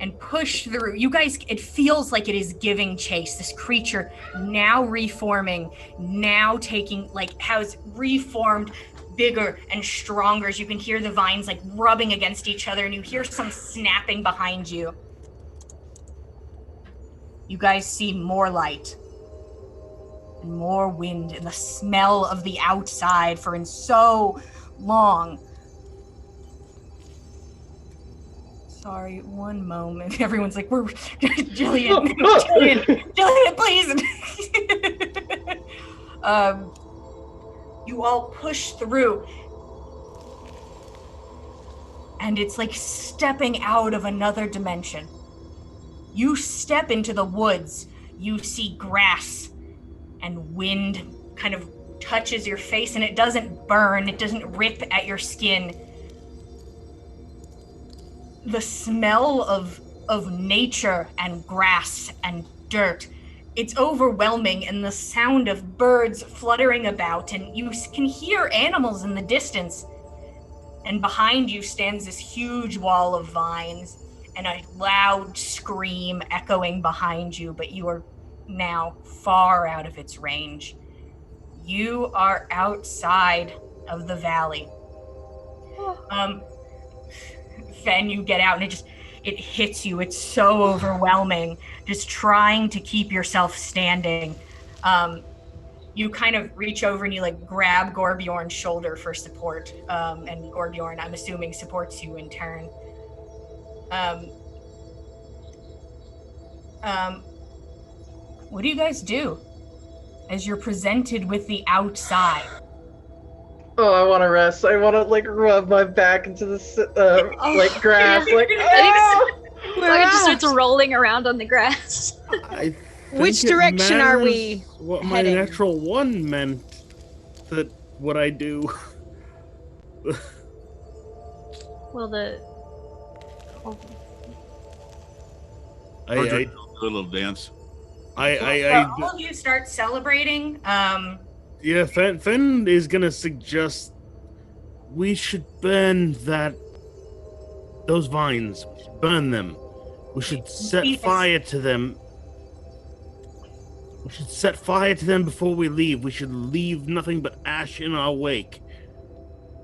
and push through. You guys, it feels like it is giving chase. This creature now reforming, now taking, like, has reformed bigger and stronger as you can hear the vines like rubbing against each other and you hear some snapping behind you. You guys see more light and more wind and the smell of the outside for in so long. Sorry, one moment. Everyone's like, we're Jillian, please. You all push through. And it's like stepping out of another dimension. You step into the woods. You see grass and wind kind of touches your face and it doesn't burn. It doesn't rip at your skin. The smell of nature and grass and dirt, it's overwhelming, and the sound of birds fluttering about, and you can hear animals in the distance. And behind you stands this huge wall of vines and a loud scream echoing behind you, but you are now far out of its range. You are outside of the valley. Fenn, you get out and it hits you. It's so overwhelming. Just trying to keep yourself standing. You kind of reach over and you like grab Gorbjorn's shoulder for support. And Gorbjorn, I'm assuming, supports you in turn. What do you guys do as you're presented with the outside? Oh, I want to rest. I want to like rub my back into the like grass. Like, Bragi just starts rolling around on the grass. I Which think it direction are matters we what heading? my natural one meant that what I do. Well, I do a little dance. All of you start celebrating. Yeah, Fenn is gonna suggest we should burn those vines. We should burn them. We should set fire to them. We should set fire to them before we leave. We should leave nothing but ash in our wake.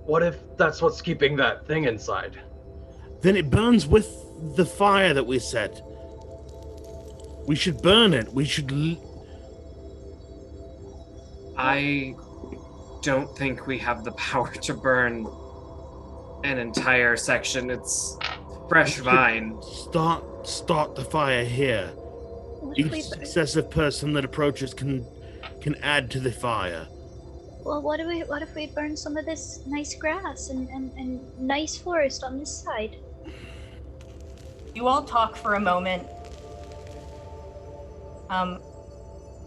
What if that's what's keeping that thing inside? Then it burns with the fire that we set. We should burn it. We should... I don't think we have the power to burn an entire section. It's fresh vine. Start the fire here. Each successive person that approaches can add to the fire. Well, what if we burn some of this nice grass and nice forest on this side? You all talk for a moment.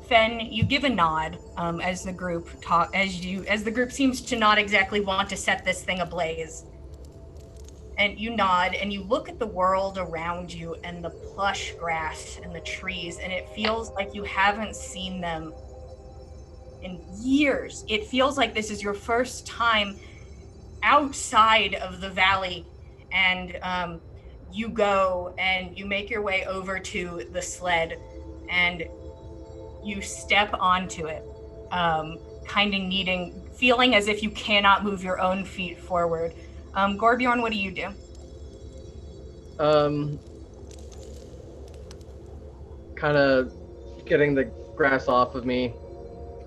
Fenn, you give a nod as the group as the group seems to not exactly want to set this thing ablaze. And you nod and you look at the world around you and the plush grass and the trees, and it feels like you haven't seen them in years. It feels like this is your first time outside of the valley, and you go and you make your way over to the sled and you step onto it, feeling as if you cannot move your own feet forward. Gorbjorn, what do you do? Kind of getting the grass off of me.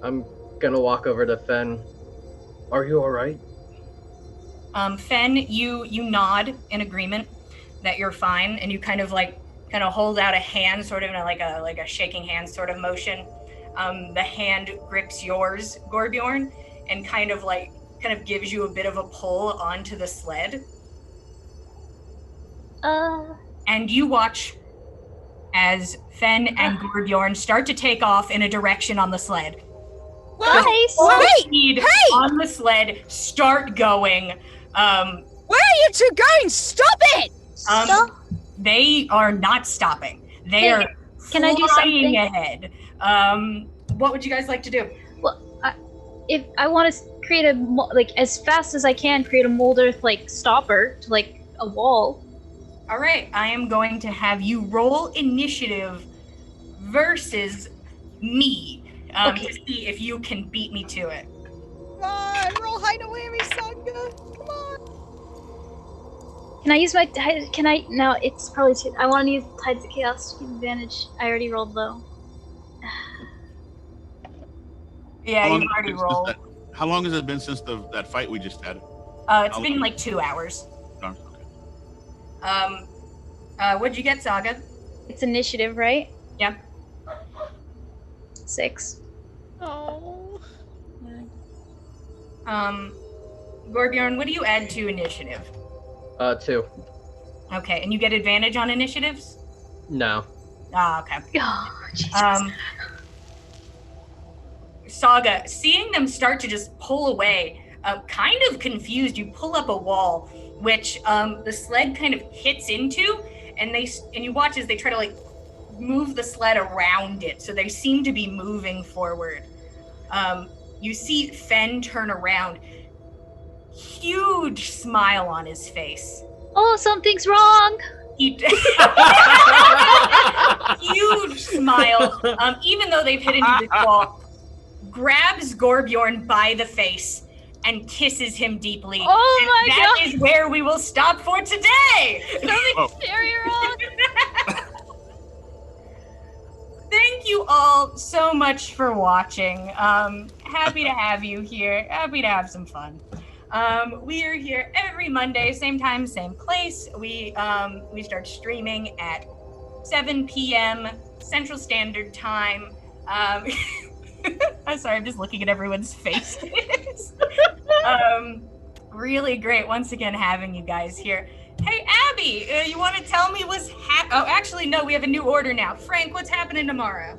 I'm gonna walk over to Fenn. Are you all right? Fenn, you nod in agreement that you're fine, and you kind of hold out a hand, sort of in like a shaking hand sort of motion. The hand grips yours, Gorbjorn, and kind of gives you a bit of a pull onto the sled. And you watch as Fenn and Gorbjorn start to take off in a direction on the sled. Nice. Speed on the sled, start going. Where are you two going? Stop it! Stop. They are not stopping. They are Can I do flying something? ahead. What would you guys like to do? Well, if I want to create as fast as I can, create a molder stopper to a wall. All right, I am going to have you roll initiative versus me to see if you can beat me to it. Come on, roll hideaway, Sangha. Come on. Can I use my no, it's probably too. I want to use Tides of Chaos to give advantage. I already rolled low. Yeah, you've already rolled. How long has it been since that fight we just had? It's been 2 hours. Okay. What'd you get, Saga? It's initiative, right? Yeah. 6. Oh. Gorbjorn, what do you add to initiative? 2. Okay, and you get advantage on initiatives? No. Ah, okay. Oh, Jesus. Saga, seeing them start to just pull away, kind of confused, you pull up a wall, which the sled kind of hits into, and you watch as they try to move the sled around it, so they seem to be moving forward. You see Fenn turn around, huge smile on his face. Oh, something's wrong. Huge smile, even though they've hit into this wall, grabs Gorbjorn by the face and kisses him deeply. Oh and my that God. is where we will stop for today. Something's very wrong. Thank you all so much for watching. Happy to have you here. Happy to have some fun. We are here every Monday, same time, same place. We start streaming at 7 p.m. Central Standard Time. I'm sorry, I'm just looking at everyone's faces. Really great once again having you guys here. Hey, Abby, you want to tell me what's oh, actually, no, we have a new order now. Frank, what's happening tomorrow?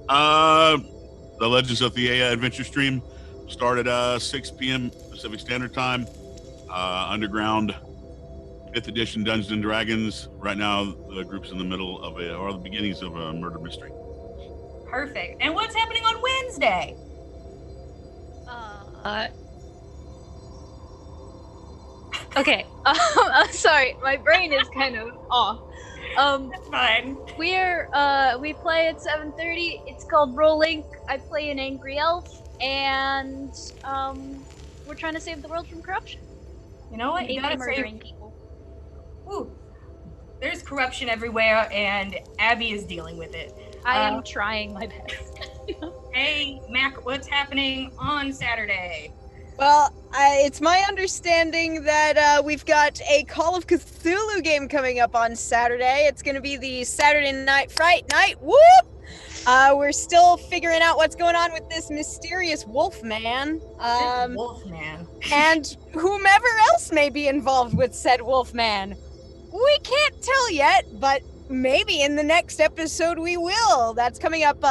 The Legends of Theia adventure stream started 6 p.m. Pacific Standard Time. Underground 5th edition Dungeons and Dragons. Right now, the group's in the middle of or the beginnings of a murder mystery. Perfect. And what's happening on Wednesday? Okay. Sorry, my brain is kind of off. That's fine. We play at 7:30. It's called Rolling. I play an angry elf, and we're trying to save the world from corruption. You know what? You gotta murdering people. Ooh, there's corruption everywhere, and Abby is dealing with it. I am trying my best. Hey, Mac, what's happening on Saturday? Well, it's my understanding that we've got a Call of Cthulhu game coming up on Saturday. It's going to be the Saturday Night Fright Night. Whoop! We're still figuring out what's going on with this mysterious wolf man. And whomever else may be involved with said wolf man. We can't tell yet, but maybe in the next episode we will. That's coming up,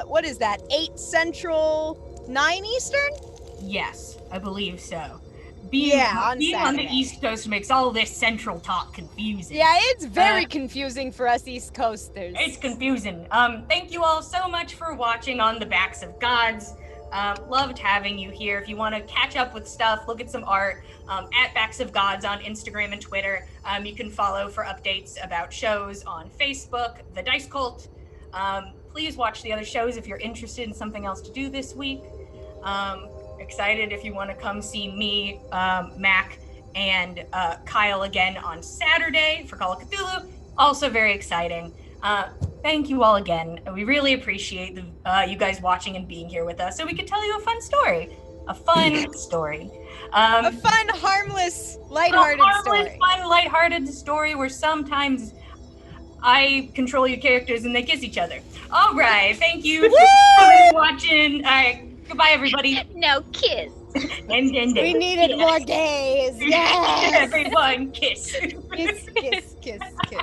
what is that, 8 Central, 9 Eastern? Yes, I believe so. Being on the East Coast makes all this Central talk confusing. Yeah, it's very confusing for us East Coasters. It's confusing. Thank you all so much for watching on the Backs of Gods. Loved having you here. If you want to catch up with stuff, look at some art, at Backs of Gods on Instagram and Twitter. You can follow for updates about shows on Facebook, The Dice Cult. Please watch the other shows if you're interested in something else to do this week. Excited if you want to come see me, Mac, and Kyle again on Saturday for Call of Cthulhu. Also very exciting. Thank you all again. We really appreciate you guys watching and being here with us so we could tell you a fun story. A fun story. A fun, harmless, lighthearted story. Fun, lighthearted story where sometimes I control your characters and they kiss each other. All right. Thank you for watching. All right. Goodbye, everybody. No, kiss. And we needed more gays. Yes. Everyone, kiss. Kiss, kiss, kiss, kiss.